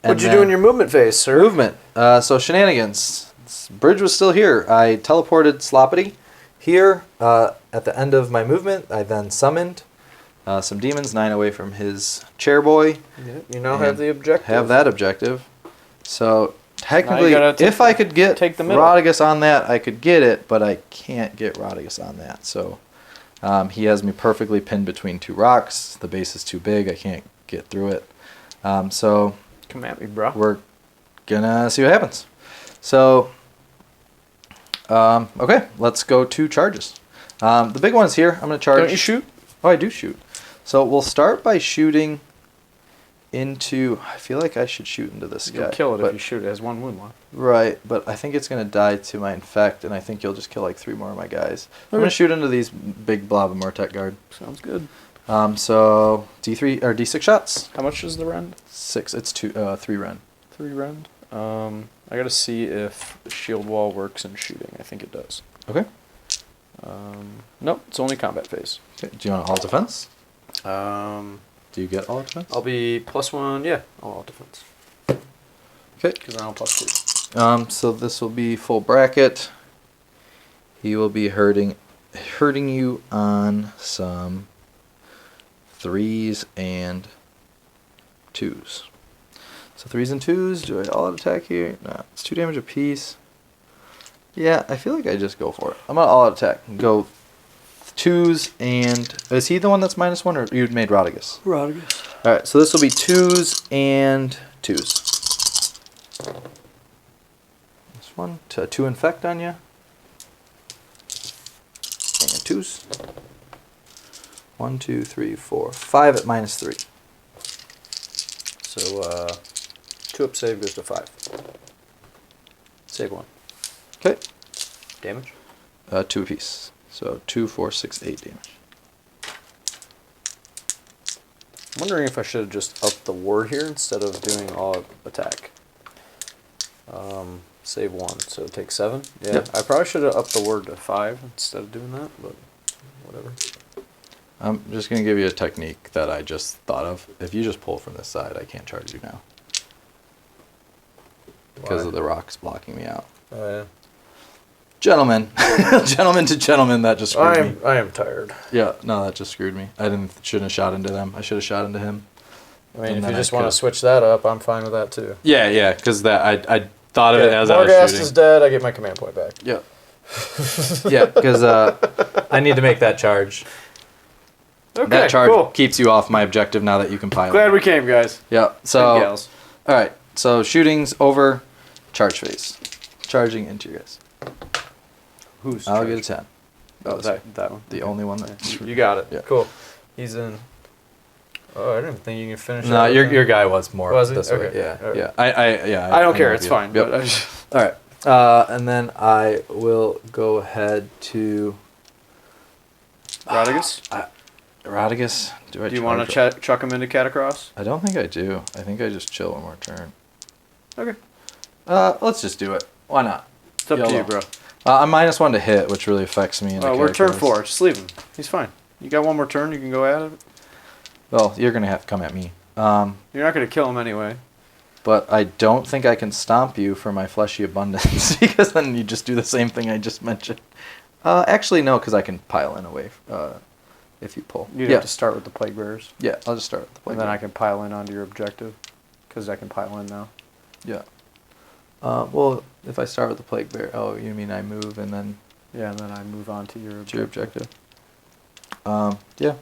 [SPEAKER 1] What'd you do in your movement phase, sir?
[SPEAKER 2] Movement. So shenanigans. Bridge was still here. I teleported Sloppity here at the end of my movement. I then summoned some demons, 9 away from his chair boy.
[SPEAKER 1] Yeah, you now have the objective.
[SPEAKER 2] Have that objective. So technically,
[SPEAKER 1] gotta
[SPEAKER 2] if I could get
[SPEAKER 1] take the middle.
[SPEAKER 2] Rodigus on that, I could get it, but I can't get Rodigus on that. So he has me perfectly pinned between 2 rocks. The base is too big. I can't get through it. So
[SPEAKER 1] Come at me, bro.
[SPEAKER 2] we're gonna see what happens. So, okay, let's go to charges. The big one's here. I'm gonna charge.
[SPEAKER 1] Don't you shoot?
[SPEAKER 2] Oh, I do shoot. So we'll start by shooting into. I feel like I should shoot into this guy.
[SPEAKER 1] You'll kill it
[SPEAKER 2] but,
[SPEAKER 1] if you shoot. It has 1 wound left.
[SPEAKER 2] Right, but I think it's gonna die to my infect, and I think you'll just kill like 3 more of my guys. I'm gonna shoot into these big blob of Mortek guard.
[SPEAKER 1] Sounds good.
[SPEAKER 2] So D3 or D6 shots.
[SPEAKER 1] How much is the rend?
[SPEAKER 2] 6. It's 3 rend.
[SPEAKER 1] 3 rend. I gotta see if shield wall works in shooting. I think it does.
[SPEAKER 2] Okay.
[SPEAKER 1] Nope, it's only combat phase.
[SPEAKER 2] Okay. Do you want all defense?
[SPEAKER 1] Um,
[SPEAKER 2] Do you get all defense?
[SPEAKER 1] I'll be +1. Yeah, all defense.
[SPEAKER 2] Okay.
[SPEAKER 1] Because I'm +2.
[SPEAKER 2] So this will be full bracket. He will be hurting you on some 3s and 2s. So 3s and 2s. Do I all out attack here? No, it's 2 damage apiece. Yeah, I feel like I just go for it. I'm gonna all out attack. Go 2s and is he the one that's -1 or you made Rodigus?
[SPEAKER 1] Rodigus.
[SPEAKER 2] All right, so this will be 2s and 2s. This one to 2 infect on you. And 2s. 1, 2, 3, 4, 5 at -3.
[SPEAKER 1] So, 2 up save goes to 5. Save 1.
[SPEAKER 2] Okay.
[SPEAKER 1] Damage?
[SPEAKER 2] 2 apiece. So 2, 4, 6, 8 damage.
[SPEAKER 1] I'm wondering if I should have just upped the ward here instead of doing all attack. Save 1, so take 7. Yeah,
[SPEAKER 2] Yep.
[SPEAKER 1] I probably should have upped the ward to 5 instead of doing that, but whatever.
[SPEAKER 2] I'm just going to give you a technique that I just thought of. If you just pull from this side, I can't charge you now. Because
[SPEAKER 1] Why?
[SPEAKER 2] of the rocks blocking me out.
[SPEAKER 1] Oh, yeah.
[SPEAKER 2] Gentlemen. Gentlemen to gentlemen, that just screwed me.
[SPEAKER 1] I am tired.
[SPEAKER 2] Yeah, no, that just screwed me. Shouldn't have shot into them. I should have shot into him.
[SPEAKER 1] I mean,
[SPEAKER 2] And
[SPEAKER 1] if
[SPEAKER 2] then
[SPEAKER 1] you
[SPEAKER 2] I
[SPEAKER 1] just want to
[SPEAKER 2] could've-
[SPEAKER 1] switch that up, I'm fine with that too.
[SPEAKER 2] Yeah, because that I thought of it as I was
[SPEAKER 1] Morghast
[SPEAKER 2] shooting.
[SPEAKER 1] is dead, I get my command point back.
[SPEAKER 2] Yeah. Yeah, because I need to make that charge.
[SPEAKER 1] Okay,
[SPEAKER 2] That charge
[SPEAKER 1] cool.
[SPEAKER 2] keeps you off my objective now that you can pile.
[SPEAKER 1] Glad we came, guys.
[SPEAKER 2] Yeah.
[SPEAKER 1] And
[SPEAKER 2] So
[SPEAKER 1] gals.
[SPEAKER 2] all right. So shooting's over. Charge phase. Charging into your guys.
[SPEAKER 1] Who's
[SPEAKER 2] I'll
[SPEAKER 1] charged?
[SPEAKER 2] get a 10.
[SPEAKER 1] Oh, that one.
[SPEAKER 2] The only one that.
[SPEAKER 1] You got it.
[SPEAKER 2] Yeah.
[SPEAKER 1] Cool. He's in. Oh, I didn't think you could finish.
[SPEAKER 2] No,
[SPEAKER 1] that
[SPEAKER 2] your
[SPEAKER 1] with
[SPEAKER 2] your
[SPEAKER 1] him.
[SPEAKER 2] guy was more
[SPEAKER 1] Was he?
[SPEAKER 2] this way.
[SPEAKER 1] Okay.
[SPEAKER 2] Yeah.
[SPEAKER 1] Okay.
[SPEAKER 2] Yeah. I
[SPEAKER 1] I don't care.
[SPEAKER 2] know
[SPEAKER 1] It's
[SPEAKER 2] you.
[SPEAKER 1] fine.
[SPEAKER 2] Yep.
[SPEAKER 1] But I just,
[SPEAKER 2] All right. And then I will go ahead to
[SPEAKER 1] Rodigus,
[SPEAKER 2] Rodigus. Do
[SPEAKER 1] do you want to chuck him into Catacross?
[SPEAKER 2] I don't think I do. I think I just chill one more turn.
[SPEAKER 1] Okay.
[SPEAKER 2] Let's just do it. Why not?
[SPEAKER 1] It's up to
[SPEAKER 2] YOLO.
[SPEAKER 1] you, bro.
[SPEAKER 2] I'm -1 to hit, which really affects me. In the
[SPEAKER 1] Oh, we're turn
[SPEAKER 2] characters.
[SPEAKER 1] 4. Just leave him. He's fine. You got one more turn. You can go at it.
[SPEAKER 2] Well, you're gonna have to come at me.
[SPEAKER 1] You're not going to kill him anyway.
[SPEAKER 2] But I don't think I can stomp you for my fleshy abundance because then you just do the same thing I just mentioned. Actually, no, because I can pile in away if you pull.
[SPEAKER 1] You'd
[SPEAKER 2] Yeah,
[SPEAKER 1] have to start with the Plague Bearers.
[SPEAKER 2] yeah. I'll just start with the play.
[SPEAKER 1] And then I can pile in onto your objective. Because I can pile in now.
[SPEAKER 2] Yeah. Well, if I start with the plague bear, oh, you mean I move and then
[SPEAKER 1] Yeah, and then I move on to your
[SPEAKER 2] to your objective? Yeah.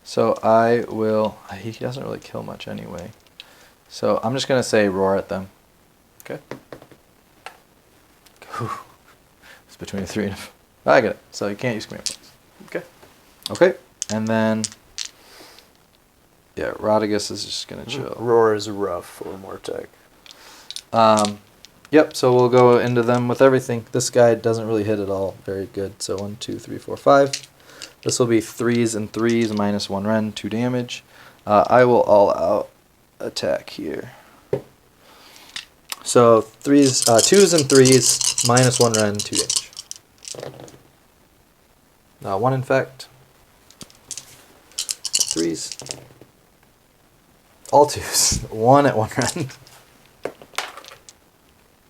[SPEAKER 2] So I will. He doesn't really kill much anyway. So I'm just gonna say roar at them.
[SPEAKER 1] Okay.
[SPEAKER 2] It's between a 3 and a 5. I get it. So you can't use command points.
[SPEAKER 1] Okay.
[SPEAKER 2] Okay. And then. Yeah, Rodigus is just gonna chill.
[SPEAKER 1] Roar is rough for Mortek.
[SPEAKER 2] Yep, so we'll go into them with everything. This guy doesn't really hit at all. Very good. So 1, 2, 3, 4, 5. This will be 3s and 3s, -1 rend, 2 damage. I will all out attack here. So threes, twos and threes, -1 rend, 2 damage. 1 infect. Threes. All twos. 1 at 1 rend.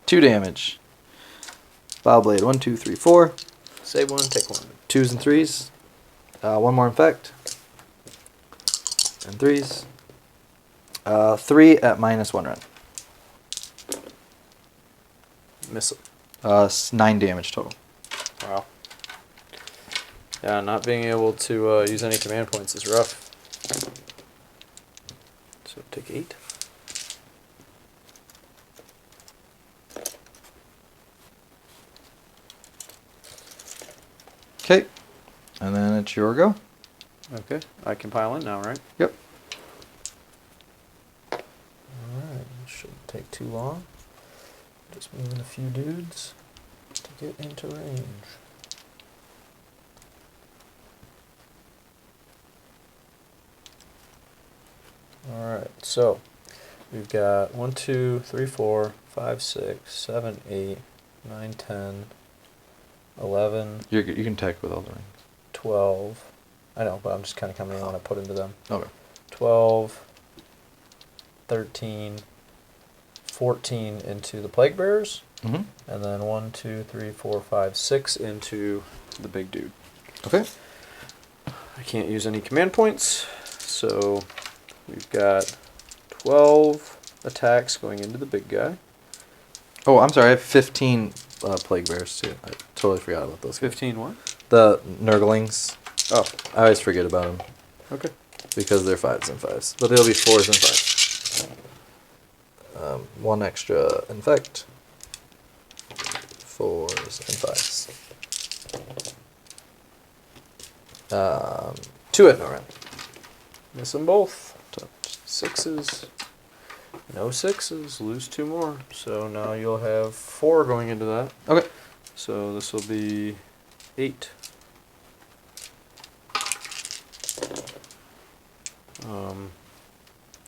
[SPEAKER 2] 2 damage. File blade. 1, 2, 3, 4.
[SPEAKER 1] Save one, take one.
[SPEAKER 2] Twos and threes. 1 more infect. And threes. 3 at -1 rend.
[SPEAKER 1] Miss it.
[SPEAKER 2] 9 damage total.
[SPEAKER 1] Wow. Yeah, not being able to use any command points is rough. So take 8.
[SPEAKER 2] Okay. And then it's your go.
[SPEAKER 1] Okay, I can pile in now, right?
[SPEAKER 2] Yep.
[SPEAKER 1] Alright, shouldn't take too long. Just moving a few dudes to get into range. Alright, so we've got 1, 2, 3, 4, 5, 6, 7, 8, 9, 10, 11,
[SPEAKER 2] You can attack with all the rings.
[SPEAKER 1] 12. I know, but I'm just kind of coming in when I put into them.
[SPEAKER 2] Okay.
[SPEAKER 1] 12, 13, 14 into the plague bearers,
[SPEAKER 2] Mm-hmm.
[SPEAKER 1] and then 1, 2, 3, 4, 5, 6 into the big dude.
[SPEAKER 2] Okay.
[SPEAKER 1] I can't use any command points, so we've got 12 attacks going into the big guy.
[SPEAKER 2] Oh, I'm sorry. I have 15 plague bears too. I totally forgot about those.
[SPEAKER 1] 15 what?
[SPEAKER 2] The Nurglings.
[SPEAKER 1] Oh,
[SPEAKER 2] I always forget about them
[SPEAKER 1] okay.
[SPEAKER 2] because they're 5s and 5s, but they'll be 4s and 5s. 1 extra infect. 4s and 5s. 2 at no rend.
[SPEAKER 1] Miss them both. 6s. No 6s. Lose 2 more. So now you'll have 4 going into that.
[SPEAKER 2] Okay.
[SPEAKER 1] So this will be 8.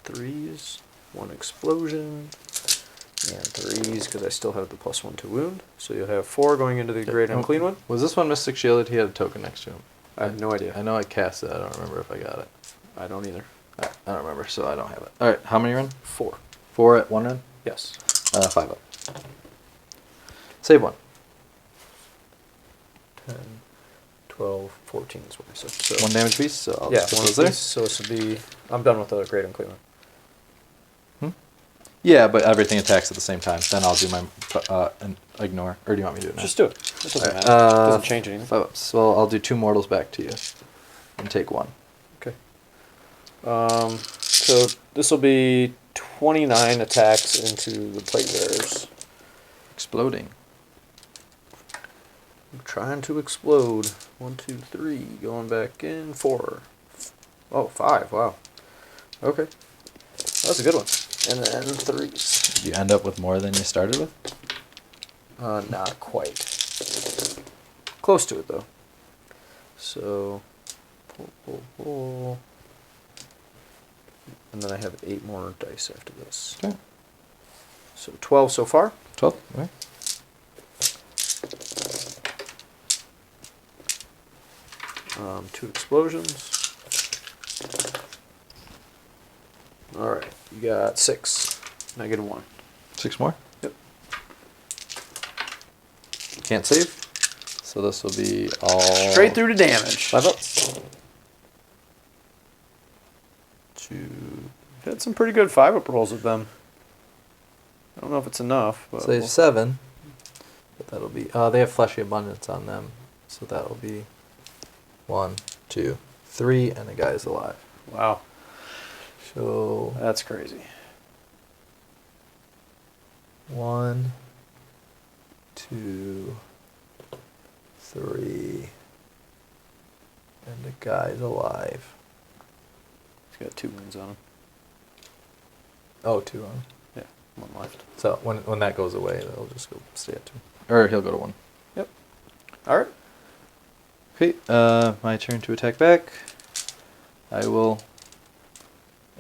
[SPEAKER 1] Threes, 1 explosion, and 3s because I still have the +1 to wound. So you'll have 4 going into the great unclean one.
[SPEAKER 2] Was this one Mystic Shielded? He had a token next to him.
[SPEAKER 1] I have no idea.
[SPEAKER 2] I know I cast it. I don't remember if I got it.
[SPEAKER 1] I don't either.
[SPEAKER 2] I don't remember, so I don't have it. All right. How many rend?
[SPEAKER 1] 4.
[SPEAKER 2] 4 at 1 rend.
[SPEAKER 1] Yes.
[SPEAKER 2] 5 up. Save 1.
[SPEAKER 1] 10, 12, 14 is what I said. So
[SPEAKER 2] 1 damage piece. So I'll
[SPEAKER 1] yeah,
[SPEAKER 2] just put
[SPEAKER 1] 1
[SPEAKER 2] those there.
[SPEAKER 1] piece, so this will be. I'm done with the great unclean one.
[SPEAKER 2] Yeah, but everything attacks at the same time. Then I'll do my ignore. Or do you want me to do it now?
[SPEAKER 1] Just do it. It doesn't
[SPEAKER 2] Alright,
[SPEAKER 1] matter. It doesn't change anything.
[SPEAKER 2] 5 ups. Well, I'll do 2 mortals back to you, and take 1.
[SPEAKER 1] Okay. So this will be 29 attacks into the plague bearers.
[SPEAKER 2] Exploding.
[SPEAKER 1] I'm trying to explode. 1, 2, 3. Going back in. 4. Oh, 5. Wow. Okay. That's a good one. And then 3s.
[SPEAKER 2] You end up with more than you started with?
[SPEAKER 1] Not quite. Close to it, though. So, pull. And then I have 8 more dice after this.
[SPEAKER 2] Okay.
[SPEAKER 1] So 12 so far.
[SPEAKER 2] 12. Okay.
[SPEAKER 1] Two explosions. Alright, you got 6. -1.
[SPEAKER 2] 6 more?
[SPEAKER 1] Yep.
[SPEAKER 2] Can't save. So this will be all...
[SPEAKER 1] Straight through to damage.
[SPEAKER 2] 5 ups.
[SPEAKER 1] 2. Had some pretty good 5-up rolls with them. I don't know if it's enough, but
[SPEAKER 2] Save 7. But that'll be... they have Fleshy Abundance on them. So that'll be 1, 2, 3, and the guy's alive.
[SPEAKER 1] wow,
[SPEAKER 2] So...
[SPEAKER 1] that's crazy.
[SPEAKER 2] 1, 2, 3, and the guy's alive.
[SPEAKER 1] He's got 2 wounds on him.
[SPEAKER 2] Oh, 2 on.
[SPEAKER 1] Yeah, 1 left.
[SPEAKER 2] So when that goes away, they'll just go stay at 2. Or he'll go to 1.
[SPEAKER 1] Yep. Alright.
[SPEAKER 2] Okay, my turn to attack back. I will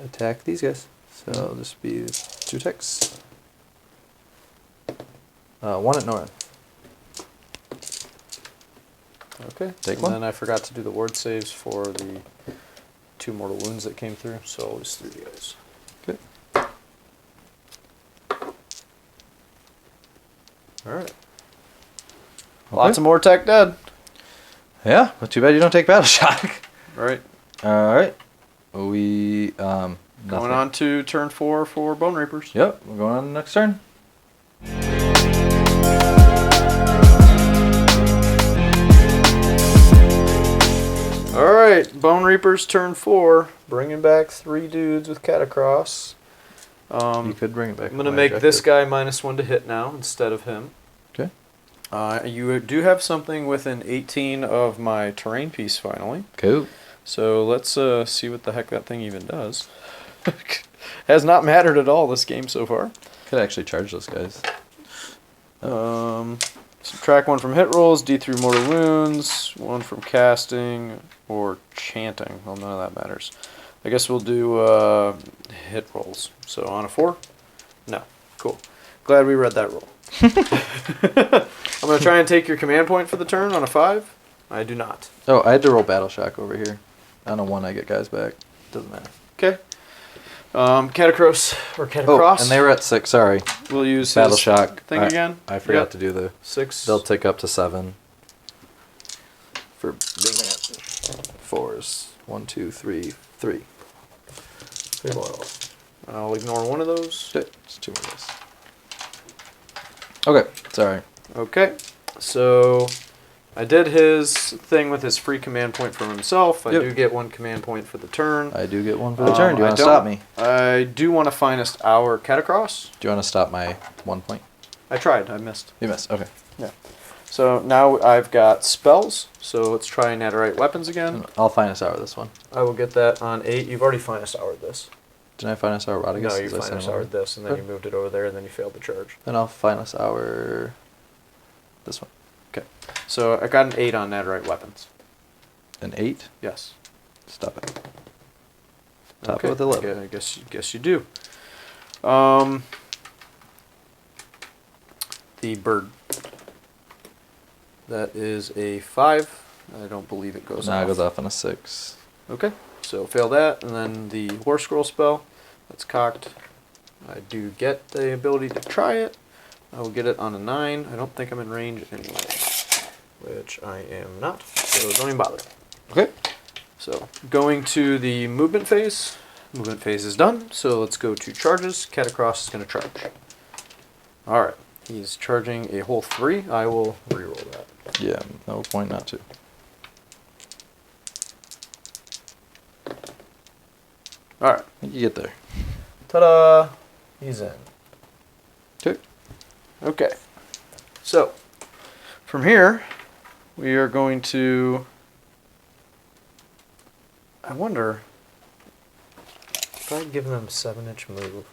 [SPEAKER 2] attack these guys. So it'll just be 2 attacks. One at North.
[SPEAKER 1] Okay.
[SPEAKER 2] Take
[SPEAKER 1] and
[SPEAKER 2] one.
[SPEAKER 1] then I forgot to do the ward saves for the 2 mortal wounds that came through, so I'll just 3 guys.
[SPEAKER 2] Okay.
[SPEAKER 1] Alright. Lots of more tech dead.
[SPEAKER 2] Yeah, but too bad you don't take battle shock.
[SPEAKER 1] Alright.
[SPEAKER 2] All right. We
[SPEAKER 1] Going
[SPEAKER 2] nothing.
[SPEAKER 1] on to turn 4 for Bone Reapers.
[SPEAKER 2] Yep, we're going on to the next turn.
[SPEAKER 1] Alright, Bone Reapers turn 4. Bringing back 3 dudes with Catacross.
[SPEAKER 2] You could bring it back.
[SPEAKER 1] I'm going to make this guy -1 to hit now instead of him.
[SPEAKER 2] Okay.
[SPEAKER 1] You do have something within 18 of my terrain piece finally.
[SPEAKER 2] Cool.
[SPEAKER 1] So let's see what the heck that thing even does. Has not mattered at all this game so far.
[SPEAKER 2] Could actually charge those guys.
[SPEAKER 1] Subtract 1 from hit rolls, D3 mortal wounds, 1 from casting, or chanting. Well, none of that matters. I guess we'll do hit rolls. So on a 4? No. Cool. Glad we read that roll. I'm going to try and take your command point for the turn on a 5. I do not.
[SPEAKER 2] Oh, I had to roll battle shock over here. On a 1, I get guys back. Doesn't matter.
[SPEAKER 1] Okay. Catacross or Catacross.
[SPEAKER 2] Oh, and they were at 6. Sorry.
[SPEAKER 1] We'll use
[SPEAKER 2] Battle
[SPEAKER 1] his
[SPEAKER 2] shock
[SPEAKER 1] thing again.
[SPEAKER 2] I forgot
[SPEAKER 1] Yep.
[SPEAKER 2] to do the.
[SPEAKER 1] 6.
[SPEAKER 2] They'll tick up to 7. For being at 4s. 1, 2, 3, 3. 3 more.
[SPEAKER 1] I'll ignore one of those.
[SPEAKER 2] Okay, it's 2 more guys. Okay, sorry.
[SPEAKER 1] Okay. So I did his thing with his free command point from himself. I
[SPEAKER 2] Yep.
[SPEAKER 1] do get 1 command point for the turn.
[SPEAKER 2] I do get 1 for the turn. Do you
[SPEAKER 1] I
[SPEAKER 2] want to stop me?
[SPEAKER 1] I do want to finest our Catacross.
[SPEAKER 2] Do you want to stop my 1 point?
[SPEAKER 1] I tried. I missed.
[SPEAKER 2] You missed. Okay.
[SPEAKER 1] Yeah. So now I've got spells. So let's try Netherite weapons again.
[SPEAKER 2] I'll finest hour this one.
[SPEAKER 1] I will get that on 8. You've already finest houred this.
[SPEAKER 2] Didn't I finest hour Rodriguez?
[SPEAKER 1] No, you finest houred this, and then you moved it over there, and then you failed the charge.
[SPEAKER 2] Then I'll finest hour this one.
[SPEAKER 1] Okay. So I got an 8 on Netherite weapons.
[SPEAKER 2] An 8?
[SPEAKER 1] Yes.
[SPEAKER 2] Stop it. Top
[SPEAKER 1] Okay.
[SPEAKER 2] with 11.
[SPEAKER 1] Yeah, I guess you do. The bird. That is a 5. I don't believe it goes
[SPEAKER 2] Now
[SPEAKER 1] off.
[SPEAKER 2] it goes off on a 6.
[SPEAKER 1] Okay. So fail that, and then the War Scroll spell. That's cocked. I do get the ability to try it. I will get it on a 9. I don't think I'm in range anyway, which I am not. So don't even bother.
[SPEAKER 2] Okay.
[SPEAKER 1] So going to the movement phase. Movement phase is done. So let's go to charges. Catacross is going to charge. All right. He's charging a whole 3. I will reroll that.
[SPEAKER 2] Yeah, no point not to.
[SPEAKER 1] All right.
[SPEAKER 2] You get there.
[SPEAKER 1] Ta-da! He's in.
[SPEAKER 2] Okay.
[SPEAKER 1] Okay. So, from here, we are going to... I wonder if I give them 7-inch move,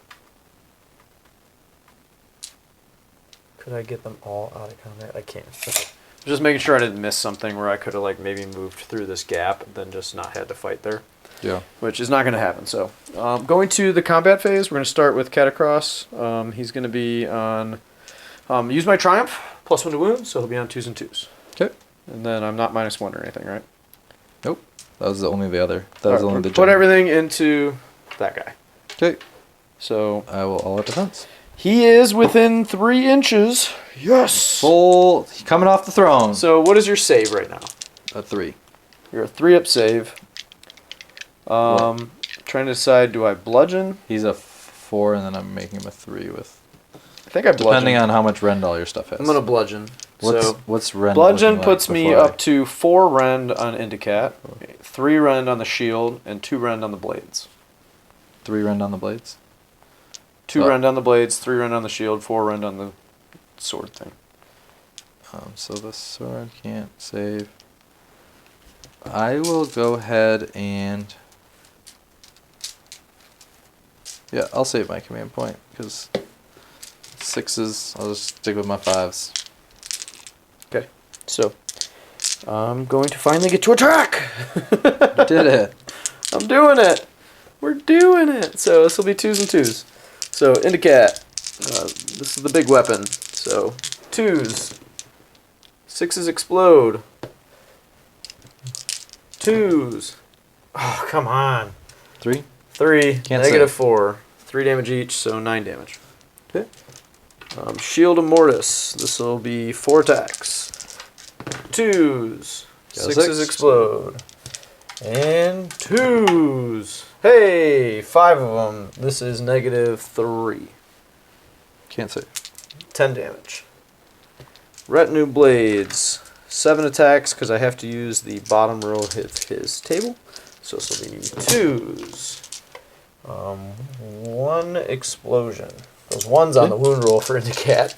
[SPEAKER 1] could I get them all out of combat? I can't. Okay. Just making sure I didn't miss something where I could have like maybe moved through this gap and then just not had to fight there.
[SPEAKER 2] Yeah.
[SPEAKER 1] Which is not going to happen. So, going to the combat phase, we're going to start with Catacross. He's going to be on... use my Triumph, +1 to wound, so he'll be on 2s and 2s.
[SPEAKER 2] Okay.
[SPEAKER 1] And then I'm not -1 or anything, right?
[SPEAKER 2] Nope. That was only the other. That was
[SPEAKER 1] Alright,
[SPEAKER 2] only the
[SPEAKER 1] put
[SPEAKER 2] general.
[SPEAKER 1] everything into that guy.
[SPEAKER 2] Okay.
[SPEAKER 1] So,
[SPEAKER 2] I will all out defense.
[SPEAKER 1] he is within 3 inches. Yes!
[SPEAKER 2] Full. Coming off the throne.
[SPEAKER 1] So, what is your save right now?
[SPEAKER 2] A 3.
[SPEAKER 1] You're a 3-up save. Trying to decide, do I bludgeon?
[SPEAKER 2] He's a 4, and then I'm making him a 3 with.
[SPEAKER 1] I think I bludgeon.
[SPEAKER 2] Depending on how much rend all your stuff has.
[SPEAKER 1] I'm going to bludgeon.
[SPEAKER 2] What's rend?
[SPEAKER 1] Bludgeon
[SPEAKER 2] looking
[SPEAKER 1] puts
[SPEAKER 2] like
[SPEAKER 1] me
[SPEAKER 2] before
[SPEAKER 1] up to 4 rend on Indicat, 3 rend on the shield, and 2 rend on the blades.
[SPEAKER 2] 3 rend on the blades?
[SPEAKER 1] 2 rend on the blades, 3 rend on the shield, 4 rend on the sword thing.
[SPEAKER 2] So the sword can't save. I will go ahead and... Yeah, I'll save my command point, because 6s, I'll just stick with my 5s.
[SPEAKER 1] Okay, so I'm going to finally get to attack!
[SPEAKER 2] You did it!
[SPEAKER 1] I'm doing it! We're doing it! So this will be 2s and 2s. So Indicat, this is the big weapon. So 2s. 6s explode. 2s. Oh, come on.
[SPEAKER 2] 3.
[SPEAKER 1] 3.
[SPEAKER 2] Can't
[SPEAKER 1] Negative
[SPEAKER 2] save.
[SPEAKER 1] 4. 3 damage each, so 9 damage.
[SPEAKER 2] Okay.
[SPEAKER 1] Shield of Mortis. This will be 4 attacks. 2s.
[SPEAKER 2] Got a
[SPEAKER 1] 6s
[SPEAKER 2] 6.
[SPEAKER 1] explode. And 2s. Hey, 5 of them. This is negative 3.
[SPEAKER 2] Can't save.
[SPEAKER 1] 10 damage. Retinue Blades. 7 attacks because I have to use the bottom row of his table. So this will be 2s. 1 explosion. Those 1s on the wound roll for Indicat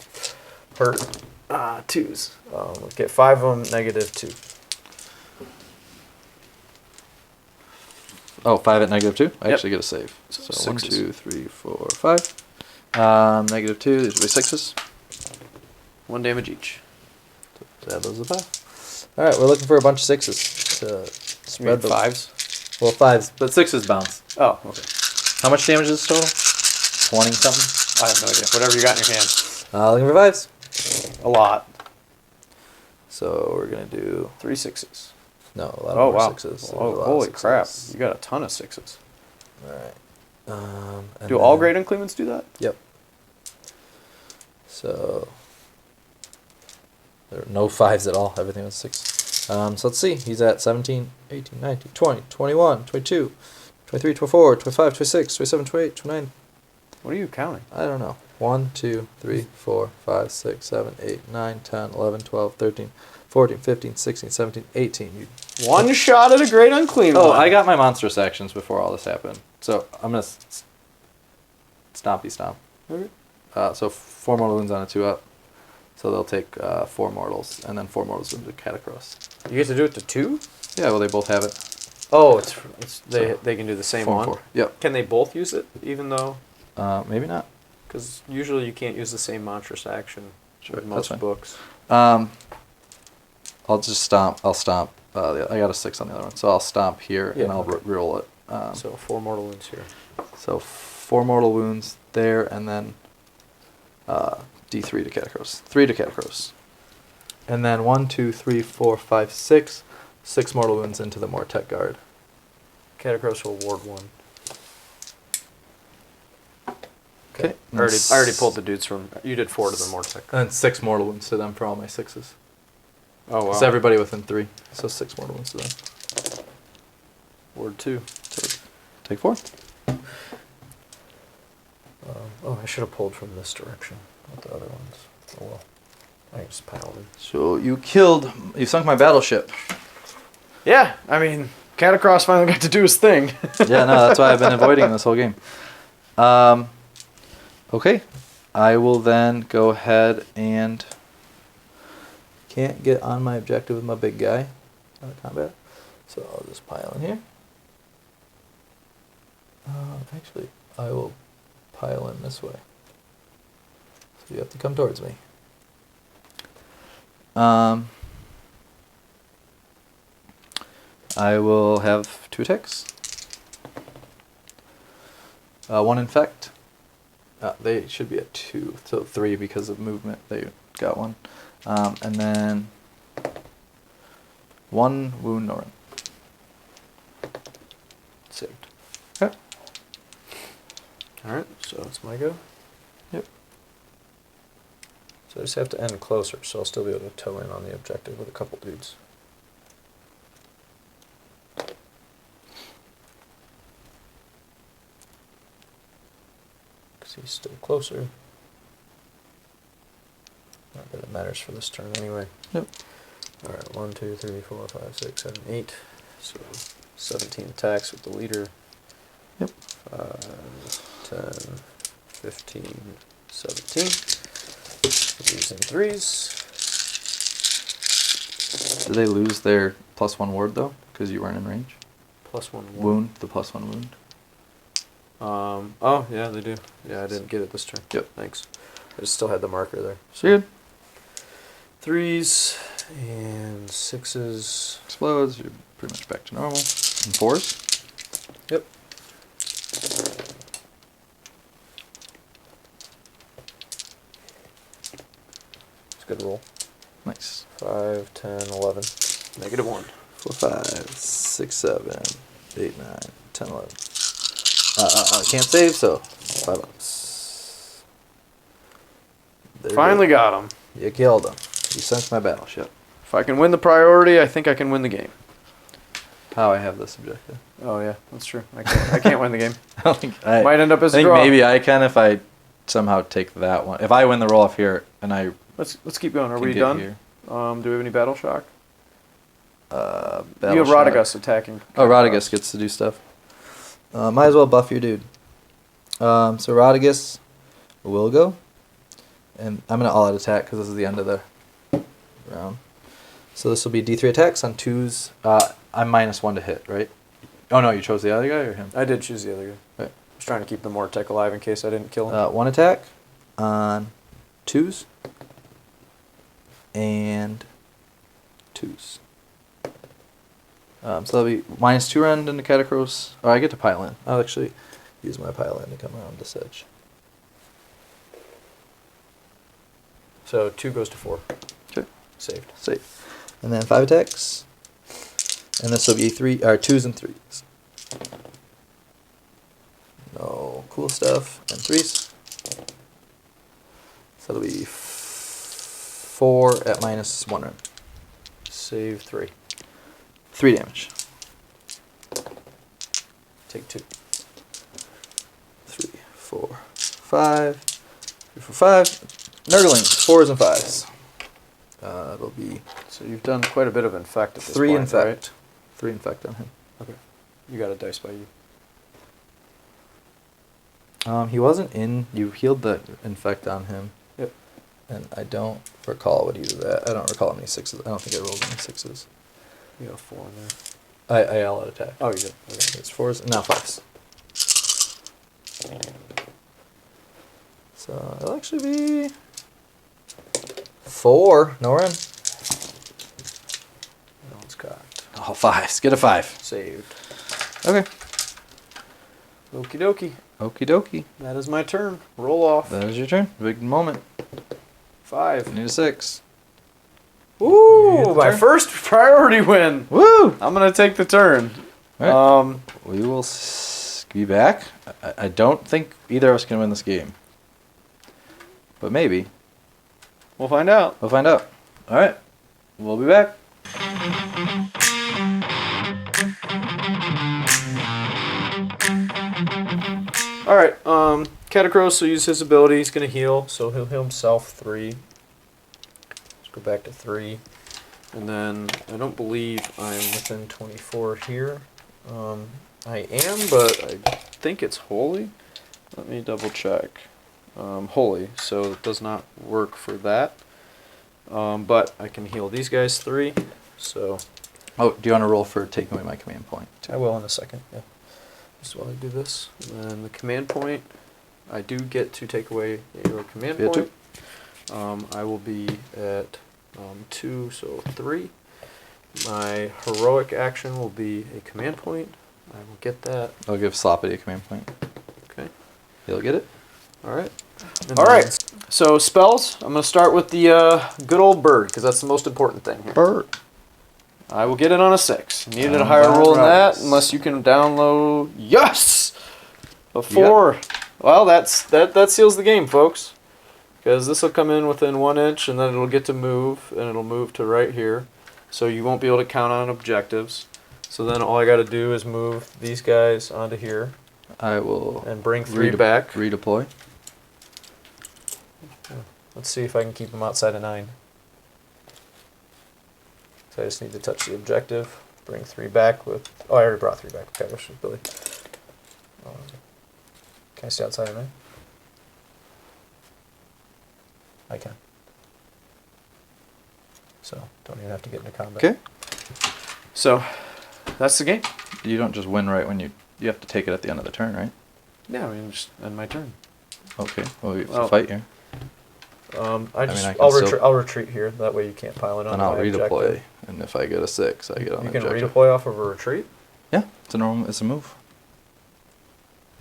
[SPEAKER 1] hurt. 2s. We'll get 5 of them, negative 2.
[SPEAKER 2] Oh, 5 at negative 2? I
[SPEAKER 1] Yep.
[SPEAKER 2] actually get a save. So 1,
[SPEAKER 1] 6s.
[SPEAKER 2] 2, 3, 4, 5. Negative 2, these will be 6s.
[SPEAKER 1] 1 damage each.
[SPEAKER 2] So add those to 5. Alright, we're looking for a bunch of 6s to spread the
[SPEAKER 1] 5s?
[SPEAKER 2] Well, 5s, but 6s bounce.
[SPEAKER 1] Oh, okay.
[SPEAKER 2] How much damage is this total? 20 something?
[SPEAKER 1] I have no idea. Whatever you got in your hand.
[SPEAKER 2] Looking for 5s.
[SPEAKER 1] A lot.
[SPEAKER 2] So we're going to do
[SPEAKER 1] 3 6s.
[SPEAKER 2] no, a lot
[SPEAKER 1] Oh,
[SPEAKER 2] more
[SPEAKER 1] wow.
[SPEAKER 2] 6s.
[SPEAKER 1] Oh, holy crap. You got a ton of 6s.
[SPEAKER 2] Alright.
[SPEAKER 1] Do all Great Uncleamants do that?
[SPEAKER 2] Yep. So there are no 5s at all. Everything was 6. So let's see. He's at 17, 18, 19, 20, 21, 22, 23, 24, 25, 26, 27, 28, 29.
[SPEAKER 1] What are you counting?
[SPEAKER 2] I don't know. 1, 2, 3, 4, 5, 6, 7, 8, 9, 10, 11, 12, 13, 14, 15, 16, 17, 18. You...
[SPEAKER 1] One shot at a Great Unclean
[SPEAKER 2] Oh,
[SPEAKER 1] one.
[SPEAKER 2] I got my monstrous actions before all this happened. So I'm going to stompy stomp.
[SPEAKER 1] Okay.
[SPEAKER 2] So 4 mortal wounds on a 2-up. So they'll take 4 mortals, and then 4 mortals into Catacross.
[SPEAKER 1] You get to do it to 2?
[SPEAKER 2] Yeah, well, they both have it.
[SPEAKER 1] Oh, they can do the same
[SPEAKER 2] 4
[SPEAKER 1] one?
[SPEAKER 2] and 4. Yep.
[SPEAKER 1] Can they both use it, even though...
[SPEAKER 2] Maybe not.
[SPEAKER 1] Because usually you can't use the same monstrous action
[SPEAKER 2] Sure,
[SPEAKER 1] with
[SPEAKER 2] that's
[SPEAKER 1] most
[SPEAKER 2] fine.
[SPEAKER 1] books.
[SPEAKER 2] I'll just stomp. I'll stomp. I got a 6 on the other one, so I'll stomp here,
[SPEAKER 1] Yeah,
[SPEAKER 2] and I'll
[SPEAKER 1] okay.
[SPEAKER 2] reroll it.
[SPEAKER 1] So 4 mortal wounds here.
[SPEAKER 2] So 4 mortal wounds there, and then D3 to Catacross. 3 to Catacross. And then 1, 2, 3, 4, 5, 6. 6 mortal wounds into the Mortec Guard.
[SPEAKER 1] Catacross will ward 1.
[SPEAKER 2] Okay.
[SPEAKER 1] I already pulled the dudes from... You did 4 to the Mortec.
[SPEAKER 2] And 6 mortal wounds to them for all my 6s.
[SPEAKER 1] Oh, wow.
[SPEAKER 2] It's everybody within 3, so 6 mortal wounds to them.
[SPEAKER 1] Ward 2.
[SPEAKER 2] Take 4.
[SPEAKER 1] Oh, I should have pulled from this direction, not the other ones. Oh well. I can just pile them.
[SPEAKER 2] So you sunk my battleship.
[SPEAKER 1] Yeah, I mean, Catacross finally got to do his thing.
[SPEAKER 2] Yeah, no, that's why I've been avoiding this whole game. Okay, I will then go ahead and can't get on my objective with my big guy out of combat, so I'll just pile in here. Actually, I will pile in this way. So you have to come towards me. I will have 2 attacks. 1 infect. They should be at 2, so 3 because of movement. They got 1. And then 1 wound Norin. Saved. Okay.
[SPEAKER 1] Alright, so it's my go.
[SPEAKER 2] Yep.
[SPEAKER 1] So I just have to end closer, so I'll still be able to toe in on the objective with a couple dudes. Because he's still closer. Not that it matters for this turn anyway.
[SPEAKER 2] Yep.
[SPEAKER 1] Alright, 1, 2, 3, 4, 5, 6, 7, 8. So 17 attacks with the leader.
[SPEAKER 2] Yep.
[SPEAKER 1] 5, 10, 15, 17. These in 3s.
[SPEAKER 2] Did they lose their +1 ward though? Because you weren't in range?
[SPEAKER 1] +1
[SPEAKER 2] Wound, the +1 wound.
[SPEAKER 1] Oh, yeah, they do. Yeah, I didn't get it this turn.
[SPEAKER 2] Yep.
[SPEAKER 1] Thanks. I just still had the marker there.
[SPEAKER 2] So you're good.
[SPEAKER 1] 3s and 6s.
[SPEAKER 2] Explodes, you're pretty much back to normal. And 4s?
[SPEAKER 1] Yep. It's a good roll.
[SPEAKER 2] Nice.
[SPEAKER 1] 5, 10, 11. -1.
[SPEAKER 2] 4, 5, 6, 7, 8, 9, 10, 11. Can't save, so 5 ups. There
[SPEAKER 1] Finally
[SPEAKER 2] you go.
[SPEAKER 1] got him.
[SPEAKER 2] You killed him. You sunk my battleship.
[SPEAKER 1] If I can win the priority, I think I can win the game.
[SPEAKER 2] How I have this objective.
[SPEAKER 1] Oh yeah, that's true. I can't win the game.
[SPEAKER 2] I don't think I
[SPEAKER 1] Might end up as a
[SPEAKER 2] think
[SPEAKER 1] draw.
[SPEAKER 2] maybe I can if I somehow take that one. If I win the roll off here and I
[SPEAKER 1] Let's keep going. Are
[SPEAKER 2] can
[SPEAKER 1] we
[SPEAKER 2] get
[SPEAKER 1] done?
[SPEAKER 2] here.
[SPEAKER 1] Do we have any battle shock? You have
[SPEAKER 2] battle
[SPEAKER 1] Radagast attacking.
[SPEAKER 2] Oh, Radagast gets to do stuff. Might as well buff your dude. So Radagast will go. And I'm going to all-out attack because this is the end of the round. So this will be D3 attacks on 2s. I'm -1 to hit, right? Oh, no, you chose the other guy or him?
[SPEAKER 1] I did choose the other guy.
[SPEAKER 2] Right.
[SPEAKER 1] I was trying to keep the Mortec alive in case I didn't kill him.
[SPEAKER 2] 1 attack on 2s. And 2s. So that'll be -2 rend into Catacross. Oh, I get to pile in. I'll actually use my pile in to come around this edge.
[SPEAKER 1] So 2 goes to 4.
[SPEAKER 2] Okay.
[SPEAKER 1] Saved.
[SPEAKER 2] Save. And then 5 attacks. And this will be 2s and 3s. No cool stuff. And 3s. So it'll be 4 at -1 rend.
[SPEAKER 1] Save 3.
[SPEAKER 2] 3 damage.
[SPEAKER 1] Take 2.
[SPEAKER 2] 3, 4, 5. 3, 4, 5. Nurgling, 4s and 5s. It'll be
[SPEAKER 1] So you've done quite a bit of infect at this
[SPEAKER 2] 3
[SPEAKER 1] point,
[SPEAKER 2] infect.
[SPEAKER 1] right?
[SPEAKER 2] 3 infect on him.
[SPEAKER 1] Okay. You got a dice by you.
[SPEAKER 2] He wasn't in. You healed the infect on him.
[SPEAKER 1] Yep.
[SPEAKER 2] And I don't recall what he did that. I don't recall how many 6s. I don't think I rolled any 6s.
[SPEAKER 1] You got a 4 in there.
[SPEAKER 2] I all-out attack.
[SPEAKER 1] Oh, you did. Okay.
[SPEAKER 2] It's 4s and now 5s. So it'll actually be 4. No run.
[SPEAKER 1] No, it's cocked.
[SPEAKER 2] Oh, 5s. Get a 5.
[SPEAKER 1] Saved.
[SPEAKER 2] Okay.
[SPEAKER 1] Okie dokie.
[SPEAKER 2] Okie dokie.
[SPEAKER 1] That is my turn. Roll off.
[SPEAKER 2] That is your turn. Big moment.
[SPEAKER 1] 5.
[SPEAKER 2] Need a 6.
[SPEAKER 1] Ooh, my
[SPEAKER 2] turn.
[SPEAKER 1] first priority win.
[SPEAKER 2] Woo!
[SPEAKER 1] I'm gonna take the turn.
[SPEAKER 2] All right. We will be back. I don't think either of us can win this game. But maybe.
[SPEAKER 1] We'll find out.
[SPEAKER 2] We'll find out. All right. We'll be back.
[SPEAKER 1] All right. Catacross will use his ability. He's gonna heal, so he'll heal himself 3. Let's go back to 3, and then I don't believe I'm within 24 here. I am, but I think it's holy. Let me double check. Holy, so it does not work for that. But I can heal these guys 3. So
[SPEAKER 2] Oh, do you want to roll for taking away my command point?
[SPEAKER 1] I will in a second. Yeah. Just while I do this, and then the command point, I do get to take away your command
[SPEAKER 2] Yeah,
[SPEAKER 1] point. I will be at 2, so 3. My heroic action will be a command point. I will get that.
[SPEAKER 2] I'll give Sloppity a command point.
[SPEAKER 1] Okay.
[SPEAKER 2] He'll get it.
[SPEAKER 1] All right. All right. So spells. I'm gonna start with the good old bird because that's the most important thing here.
[SPEAKER 2] Bird.
[SPEAKER 1] I will get it on a 6. Needed a
[SPEAKER 2] Down
[SPEAKER 1] higher
[SPEAKER 2] by
[SPEAKER 1] roll than that,
[SPEAKER 2] rice.
[SPEAKER 1] unless you can download. Yes, a
[SPEAKER 2] You
[SPEAKER 1] 4. Well, that seals the game, folks. Because this will come in within 1 inch, and then it'll get to move, and it'll move to right here. So you won't be able to count on objectives. So then all I got to do is move these guys onto here
[SPEAKER 2] I will
[SPEAKER 1] and bring 3 back.
[SPEAKER 2] redeploy.
[SPEAKER 1] Let's see if I can keep them outside of 9. So I just need to touch the objective, bring 3 back with... Oh, I already brought 3 back. Okay, which is Billy. Can I stay outside of 9? I can. So, don't even have to get into combat.
[SPEAKER 2] Okay.
[SPEAKER 1] So, that's the game.
[SPEAKER 2] You don't just win right when you have to take it at the end of the turn, right?
[SPEAKER 1] Yeah, I mean, just end my turn.
[SPEAKER 2] Okay. Well, we have
[SPEAKER 1] Well,
[SPEAKER 2] to fight here.
[SPEAKER 1] I
[SPEAKER 2] mean, I can
[SPEAKER 1] I'll
[SPEAKER 2] still-
[SPEAKER 1] I'll retreat here. That way you can't pile it on.
[SPEAKER 2] Then I'll
[SPEAKER 1] my
[SPEAKER 2] redeploy.
[SPEAKER 1] objective.
[SPEAKER 2] And if I get a 6, I get on
[SPEAKER 1] You
[SPEAKER 2] the
[SPEAKER 1] can
[SPEAKER 2] objective.
[SPEAKER 1] redeploy off of a retreat.
[SPEAKER 2] Yeah, it's a move.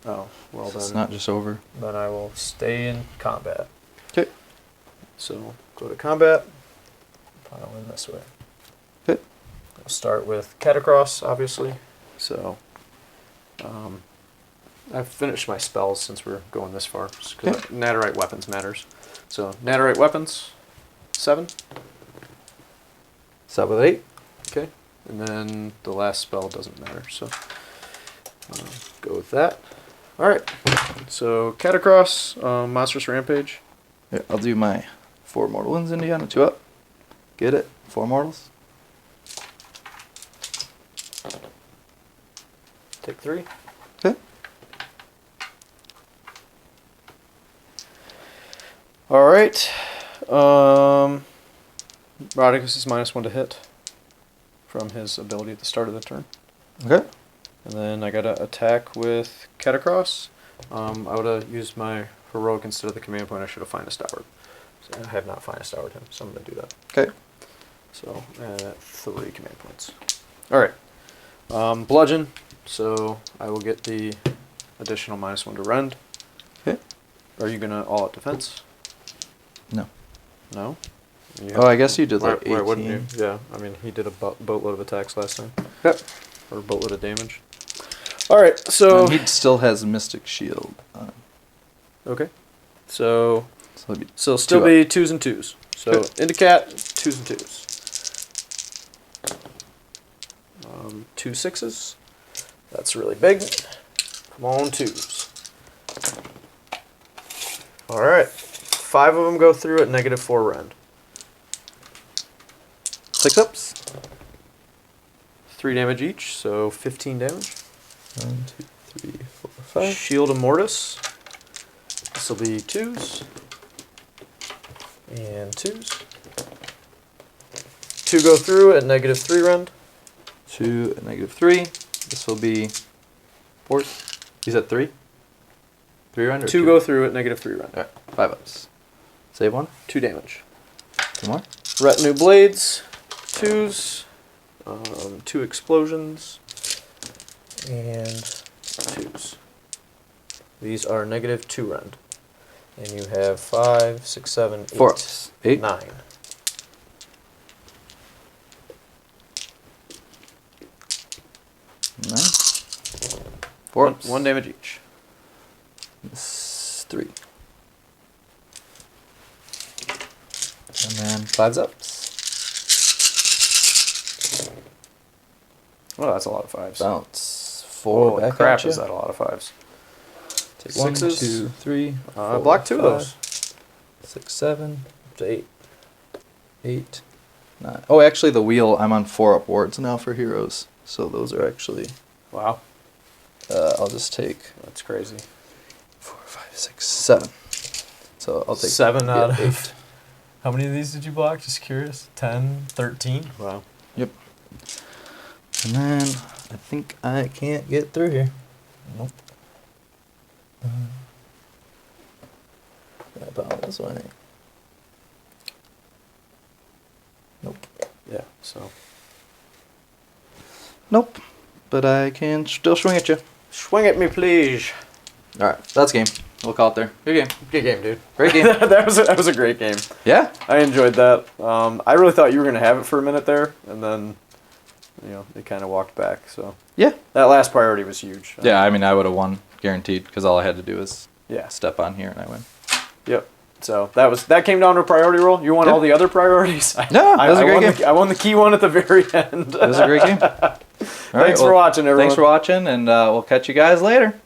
[SPEAKER 1] Oh, well
[SPEAKER 2] It's
[SPEAKER 1] then.
[SPEAKER 2] not just over.
[SPEAKER 1] Then I will stay in combat.
[SPEAKER 2] Okay.
[SPEAKER 1] So go to combat. Pile in this way.
[SPEAKER 2] Good.
[SPEAKER 1] I'll start with Catacross, obviously. So I've finished my spells since we're going this far. Because Natterite weapons matters. So Natterite weapons, 7.
[SPEAKER 2] Start with 8.
[SPEAKER 1] Okay. And then the last spell doesn't matter. So go with that. Alright. So Catacross, Monstrous Rampage.
[SPEAKER 2] Here, I'll do my 4 mortal wounds, Indiana. 2 up. Get it? 4 mortals.
[SPEAKER 1] Take 3.
[SPEAKER 2] Okay.
[SPEAKER 1] Alright. Rodicus is -1 to hit from his ability at the start of the turn.
[SPEAKER 2] Okay.
[SPEAKER 1] And then I gotta attack with Catacross. I would have used my heroic instead of the command point. I should have Finest Houred. So I have not Finest Houred him, so I'm gonna do that.
[SPEAKER 2] Okay.
[SPEAKER 1] So 3 command points. Alright. Bludgeon. So I will get the additional -1 to rend.
[SPEAKER 2] Okay.
[SPEAKER 1] Are you gonna all out defense?
[SPEAKER 2] No.
[SPEAKER 1] No?
[SPEAKER 2] Oh, I guess you did like 18.
[SPEAKER 1] Why wouldn't you? Yeah, I mean, he did a boatload of attacks last time.
[SPEAKER 2] Yep.
[SPEAKER 1] Or a boatload of damage. Alright, so...
[SPEAKER 2] And he still has Mystic Shield on.
[SPEAKER 1] Okay. So
[SPEAKER 2] it'd be
[SPEAKER 1] still
[SPEAKER 2] 2
[SPEAKER 1] be
[SPEAKER 2] up.
[SPEAKER 1] 2s and 2s. So Indicat, 2s and 2s. 2 6s. That's really big. Come on, 2s. Alright. 5 of them go through at -4 rend.
[SPEAKER 2] 6 ups.
[SPEAKER 1] 3 damage each, so 15 damage.
[SPEAKER 2] 1, 2, 3, 4, 5.
[SPEAKER 1] Shield of Mortis. This will be 2s. And 2s. 2 go through at -3 rend.
[SPEAKER 2] 2 at -3. This will be 4. You said 3? 3 rend or
[SPEAKER 1] 2 go through at -3 rend.
[SPEAKER 2] Alright, 5 ups. Save 1.
[SPEAKER 1] 2 damage.
[SPEAKER 2] 2 more.
[SPEAKER 1] Retinue Blades. 2s. 2 explosions. And 2s. These are -2 rend. And you have 5, 6, 7, 8.
[SPEAKER 2] 4 ups. 8.
[SPEAKER 1] 9.
[SPEAKER 2] Nine. 4 ups.
[SPEAKER 1] 1 damage each.
[SPEAKER 2] 3. And then 5 ups.
[SPEAKER 1] Well, that's a lot of 5s.
[SPEAKER 2] Bounce. 4
[SPEAKER 1] Holy
[SPEAKER 2] back
[SPEAKER 1] crap,
[SPEAKER 2] at you.
[SPEAKER 1] is that a lot of 5s.
[SPEAKER 2] Take
[SPEAKER 1] 6s.
[SPEAKER 2] 1, 2, 3.
[SPEAKER 1] Block 2 of those.
[SPEAKER 2] 6, 7,
[SPEAKER 1] Up to 8.
[SPEAKER 2] 8, 9. Oh, actually, the wheel, I'm on 4 up wards now for heroes. So those are actually.
[SPEAKER 1] Wow.
[SPEAKER 2] I'll just take
[SPEAKER 1] That's crazy.
[SPEAKER 2] 4, 5, 6, 7. So I'll take
[SPEAKER 1] 7 out
[SPEAKER 2] yeah,
[SPEAKER 1] of...
[SPEAKER 2] 8.
[SPEAKER 1] How many of these did you block? Just curious. 10, 13? Wow.
[SPEAKER 2] Yep. And then I think I can't get through here.
[SPEAKER 1] Nope.
[SPEAKER 2] About this way. Nope.
[SPEAKER 1] Yeah, so...
[SPEAKER 2] Nope. But I can still swing at you.
[SPEAKER 1] Swing at me, please.
[SPEAKER 2] Alright, that's game. We'll call it there. Good game.
[SPEAKER 1] Good game, dude.
[SPEAKER 2] Great game.
[SPEAKER 1] that was a great game.
[SPEAKER 2] Yeah?
[SPEAKER 1] I enjoyed that. I really thought you were going to have it for a minute there, and then, it kind of walked back. So
[SPEAKER 2] Yeah.
[SPEAKER 1] that last priority was huge.
[SPEAKER 2] Yeah, I mean, I would have won, guaranteed, because all I had to do was
[SPEAKER 1] Yeah.
[SPEAKER 2] step on here and I win.
[SPEAKER 1] Yep. So that came down to a priority roll. You won all the other priorities.
[SPEAKER 2] No, that was a great game.
[SPEAKER 1] I won the key one at the very end.
[SPEAKER 2] It was a great game.
[SPEAKER 1] Thanks for watching, everyone.
[SPEAKER 2] Thanks for watching, and we'll catch you guys later.